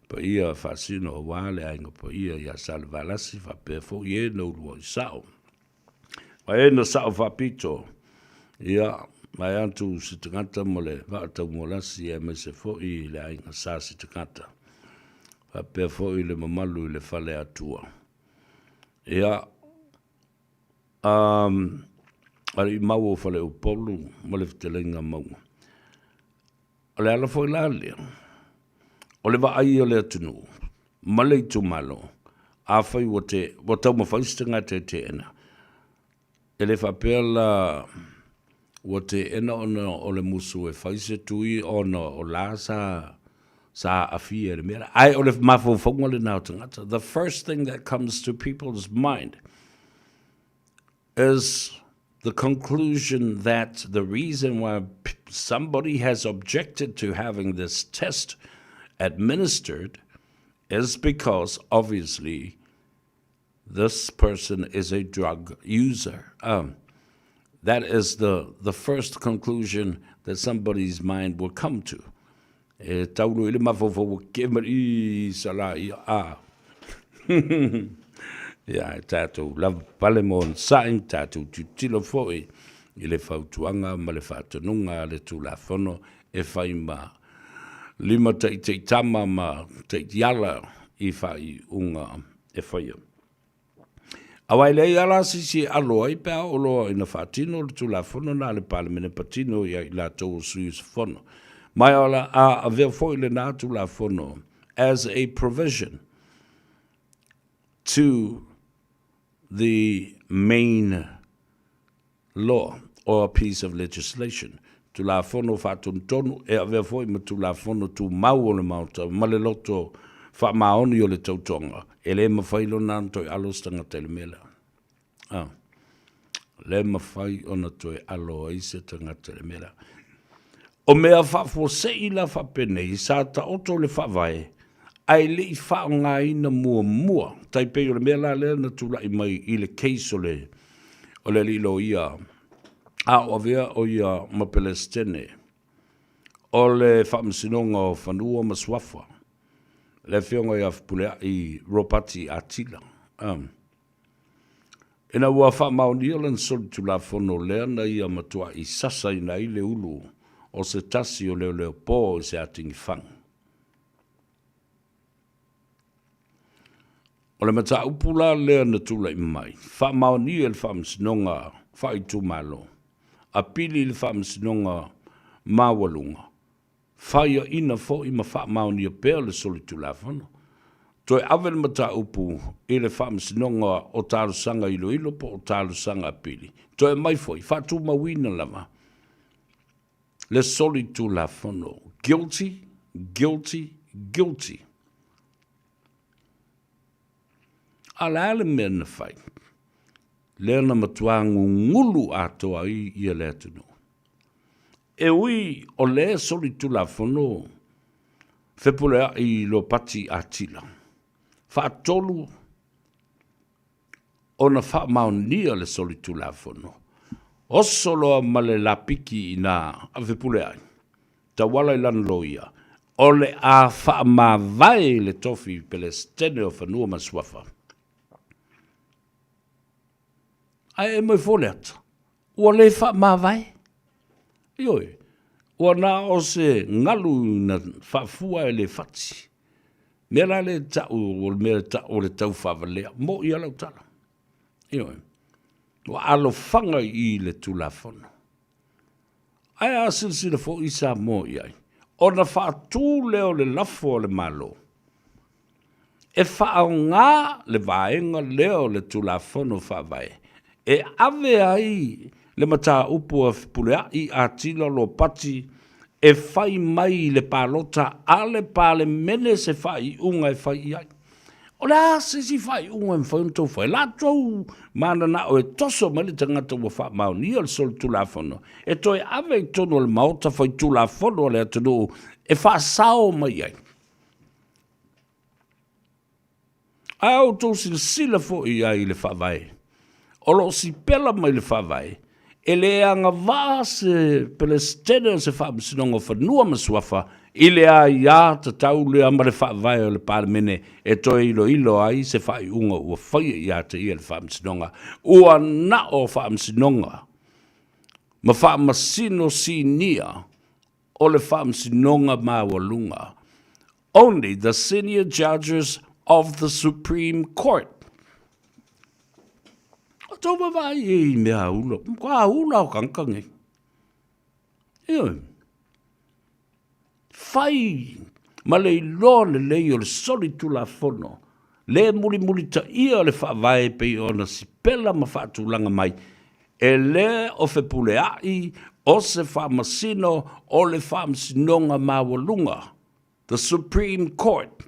Pa ia whaasino o wale ainga pa ia sale valasi whape fo I no lua I sao. Ma e na sao whapito. Ia, mai antu si tangata mo le whaatau mo lasi a me se fo I le ainga sa si tangata. Whape fo I le mamalu I le whale atua. Ia, ari mau o whale upolu, mo le wtelenga mau. O le ala fo I la lea. O le waai o le atunu, ma le tu malo, a whai wa tau ma whaistanga te ena. E le whapela wa te ena o le musu e whaise tui o la sa afia le mera. Ai o le mafo whaunga le nao tangata. The first thing that comes to people's mind is the conclusion that the reason why somebody has objected to having this test administered is because obviously this person is a drug user. That is the first conclusion that somebody's mind will come to. Taulu ile mafofo kemari sala ia. Ya tatu love palemon sain tatu tilo foi ile fautuanga ma le fatonunga le tulafono e faima lima te tama ma te yala I fai unga e faia. Awai le yala si aloi pe o lo ina fatino le tulafono na le palemene patino ia la to suis fono. Mai ola a ve foi le na tulafono as a provision to the main law or a piece of legislation. Tu la fono fatun tonu e ave foi ma tu la fono tu mau le mauta ma le loto fa maoni o le tautonga e le mawhailo nanto e alo stanga telemela. Le mawhai ona to e alo i se tanga telemela. O mea fa fo se ila fa pene I sa ta oto le fa vai ai le I wha ngā ina mua. Tai pe o le mea la le na tula I mai I le case o le lilo ia. A o vea o ia ma Palestine. O le whaamsinonga o whanua ma swafa. Le whionga ia wpulea I ropati a tila. Ina ua wha maonia lan soli tula fono lea na ia matua I sasa ina I le ulu o se tasi o leo pō se atingi whang. O le mata upula lea na tula I mai. Wha maonia le wha msinonga wha I tu malo. A pili le wha msinonga mawalunga. Wha ia ina fo I ma wha maonia pēr le soli tula fono. Toi avel mata upu I le whamsinonga o tālusanga ilo po o tālusanga pili. Toi mai foi, whatu mawina lama. Le soli tu la fono. Guilty, guilty, guilty. Ala ale mea na whai. Lea na matuangu ngulu atoa I le atunu. E ui o le soli tu la fono. Whepulea I lo pati atila. Whaatolu o na wha maonia le soli tu la fono. O solo male la piki ina avepule ai. Ta wala ilan loia. O le a wha ma vai le tofi pele stene o whanua maswafa. Ai e moi foleata. Ua le wha ma vai. Ioi. Ua na o se ngalu na wha fua e le whati. Mera le tau o mera tau o le tau whawalea. Mo I alau tala. Ioi. Wa alo whanga I le tulafono. Ai a silsila fo I Samoa I ai. O na whaatū leo le lafo le malo. E whaau ngā le vaenga leo le tulafono whawai. E ave ai le mata upu a pulea I atila lo pati e fai mai le palota ale pale mene se fai unga e fai ai. O la se si fai unga e fai unto fai. La tau mana na o e toso mali tangata ua fai mau ni al sol tulafono. E toi ave I tono le mauta fai tulafono le atunu e fai sao mai ai. Ai au tau sila fo I ai le fai vai. O lo si pela mai le fai vai. E le anga vase pele stene se wha msinonga whanua maswafa I le a ia ta tau le ama le wha vai o le palemene e toi ilo ai se wha I unga ua whaia ia te ia le wha msinonga ua na o wha msinonga ma wha masino si nia o le wha msinonga mawalunga. Only the senior judges of the Supreme Court. Tau mawai I mea ula. Kwa ula o kankangi. Ioi. Whai. Ma le ilo le lei o le soli tula fono. Le muli ta ia le whaavai pe o na sipela ma whaatulanga mai. E le o whepule ai o se whaamasino o le whaamasinonga mawalunga. The Supreme Court.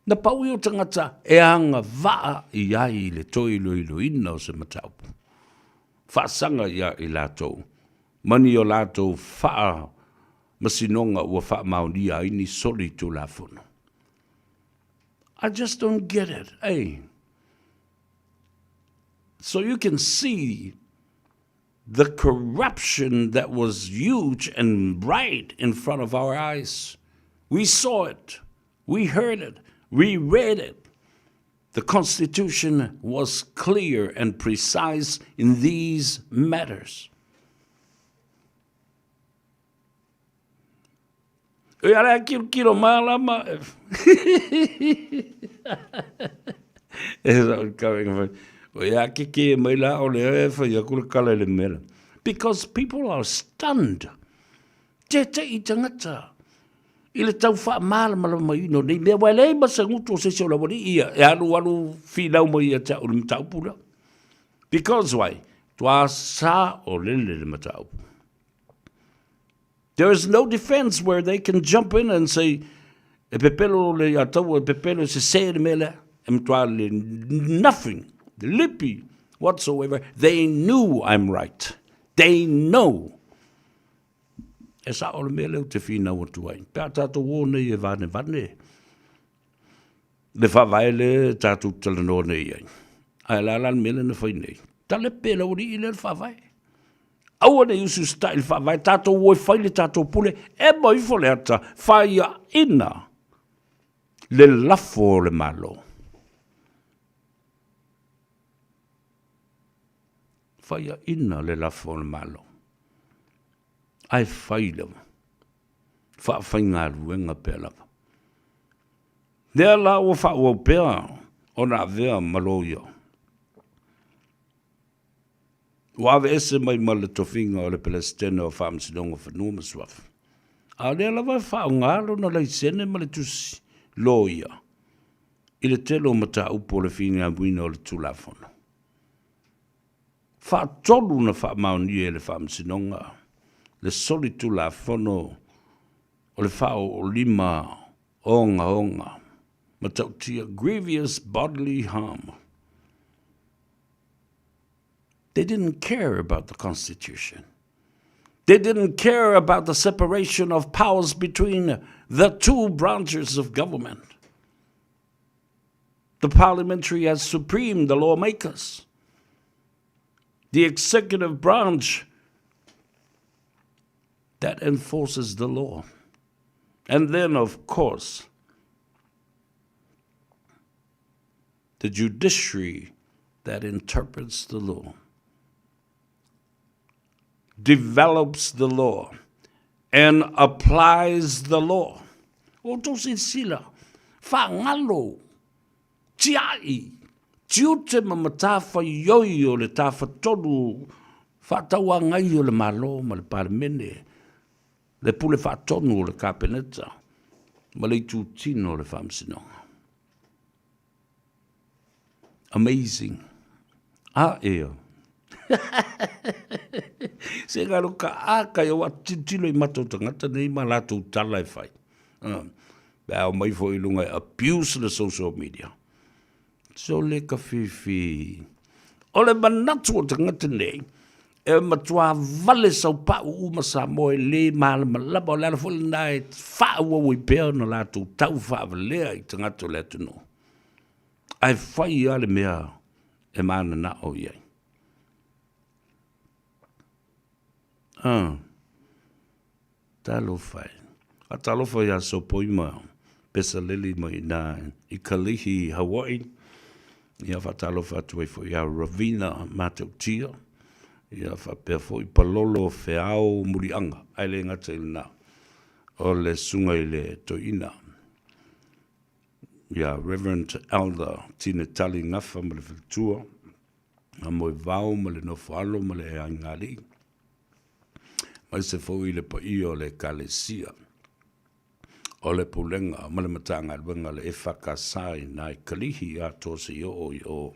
Na pau I o tangata e anga waa I ai le toi ilo ina o se mataupu. Whaasanga ia I lātou. Mani o lātou whaa masinonga ua whaa maunia I ni soli tu lafono. I just don't get it, eh? So you can see the corruption that was huge and right in front of our eyes. We saw it. We heard it. We read it. The Constitution was clear and precise in these matters. Kilo malama. Because people are stunned. Ile tau wha mala mai no nei mea wale masa ngutu o se se ola wani ia e alu whinau mai a ta uri mtaupura. Because why? Tua sa o lele le mataupu. There is no defense where they can jump in and say e pepelo le atau e pepelo se se le mele le nothing, lippy whatsoever. They knew I'm right. They know. E sa o le mele o te whina o tuai. Pea tātou o nei e vane. Le whawai le tātou talano nei ai. Ai lalan mele na whai nei. Tale pēla o ni i le whawai. Aua nei usu style whawai. Tātou o e whai le tātou pule. E mai fo le ata. Whai a ina. le lafo le malo. Whaia ina le lafo le malo. Ai whaile wa. Whainga ruenga pēr lava. Nea la o whaua pēr o nā vea malo ia. Wawe ese mai ma le tofinga o le Palestina o whaamsinonga whanua maswaf. A lea lawa whaungalo na lai sene ma le tusi lo ia. I le telo mata upo le whina wina o le tulafono. Whaatolu na whaamauni e le whaamsinonga. Le soli tulafono o le whao o lima onga. Matautia grievous bodily harm. They didn't care about the Constitution. They didn't care about the separation of powers between the two branches of government. The parliamentary as supreme, the lawmakers. The executive branch that enforces the law. And then, of course, the judiciary that interprets the law. Develops the law and applies the law. O tosi sila, whangalo, tiai, tiute mamata whaioi o le tawhatonu, whataua ngai o le malo, ma le paramene, le pule whatonu o le kapeneta, ma le tūtino o le whamsinonga. Amazing. Eo. Se ngaro ka aka ia wat titilo I matou tangata nei ma lātou tala e whai. Bea o mai fo I lunga abuse the social media. So le ka whiwhi. O le manatu o tangata nei, e matua vale sau pau uma Samoa le maala malaba o lana fole nai whaua ui pēo na lātou tau whaavалea I tangata le atuno. Ai whai ale mea e mana na o iai. Talo whai. A talo whai a so poima pesa lili mai na I Kalihi, Hawaii. Ia whatalo whatui fo ia Ravina Matautia. Ia whapea fo I Palolo Whiao Murianga. Aile ngata ilina. O le sunga I le toina. Ia Reverend Elder Tina Tali Ngafa ma le Viltua. A moe vau ma le nofalo ma le angari. Mai se fo I le pa I o le kalesia. O le pulenga, ma le matanga luenga le e whakasai na I Kalihi a tose o.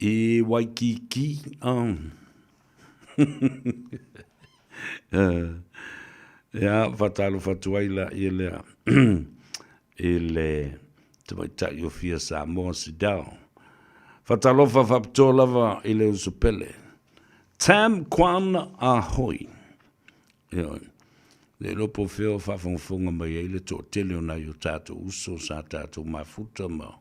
I Waikiki. Ia, whatalo whatuaila I lea. I le tamaitai o fia Samoa Sidao. Whatalofa whaptolava I le usupele. Tam Kwan Ahoi. Ia, le lopo whio whawhongwhonga mai e le tō tele o nai o tātou uso sa tātou mafuta ma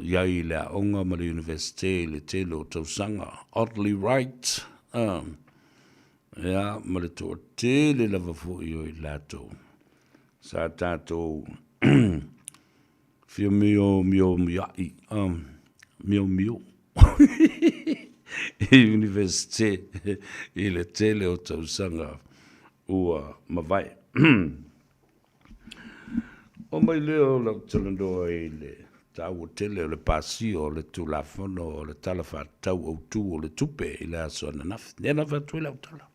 iai le aonga ma le universite le tele o tausanga. Oddly right. Ia, ma le tō tele lava fui o I lātou. Sa tātou whio mio miai. Mio. I universite I le tele o tausanga ua mawai. O mai leo lau talandoa I le tau o tele o le pasi o le tulafono o le talafa tau o tu o le tupe I le aso ananafi. Nena whatui lau tala.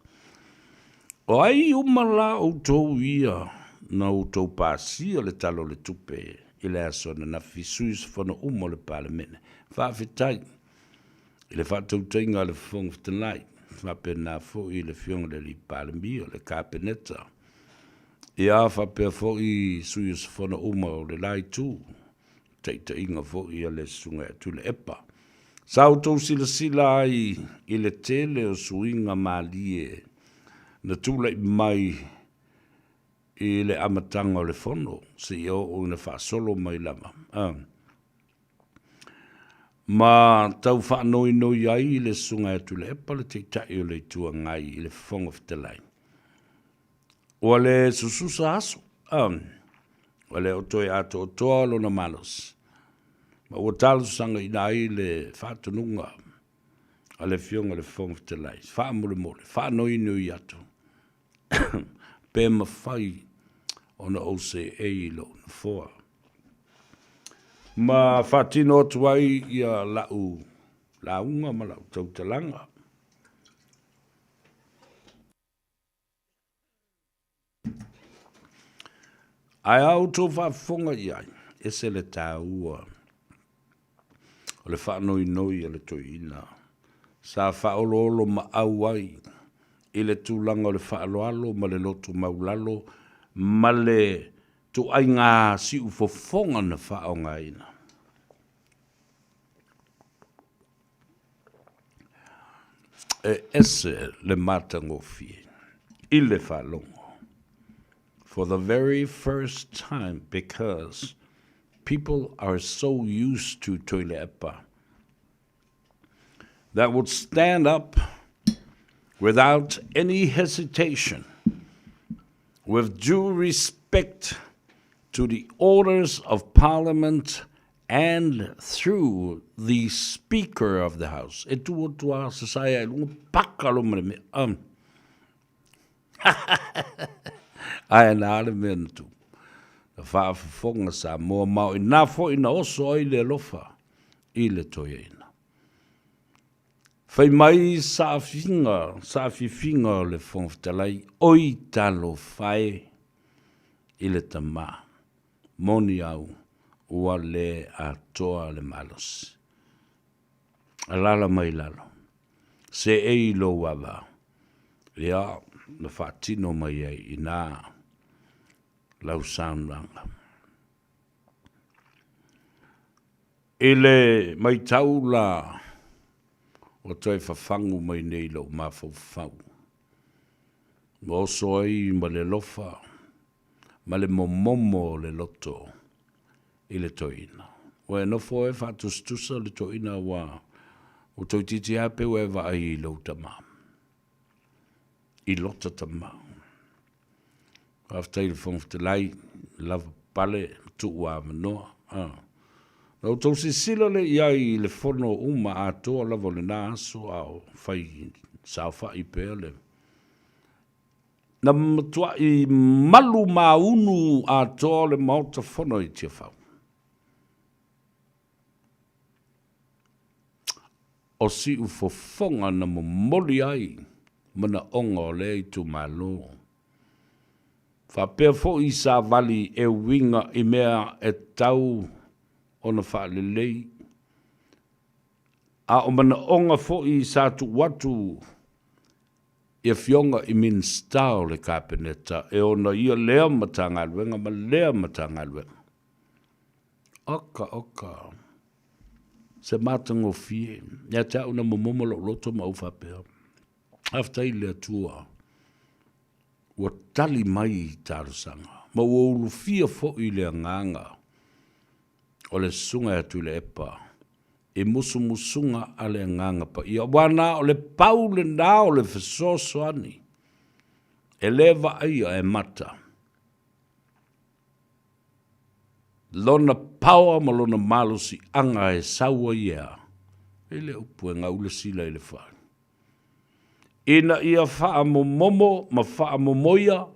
O ai umala o tau ia na o tau pasi o le talo le tupe I le aso ananafi suis fono umo le palamene. Whawhitai. I le whatautainga le whongwhtanai, whapena fo I le whionga le li palami o le kapeneta. Ia whapea fo I suius whana uma o le lai tū, teita inga fo I le sunga tu le epa. Sau tau sila I le tele o suinga malie, na tūlai mai I le amatanga o le whono, se I o na whaasolo mai lama. Ma tau whanoi noi ai le sunga atu le epa le te tai o le tua ngai I le whonga whtelai. O le sususa aso. O le o toi ato o toa lo na malos. Ma ua talo sanga ina ai le whātununga. A le fionga le fonga te lai. Wha mole mole. Wha noi nui ato. Pe ma whai o na ose e lo na foa. Ma whatino atu ai ia lau. Launga ma lau tautalanga. Ai au tō whafonga iai. Ese le tāua. O le whanoi noi a le toina. Sa whaolo ma au ai. I le tūlanga o le whaaloalo ma le lotu maulalo. Ma le tu ai ngā si ufofonga na whaonga ina. E ese le matangofie. I le whalonga. For the very first time, because people are so used to toilepa that would stand up without any hesitation, with due respect to the orders of Parliament and through the Speaker of the House. Ai na le mentu. Na whaafafonga Samoa mau i nā fo ina oso ai le lofa i le toiena. Whai mai sa fifinga o le whongwhtalai oi talo whae i le tama. Moni au ua le a toa le malos. Alala mai lalo. Se ei lo wava. Ia na whaatino mai ai i nā lau saunanga. Ele mai tau la o toi whawhangu mai nei lau mawhau. Mo oso ai ma le lofa, ma le momomo le loto i le toina. O e nofo e whatustusa le toina wa o toi titi hape o e wa ai lau tamam. I lota tamam. After the phone to light, love pale to wamanoa. No to si sila le iai le fono uma a toa lavo le naso au fai saufa i pele. Na matua i malu maunu a toa le mauta fono i tia fau. O si ufofonga na momoli ai mana onga le i tu malo. Whapea fo i sa vali e winga i mea e tau o na whaalelei. A o mana onga fo i sa tu watu e fionga i min stao le kapeneta e o na ia lea matanga alwenga ma lea matanga alwenga. Oka. Se matango fie. Ia tau na momomo lo loto ma ufapea. After i lea tua. Ua tali mai i tarusanga. Ma ua ulu fia fo i lea nganga. O le sunga atu le epa. E musunga a le nganga pa. Ia wana o le pau le na o le fesoso ani. E leva aia e mata. Lona paua ma lona malusi anga e saua ia. E le upu e ngaule sila i le whai. Ina ia wha momomo, ma wha momoia,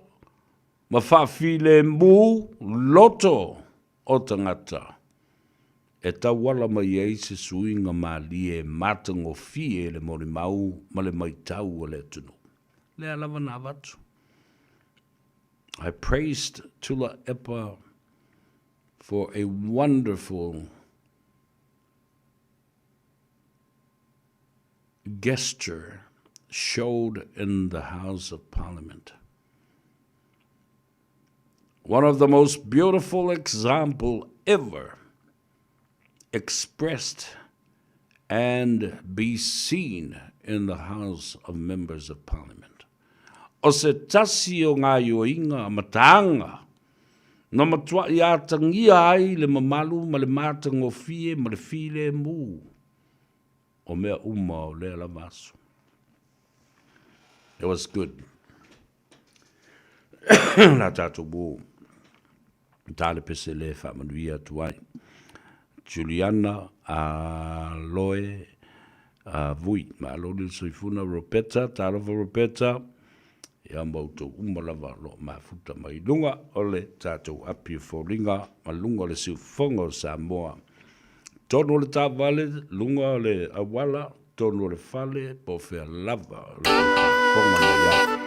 ma wha file mu loto o tangata. E ta wala mai ei se suinga ma li e matango fie le mori mau, ma le mai tau o le tunu. Le alawa na watu. I praised Tula Epa for a wonderful gesture showed in the House of Parliament. One of the most beautiful example ever expressed and be seen in the House of Members of Parliament. O se tasi o ngā ioinga matanga, no matua i atangia ai le mamalu ma le matango fie ma le file mu, o mea uma o le alamasu. It was good. La tatu bu. tale pese le whamanuia tuai. Juliana a Loe a Vui, ma loni soifuna Ropeta, tālova Ropeta, ia mautou umalawa lo mafuta mai lunga o le tātou api fōringa, ma lunga le siufonga o Samoa. Tono le tāwale, lunga le awala, tono le fale, po whea lava, le fonga na ia.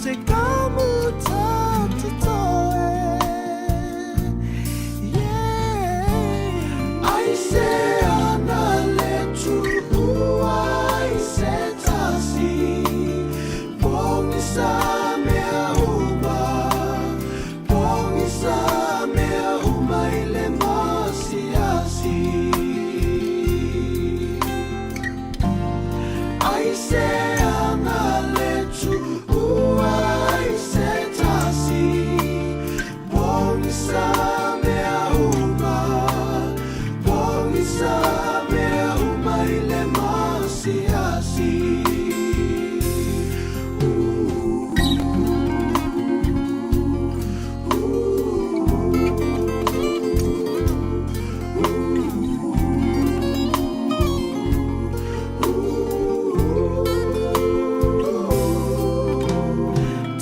se kamu tatu toe. Yeah. Ai se ana le tu ai se tasi. Bongi sa mea uma. Bongi sa mea uma ile masi asi. Ai se ana le tu ai se tasi. Bongi sa mea uma. Bongi sa mea uma ile masi asi.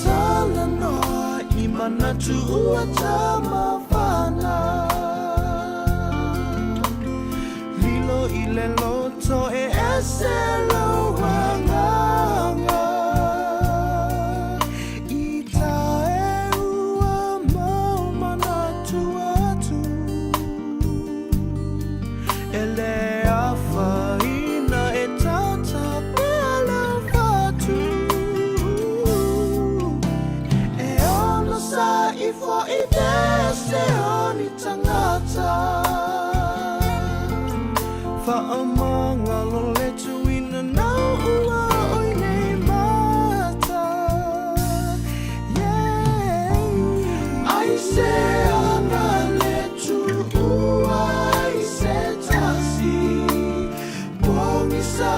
Talanoa I manatu ua tamawhana. Lilo I le loto e ese loanganga. I tae ua mau manatu atu. E le awhaina e tata pea lau whatu. E ona sa I fo I vese oni tangata. Whaamanga lo le tuina nau ua oi nei mata. Yeah. Ai se ana le tu ai se tasi. Bongi sa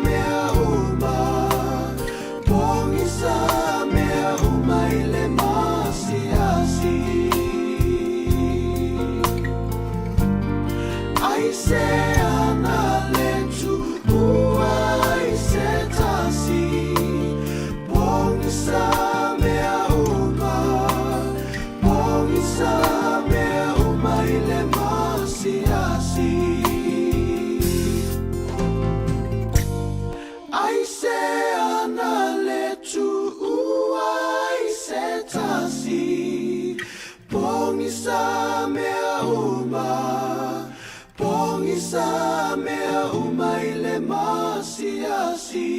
mea uma. Bongi sa mea uma ile masi asi. Ai se ana le tu ai se tasi. Bongi sa mea uma. Bongi sa mea uma ile masi asi. Ai se ana le tu ai se tasi. Bongi sa mea uma. Bongi sa mea uma ile masi asi.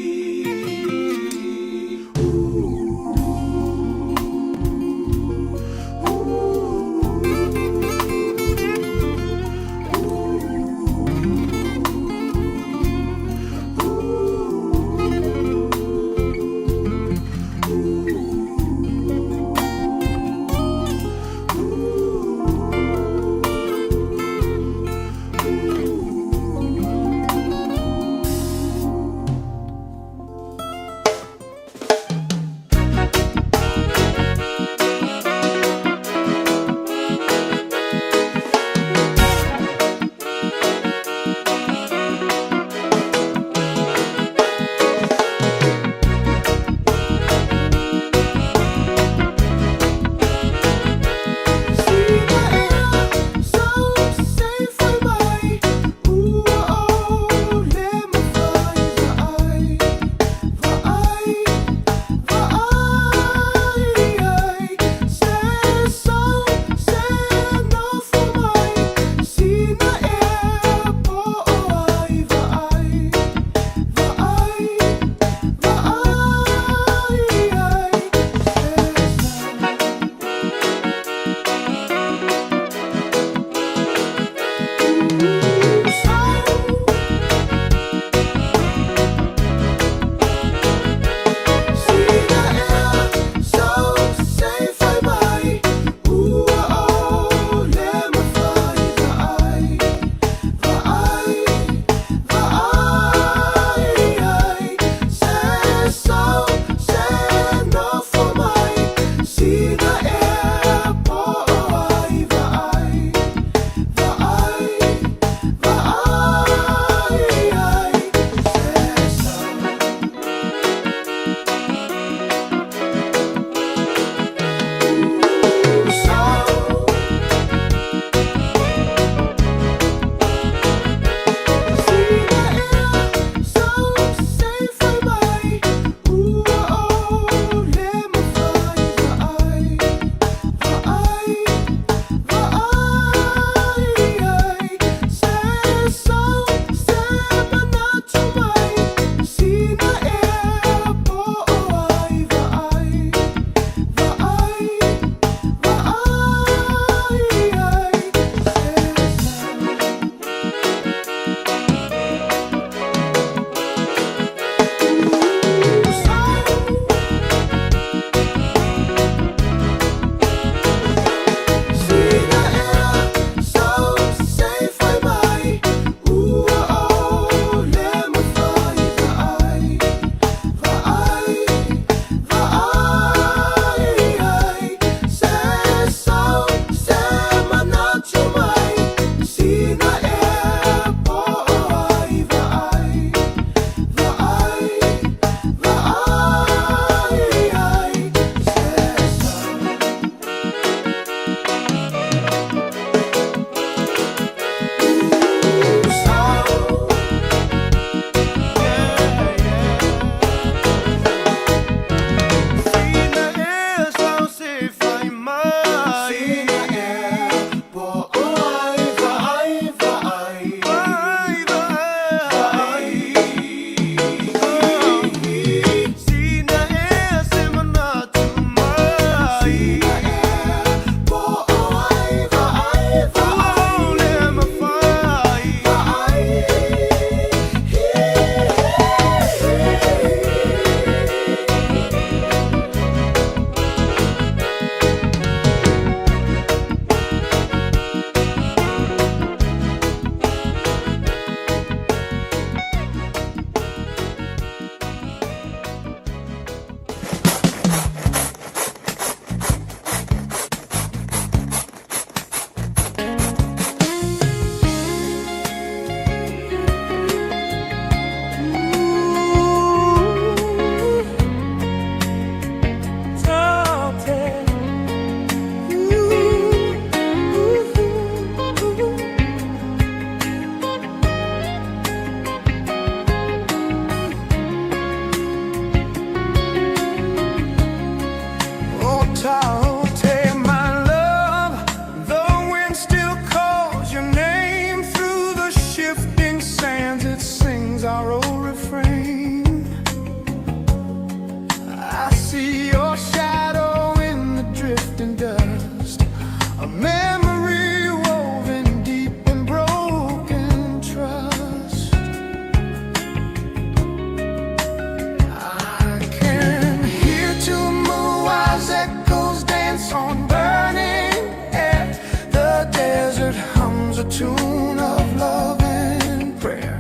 tune of love and prayer.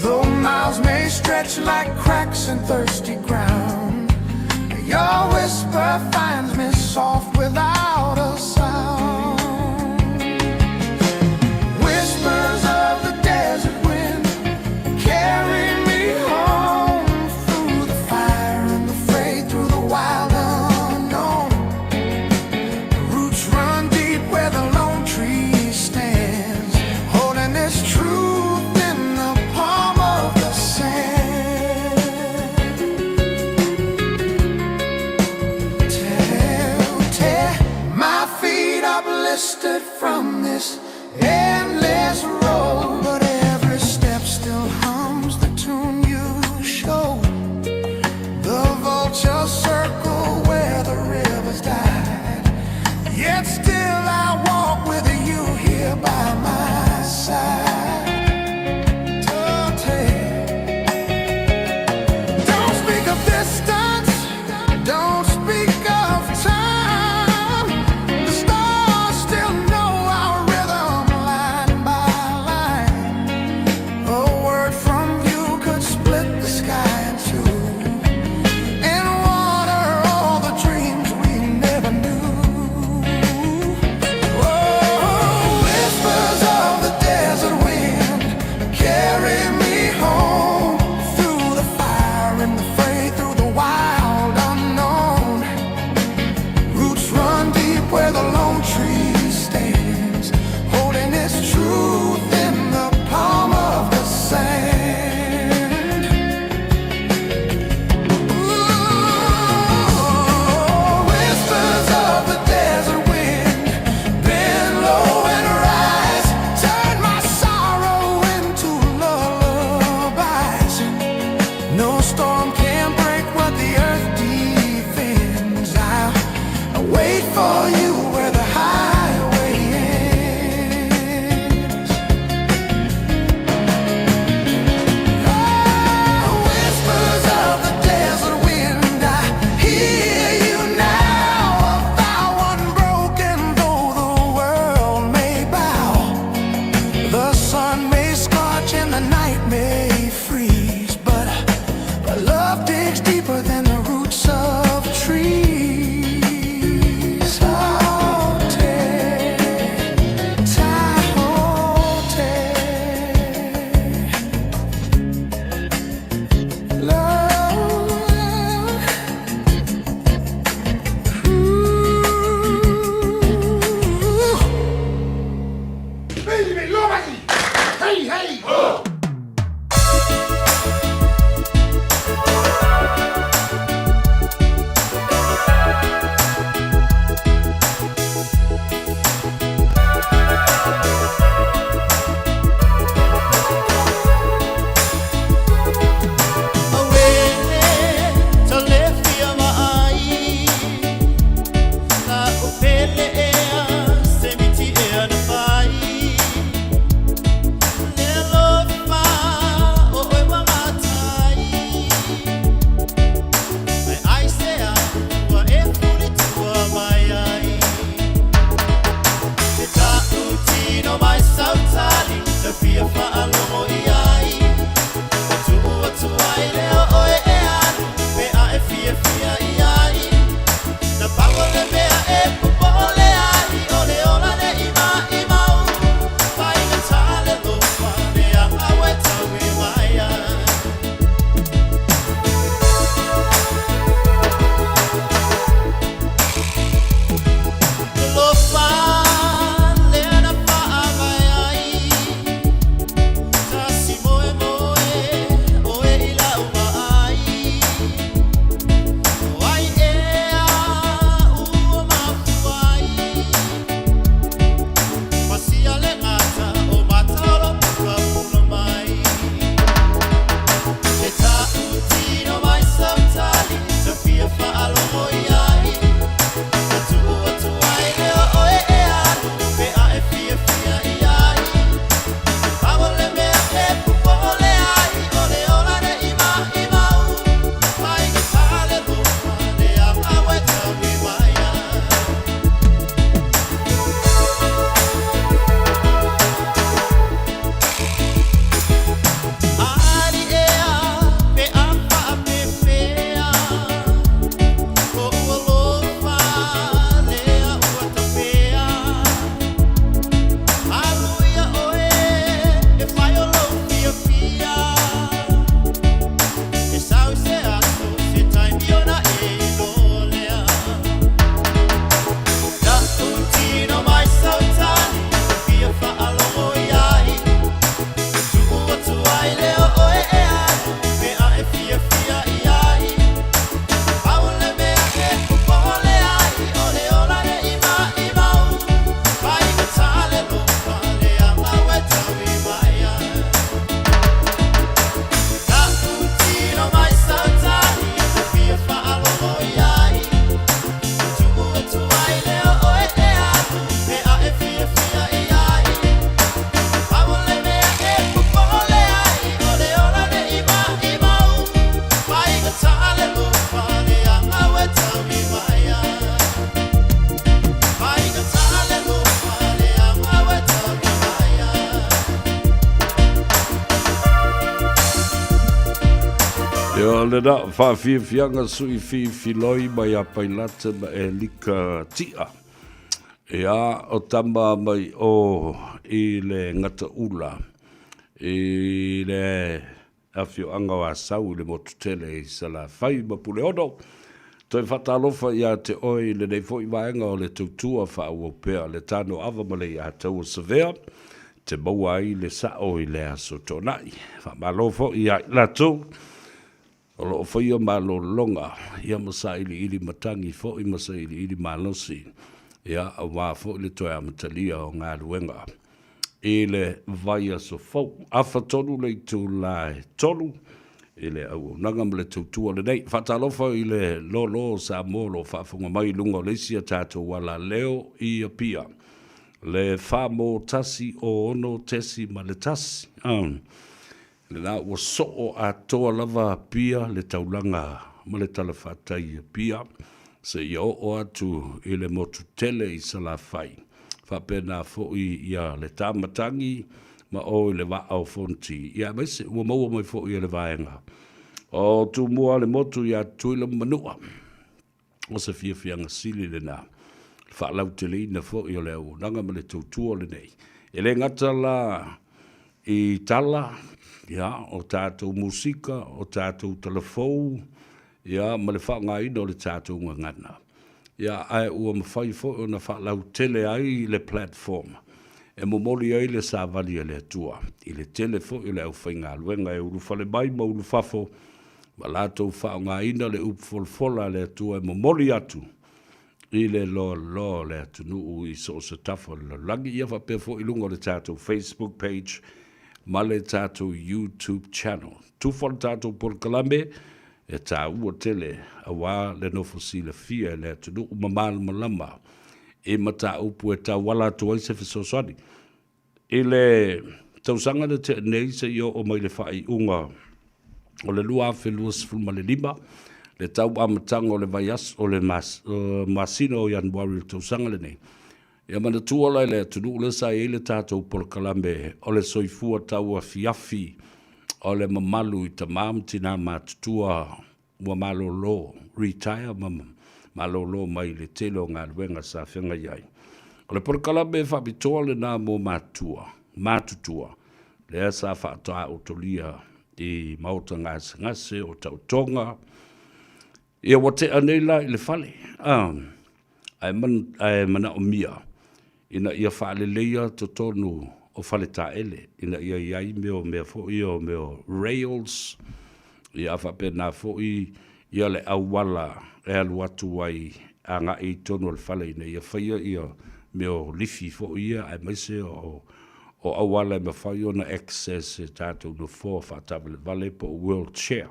Though miles may stretch like cracks in thirsty ground, your whisper finds me soft without a sound. Whispers of the desert wind carry me home through the fire and the fray, through the wild unknown. The roots run deep where the lone tree stands, holding this truth in the palm of the sand. Tell, my feet are blistered from this endless road, but every step still hums the tune you show. The vultures circle where the rivers died, yet still I walk with you here by my side. Don't speak of distance, don't speak of time. The stars still know our rhythm line by le da whawhiawhianga sui whiwhiloi mai a pailata ma e lika tia. Ia o tamba mai o i le ngata ula. I le awhio anga wa sau le motutele i sala whai ma pule odo. Toi whatalofa ia te oi le nei fo i vaenga o le tautua wha ua pēa le tano ava ma le i a tau savea. Te maua ai le sao i le aso tonai. Wha malofo i a lato. O lo whaia malo longa, ia masa ili matangi fo i masa ili malosi. Ia a wā fo i le toi amatalia o ngā ruenga. I le vaia so fau. Awha tonu le tu lai tonu. I le au nanga ma le tautua le nei. Whatalofa i le lo Samoa whafunga mai lunga lesia tātou wala leo i a pia. Le whamo tasi o ono tesi ma le tasi. Le nā ua so'o a toa lava pia le taulanga ma le talawhatai pia. Se i o atu i le motu tele i sala whai. Whapena fo ia le tāmatangi ma o i le wa au fonti. Ia mese ua maua mai fo i le vaenga. O tu mua le motu ia tuila manua. O se whiawhianga sili le nā. Whaalau te leina fo i o le au nanga ma le tautua le nei. E le ngata la i tala. Ia, o tātou musika, o tātou telefou, ia, ma le whaanga ina o le tātou ngangana. Ia, ai ua mawhai fo o na whaalau tele ai le platform. E momoli ai le sāvali le atua. I le tele fo i le au whainga luenga e urufa le mai ma urufafo. Ma lātou whaanga ina le upfolfola le atua e momoli atu. I le lo le atu nuu i so se tafo le langi ia whapea fo i lunga le tātou Facebook page. Ma le tātou YouTube channel. Tufon tātou por kalambe, e tā ua tele, a wā le nofo si le fia, le tunu umamal malama, e mata upu e tā wala tuai se fisoswani. E le tausanga le te nei se io o mai le whai unga, o le lua whelua sifulma le lima, le tau amatanga o le vaias, o le masino o Januari le tausanga le nei. Ia mana tuola le tunu le sa e le tātou por kalambe o le soifua tau a fiafi o le mamalu i tamam tina mātutua ua malolo retire malolo mai le telo ngā ruenga sa whenga iai. O le por kalambe whapitoa le nā mō mātutua le sa whātoa o tolia i mauta ngase o tautonga. Ia wate aneila i le fale. Ai mana o mia. Ina ia whaaleleia to tonu o whaleta ele. Ina ia iai meo fo o meo rails. Ia whapena fo ia le awala e alu atu wai a ngā i tonu al whale. Ina ia whaia ia meo lifi fo ia ai maise o awala me whai ona access e tātou no fō whatabele vale po world share.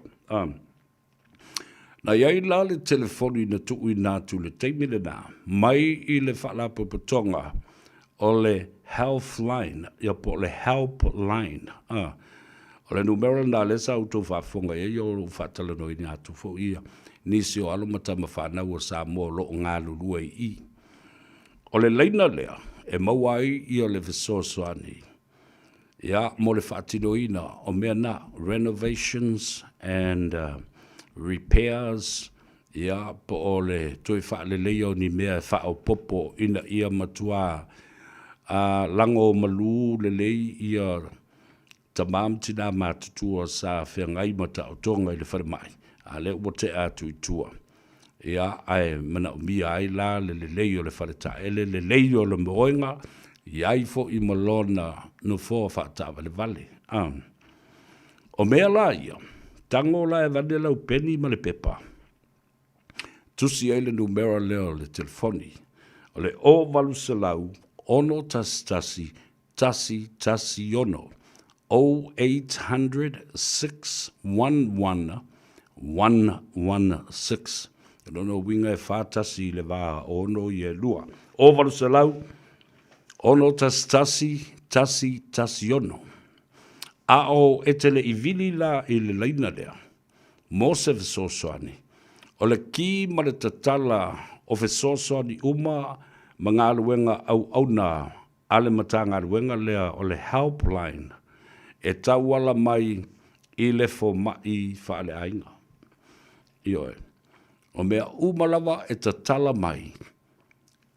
Na iai la le telefoni na tui nātu le teimile nā. Mai i le whaalapo patonga o le health line, ia po le help line. O le numero nā le sa uto whafonga e o whatalano i nātu fo ia. Nisi o alomata ma whanau o Samoa lo ngā lulua i. O le leina lea, e mauai i o le visosoani. Ia, mo le whaatino ina o mea na renovations and repairs, ia po o le toi whaale leo ni mea whao popo ina ia matua lango malu le lei ia tamam tina mātutua sa whengai mata o tonga i le wharamai. A le wote atu i tua. Ia ai mana o mia ai la le lei o le whareta ele le lei o le moenga iai fo i malona no fōa whaatawa le vale. O mea la ia. Tango la e vande lau peni ma le pepa. Tusi ai le numero leo le telefoni. O le o valu se lau, ono tasi ono. 0800-611-116. Nono winga e whātasi le wā ono i e lua. O valu se lau, ono tasi ono. A o etele i vili la i le leina lea. Mo se fesosoani. O le ki ma le tatala o fesosoani uma ma ngā luenga au na ale mata ngā luenga lea o le helpline. E tauala mai i le fo mai whaale ainga. Ioe. O mea umalawa e ta tala mai.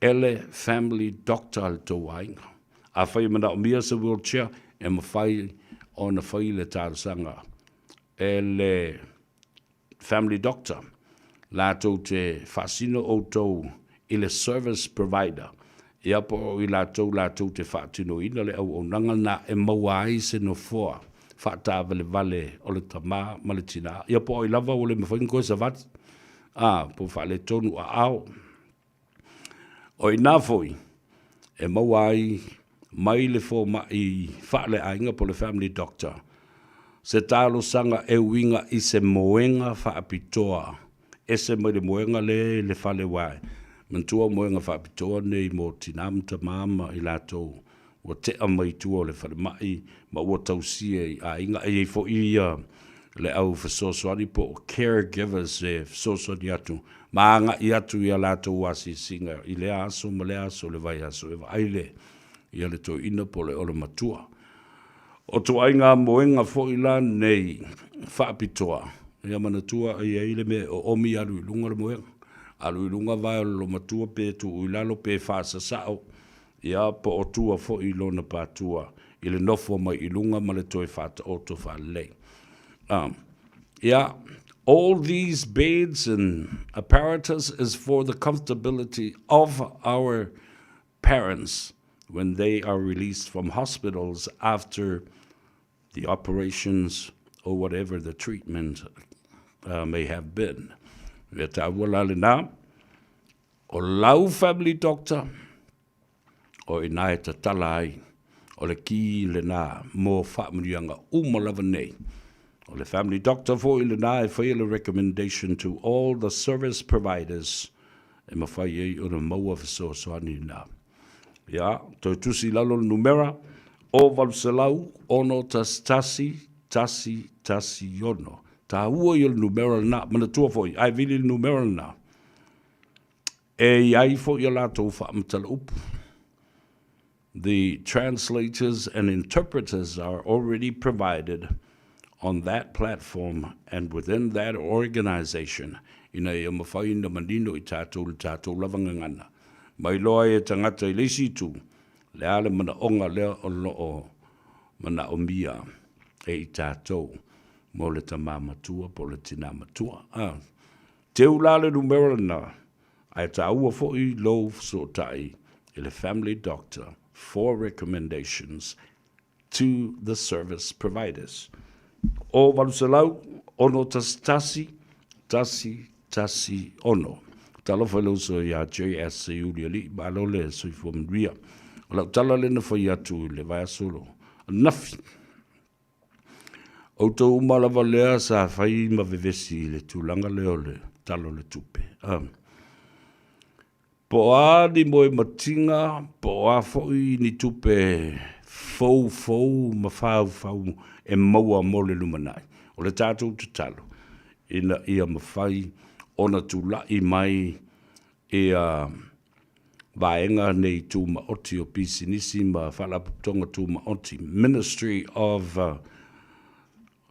Ele family doctor al tō wainga. A whai mana o mia sa wheelchair e ma whai o na whai le tārsanga. Ele family doctor. Lātou te whasino o tō ile service provider. Ia po o i lātou te whaatino ina le au o nanga na e maua ai se no fua. Whaata vale o le tamā malitina. Ia po o i lava o le mawhainga koe sa vati. Po whaale tonu a ao. O i nā foi, e maua ai mai le fo mai whaale ainga po le family doctor. Se tālo sanga e winga i se moenga whaapitoa. E se mai le moenga le whale wai. Mantua moenga whaapitoa nei mo tinamta mama i lātou. Wa te amai tua le whale mai, ma ua tausia i a inga e fo i le au whasosoani po caregivers e whasosoani atu. Maanga i atu i a lātou wasi singa i le aso, ma le aso, le vai aso, e aile i a le to ina po le ora matua. O to ainga moenga fo i la nei whaapitoa. Ia manatua i eile me o omi alu i lunga le moenga. Alu i lunga vai lo matua pe tu uilalo pe whaasa sao. Ia po o tua fo i lona pātua. I le nofo mai i lunga ma le toi whaata o to whaalei. All these beds and apparatus is for the comfortability of our parents when they are released from hospitals after the operations or whatever the treatment may have been. O lau family doctor, o i nai ta tala ai, o le ki le nā mō whaamurianga umalawa nei. O le family doctor fo i le nā e whai le recommendation to all the service providers e ma whai ei o na maua whasoani nā. Ia, tau tusi lalo numera, o valselau, ono tasi ono. Ta ua i le numera nā, mana tua fo i, ai vili le numera nā. E iai fo i lātou whaamtala upu. The translators and interpreters are already provided on that platform and within that organization. Ina e mawhai na manino I tātou lavangangana. Mai loa e tangata I leisi tu, le ale mana onga lea o loo mana o mia e I tātou mo le tamā matua po le tina matua. Te ulale numera na, ai tā ua fo I lo so tai I le family doctor for recommendations to the service providers. O valusalau, ono tasi ono. Talo whalau so ia JSC uli ali, balo le so I fomria. Lau tala le na whai atu le vai solo. Nafi. O tau umalawa lea sa whai mawevesi le tūlanga leo le talo le tupe. Po a ni moe matinga, po a foi ni tupe fou ma fau e maua mole lumanai. O le tātou te talo. Ina ia mawhai ona tūlai mai e vaenga nei tū maoti o pisinisi ma whalaputonga tū maoti. Ministry of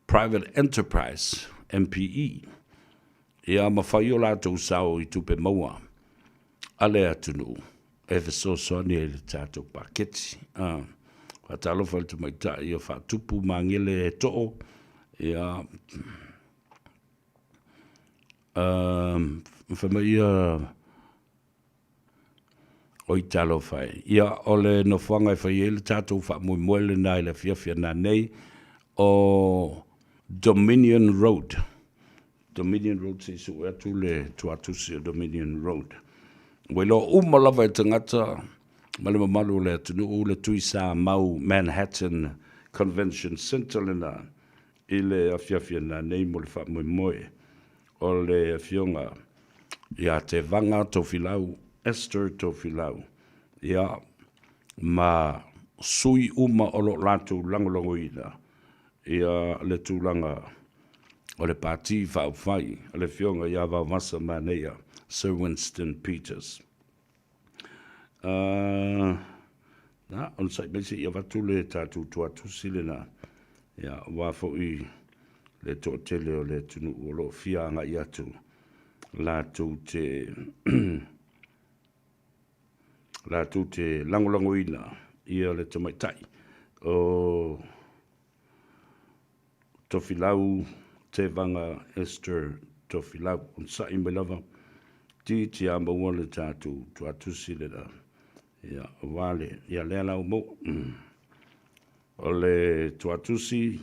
Private Enterprise, MPE. Ia mawhai o lātou sao I tupe maua. Ale atunu, e whasosoani e le tātou paketi. Whatalo whaltu mai ta I o whatupu mangele e to'o. Ia, whamaia o I talo whai. Ia, ole no whanga I whai e le tātou whamuimoele nai le whiawhia nā nei o Dominion Road. Dominion Road se su atu le tuatusi o Dominion Road. Welo umalawa e tangata, malima malu le tunu le tui sa mau Manhattan Convention Center lena I le awhiawhia na nei mo le whamoe o le awhionga ia te vanga tō whilau, Esther tō whilau. Ia ma sui uma o lo lātou langolongo ina. Ia le tūlanga o le pāti whauwhai, o le whionga ia wau masa maneia. Sir Winston Peters. Na, on sai besi ia watu le tātou tuatusi le na. Ia, wafo I le tō tele o le tunu o lo whianga I atu. lātou te langolangoina ia le tamaitai o tofilau te vanga Esther tofilau on sa imelava ti a maua le tātou tuatusi le la ia wale ia le lau mo o le tuatusi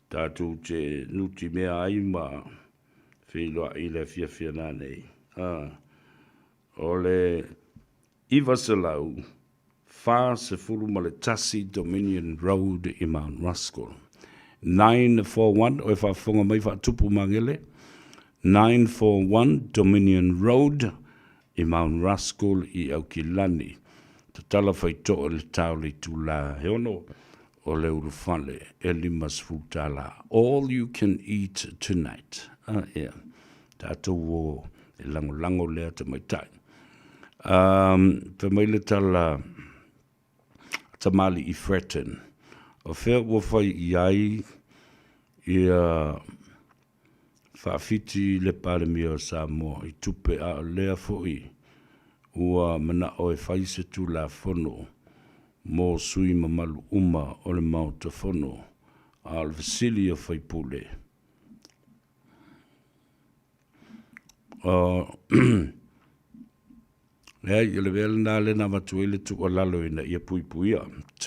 tātou te nuti mea ai ma whiloa i le fia nā nei. O le iwa se lau, whā se furu ma le Tasi Dominion Road i Mount Ruskell. 941, o e whaafonga mai whaatupu mangele, 941 Dominion Road i Mount Ruskell i Aukilani. Te tala whaitoa le tau le tūla heono o le urufale e limas futala. All you can eat tonight. Yeah. Tātou o e lango lea te maitai. Pe mai le tala tamali I Fretton. O whea ua whai I ai I whaafiti le palemi o Samoa I tupe a lea fwoi ua mana o e whaise tu la whono mō sui mamalu uma o le mauta whono a le vasili o whaipule. To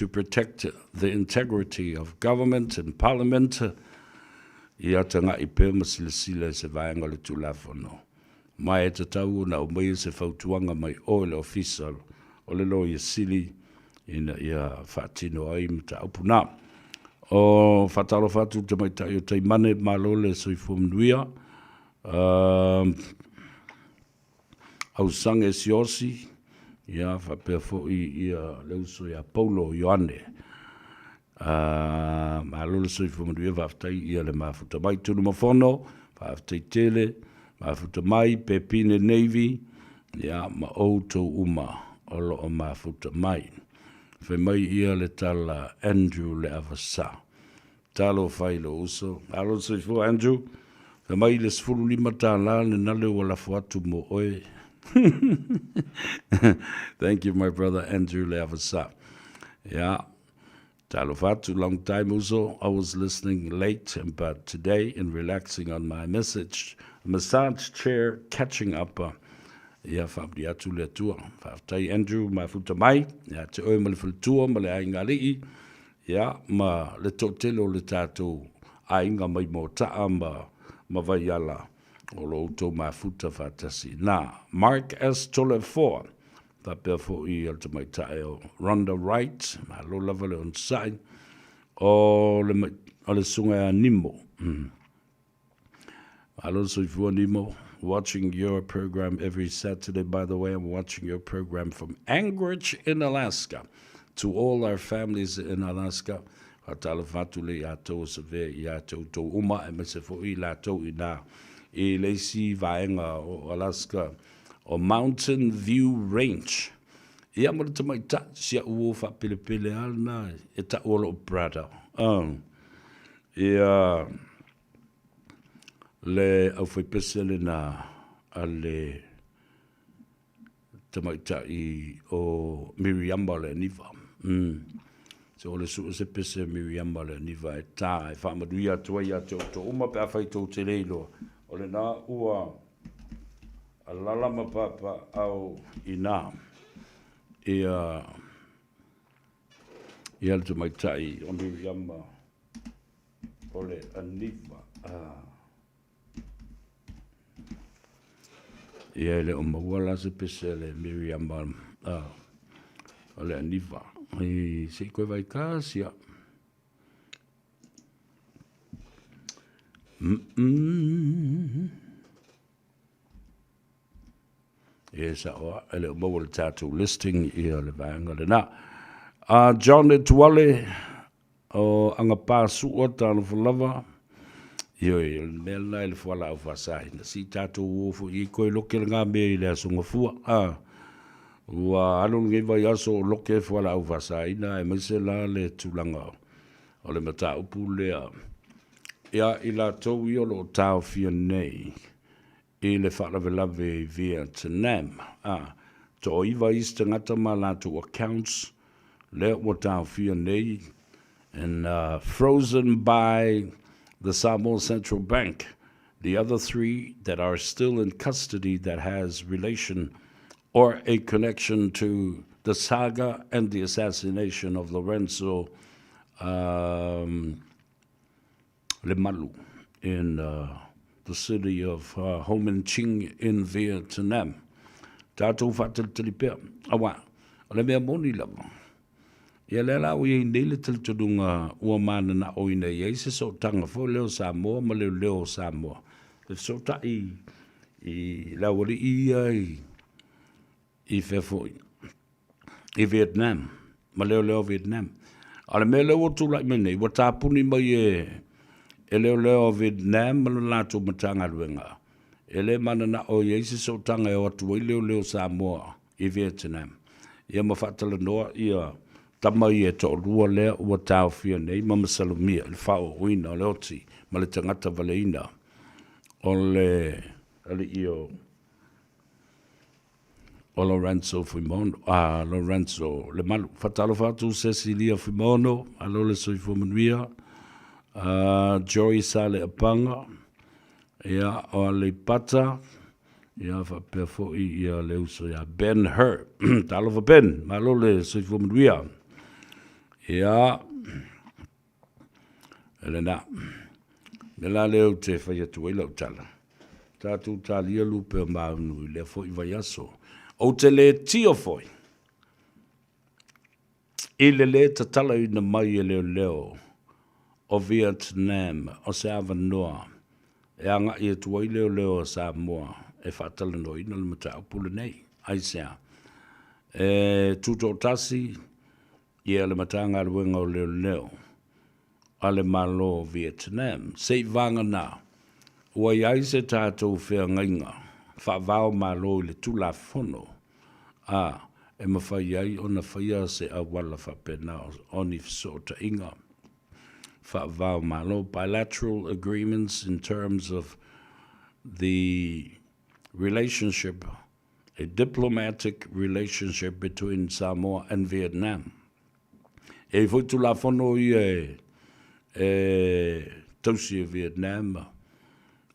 protect the integrity of government and parliament, ia tanga I pe masilasila se vaenga le tulafono. Mai e te tau na o mai se fautuanga mai o le official o le lo ia sili ina ia whaatino ai mta upuna. O whatalo whatu te mai tai o te mane malole soifo mnuia. Au sange siosi, ia whapea fōi ia leuso ia Paulo Ioane. Malole soifo mnuia whaftai ia le mafuta mai tunu mafono, whaftai tele, mafuta mai, pepine Navy, ia ma outou uma o loo mafuta mai. Whai mai ia le tala Andrew le avasa. Talo whailo uso. Alo soifo Andrew, whai mai le sfuru lima tāla le nale o la fuatu mo oe. Thank you, my brother Andrew le avasa. Yeah. Talo whatu, long time uso. I was listening late, but today in relaxing on my massage chair, catching up. Ia whaapri atu le tua. Whaaftai Andrew, ma futa mai. Ia te oe ma le whaletua, ma le ainga lii. Ia, ma le tōtelo le tātou ainga mai mō taa ma vai ala. O lo utou ma futa whaatasi. Nā, Mark S. Tole 4. Whapea fo I al te mai tae o Rhonda Wright. Ma lo lava le on sai. O le sunga a Nimo. Ma lo soifua Nimo. Watching your program every Saturday. By the way, I'm watching your program from Anchorage in Alaska. To all our families in Alaska, hatala fatule ya to save ya to uma e se fo I la to ina e leisi vaenga o Alaska o Mountain View Range. Ia mo te mai ta sia u fa pele alna e ta o brother. Ia le au foi pesele na ale tamaita I o Miriam le niva. So le su se pese Miriam le niva e ta e fa maduia to ia to uma pe fai to te leilo. O le na ua alala ma papa au ina. Ia le tamaita I o Miriam o le aniva. Ia le o mawala se pese le Miriam o le aniva. I se koe vai kāsia. Ia sa oa, ele o mawala tātou listing ia le vaenga le nā. John e tuale o anga pāsua tāna whalava. Ia mea nai le whala au whasai. Na si tātou ofo I koe loke le ngā mea I le asunga fua. Ua anong ngai vai aso loke whala au whasai. Na e maise la le tūlanga o le mata upu lea. Ia I la tau I o lo tau fia nei. I le whalavelave Vietnam. To iwa ista ngata ma latu accounts. Le o tau fia nei. And frozen by the Samoa Central Bank. The other 3 that are still in custody that has relation or a connection to the saga and the assassination of Lorenzo Lemalu in the city of Ho Chi Minh in Vietnam. Tātou whātalipea. Awa, o le mea moni lava. Ia le la ui nele talutulunga ua mana na oina iei se so tanga fo leo Samoa ma leo Samoa. Le so ta I lawari I fefo I Vietnam. Ma leo Vietnam. Ale me leo tu like mene. Wa tāpuni mai e leo Vietnam ma lato matanga ruenga. E le mana na o iei se so tanga e watu leo Samoa I Vietnam. Ia ma whatala noa ia tama I e to rua lea ua tau fia nei ma masalumia le whao uina o le oti ma le tangata valeina o le Lorenzo Fimono Lorenzo le malu fatalo fatu Cecilia Fimono alo le soifo manuia Joy Sale Apanga ia o le pata ia fa perfo ia le uso ia Ben Hur talo fa Ben malo le soifo manuia ia elena mela leo te fai tu ilo tala tatu talia lupe maunu le foi vai aso o te le tio foi ile le tatala ina mai leo o Vietnam o se avanoa e anga I tu leo Samoa e fatala no ina le mata pule nei aisea e tuto tasi ia le matanga ruenga o leo ale malo Vietnam se vanga na ua iai se tātou whea ngainga whaavao malo le tula fono e mawhai ai ona whaia se awala whapena oni fsota inga whaavao malo bilateral agreements in terms of the relationship, a diplomatic relationship between Samoa and Vietnam. E foi tu la fono I tausi Vietnam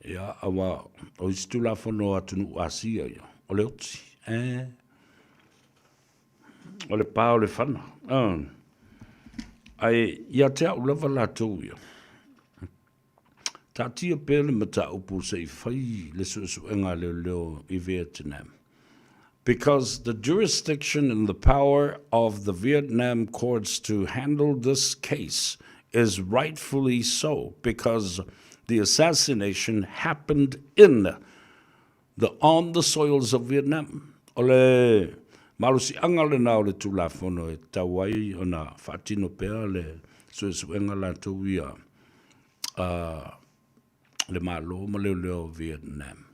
ia awa o istu la fono atunu Asia ia o le oti o le pao le fana ai ia te au lava la tau ia tatia pele mata upu se I fai le suenga leo I Vietnam. Because the jurisdiction and the power of the Vietnam courts to handle this case is rightfully so, because the assassination happened on the soils of Vietnam. Ole malusi anga le na le tulafono e tawai ona fatino pea le suenga la tuia le malo ma leo Vietnam.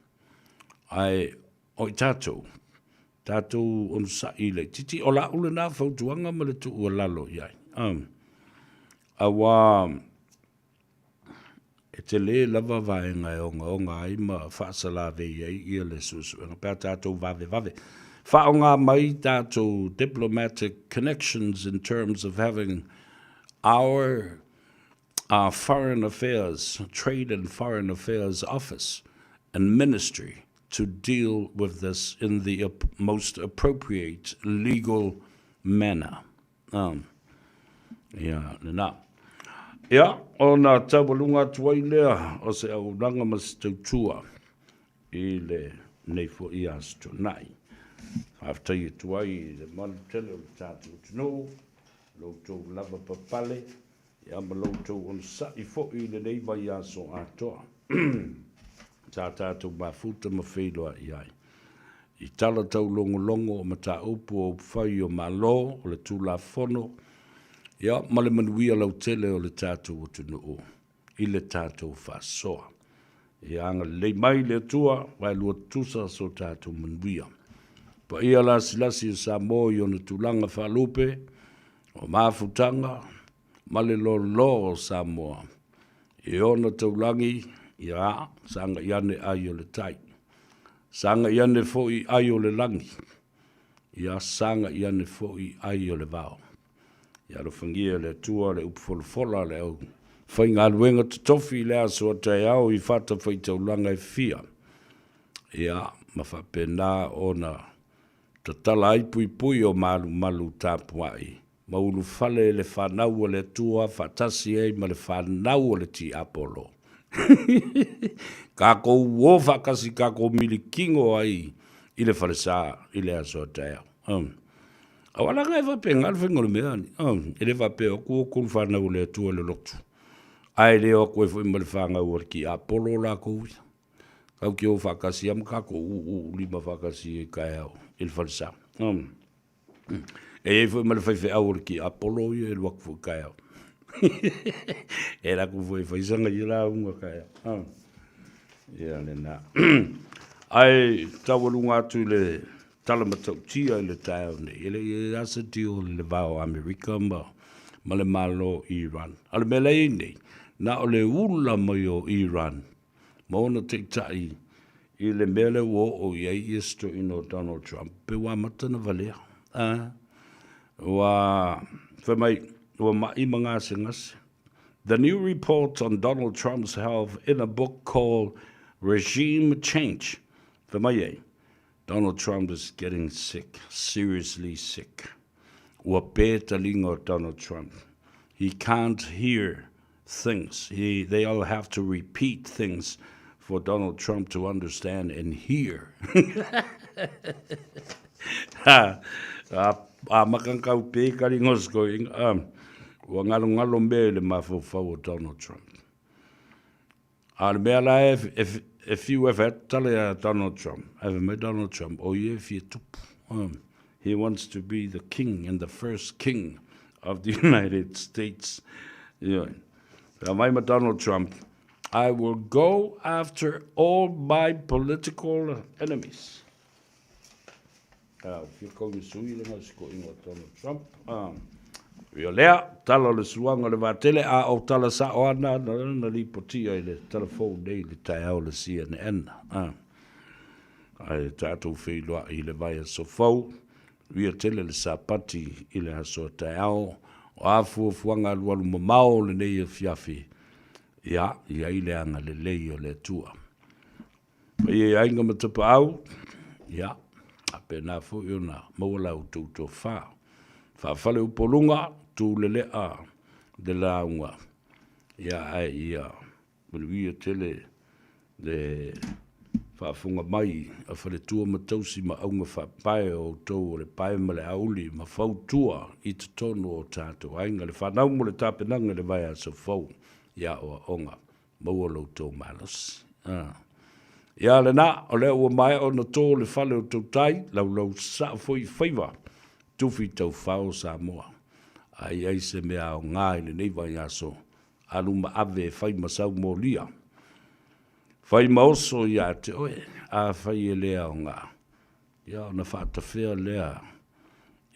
Ai oi Tātou on sa ile titi o la ule na fautuanga ma le tu ua lalo iai. Awa e te le lava vaenga e onga ai ma whaasala ve iai ia le susu. Nga pēr tātou vave. Whaonga mai tātou diplomatic connections in terms of having our foreign affairs, trade and foreign affairs office and ministry to deal with this in the most appropriate legal manner. Ia, o nā tawalunga tuai lea, o se au ranga mas tautua I le neifo I asto nai. Haftai tuai le manu tele o le tātou tino, loutou lava papale, ia ma loutou on sa I fo I le neiva I aso atoa. Tātou mafuta ma whailoa iai. I tala tau longo o mata upu o whai o malo o le tūla fono. Ia, ma le manuia lau tele o le tātou o tunu o. I le tātou whasoa. Ia anga le mai le tua, wai lua tusa so tātou manuia. Pa ia la silasi o Samoa I ona tūlanga whalupe, o mafutanga, ma le lo o Samoa. E ona taulangi, ia, sanga iane ai o le tai. Sanga iane fo'i ai o le langi. Ia sanga iane fo'i ai o le vao. Ia lo fangia le tua le upfolfola le au. Whainga luenga tofi le aso tai au I fata whai taulanga e fia. Ia, mawhapena ona tatala ai pui o malu tapuai. Maulu fale le whanau o le tua, fatasi ei ma le whanau o le ti Apollo. Kako uofa kasi kako milikingo ai I le fale saa, I le aso tai au. Awala ngai vape ngal fengo le meani. Ele vape o kua whanau le tua le lotu. Ai le o koe fwoi ma le whangau o ki Apollo la kou. Kau ki o whakasi am kako lima whakasi e kai au. Il fale saa. E fwoi ma le whaife au ki Apollo I e luak fwoi kai au. E la ku fwoi whaisanga I la unga kai au. Ia le na. Ai tawalunga atu le talamatau tia I le tai au nei. Ele I asa tio le vao Amerika ma le malo Iran. Ale mele I nei. Na o le ula mai o Iran. Ma ona te tai I le mele o iei isto ino Donald Trump. Pe wa matana valea. Wa whamai mai mga singase. The new report on Donald Trump's health in a book called Regime Change. Whamai Donald Trump is getting sick, seriously sick. Wa peta lingo Donald Trump. He can't hear things. They all have to repeat things for Donald Trump to understand and hear. Makankau pe karingos going wa ngalo mele mafo Donald Trump. If you have had Donald Trump, have met Donald Trump, he wants to be the king and the first king of the United States. Yeah. Donald Trump, I will go after all my political enemies. If you're going to Donald Trump, Io lea, tala le suanga le vatele a o tala sa o ana na li potia I le telefone nei le tai au le CNN. Ai tātou whiloa I le vai a sofau, ria tele le sapati I le aso tai au, o afu fuanga lualu mamao le nei e fiafi. Ia, ia I le anga le lei o le tua. Ia ainga matapa au, ia, ape nā fu I ona maula o tūtou whā. Whawhale upolunga, tu le lea de launga. Ia ai ia, ia tele le whaafunga mai, a whale tua matausi ma aunga whapae o tau o le pae ma le auli, ma whautua I te tono o tātou ainga, le whanau mo le tāpenanga le vai a sa whau, ia o onga, maua lau tau malas. Ia le nā, o lea ua mai o na tō le whale o tau tai, lau sa fwoi whaiva, tufi tau whao Samoa. Ai se mea o ngai le nei vai aso. Aluma ave whai masau mō lia. Whai maoso ia te oe. A whai e lea o ngā. Ia o na whaata whea lea.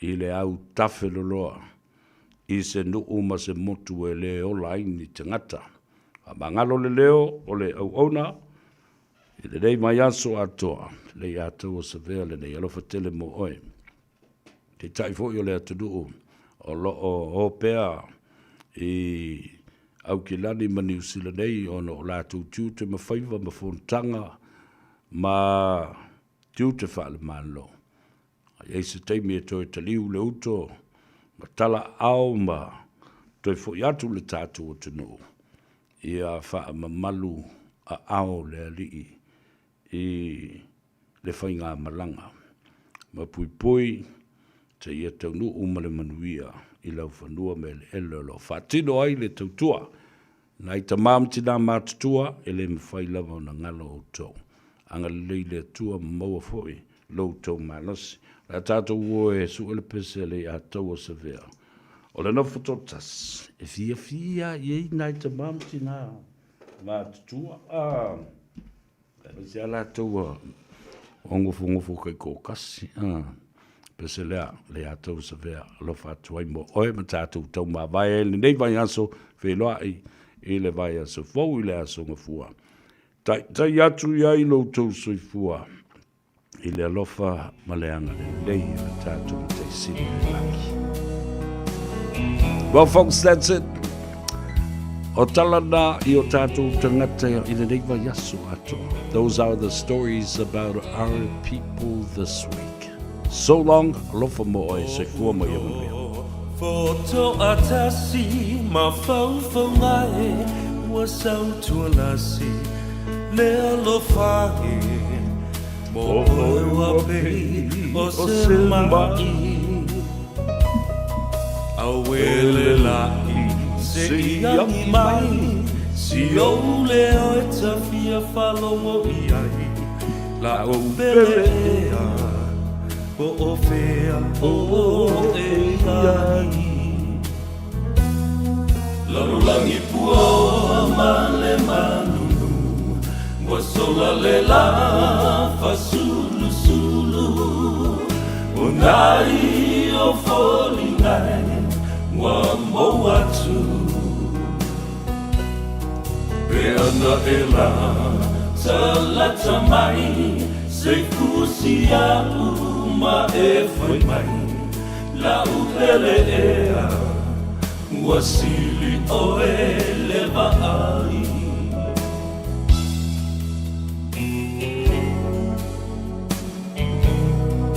I le au tafe loloa. I se nuu ma se motu e le o laini te ngata. A mangalo le leo o le au ona. I le nei mai aso atoa. Le ia tau o sa vea le nei alofa tele mo oe. Te tai fo yo le atu o lo o pea I au ki lani ma New Zealand nei o no la tu te ma faiva ma fontanga ma tu te fa le malo. Ai se te me to te liu le uto ma tala au ma to fo ya tu le tatu o te no. Ia fa ma malu a au le ali I le fainga malanga. Ma pui te ia tau nu umale manuia I lau whanua me le ele lo whatino ai le tautua. Nai ta mamti nā mātutua e le mwhai lava o na ngalo o tau. Anga lei le tua maua foi lo tau malasi. La tātou ua e su ele pese le a tau o sa vea. O le nofo totas. E fia I nai ta mamti nā mātutua. E se ala tau ongofu kai kōkasi. Pese le atau sa vea lo fatu ai mo oe ma tātou tau ma vai le nei vai aso wheloa I I le vai aso fau I le aso ngafua. Tai atu ia I loutou soifua. I le alofa maleanga le lei le tātou te sini le laki. Well, folks, that's it. O talana I o tātou tangata I le reiva yaso ato. Those are the stories about our people this week. So long, alofa mo oe soifua mo ia mulia. Foto atasi ma fau ngai wa sau tua lasi le alofa mo oe wa pei o se mai awele lai se iangi mai si o le o e tafia falo mo iai la o belea o fea o e iai Lalulangi pua male manunu Wasola le la fasulu sulu Unai o foli nai Wa mo atu Peana e la Talata mai Se kusia uma e foi mai La upele ea Wasili o eleva ai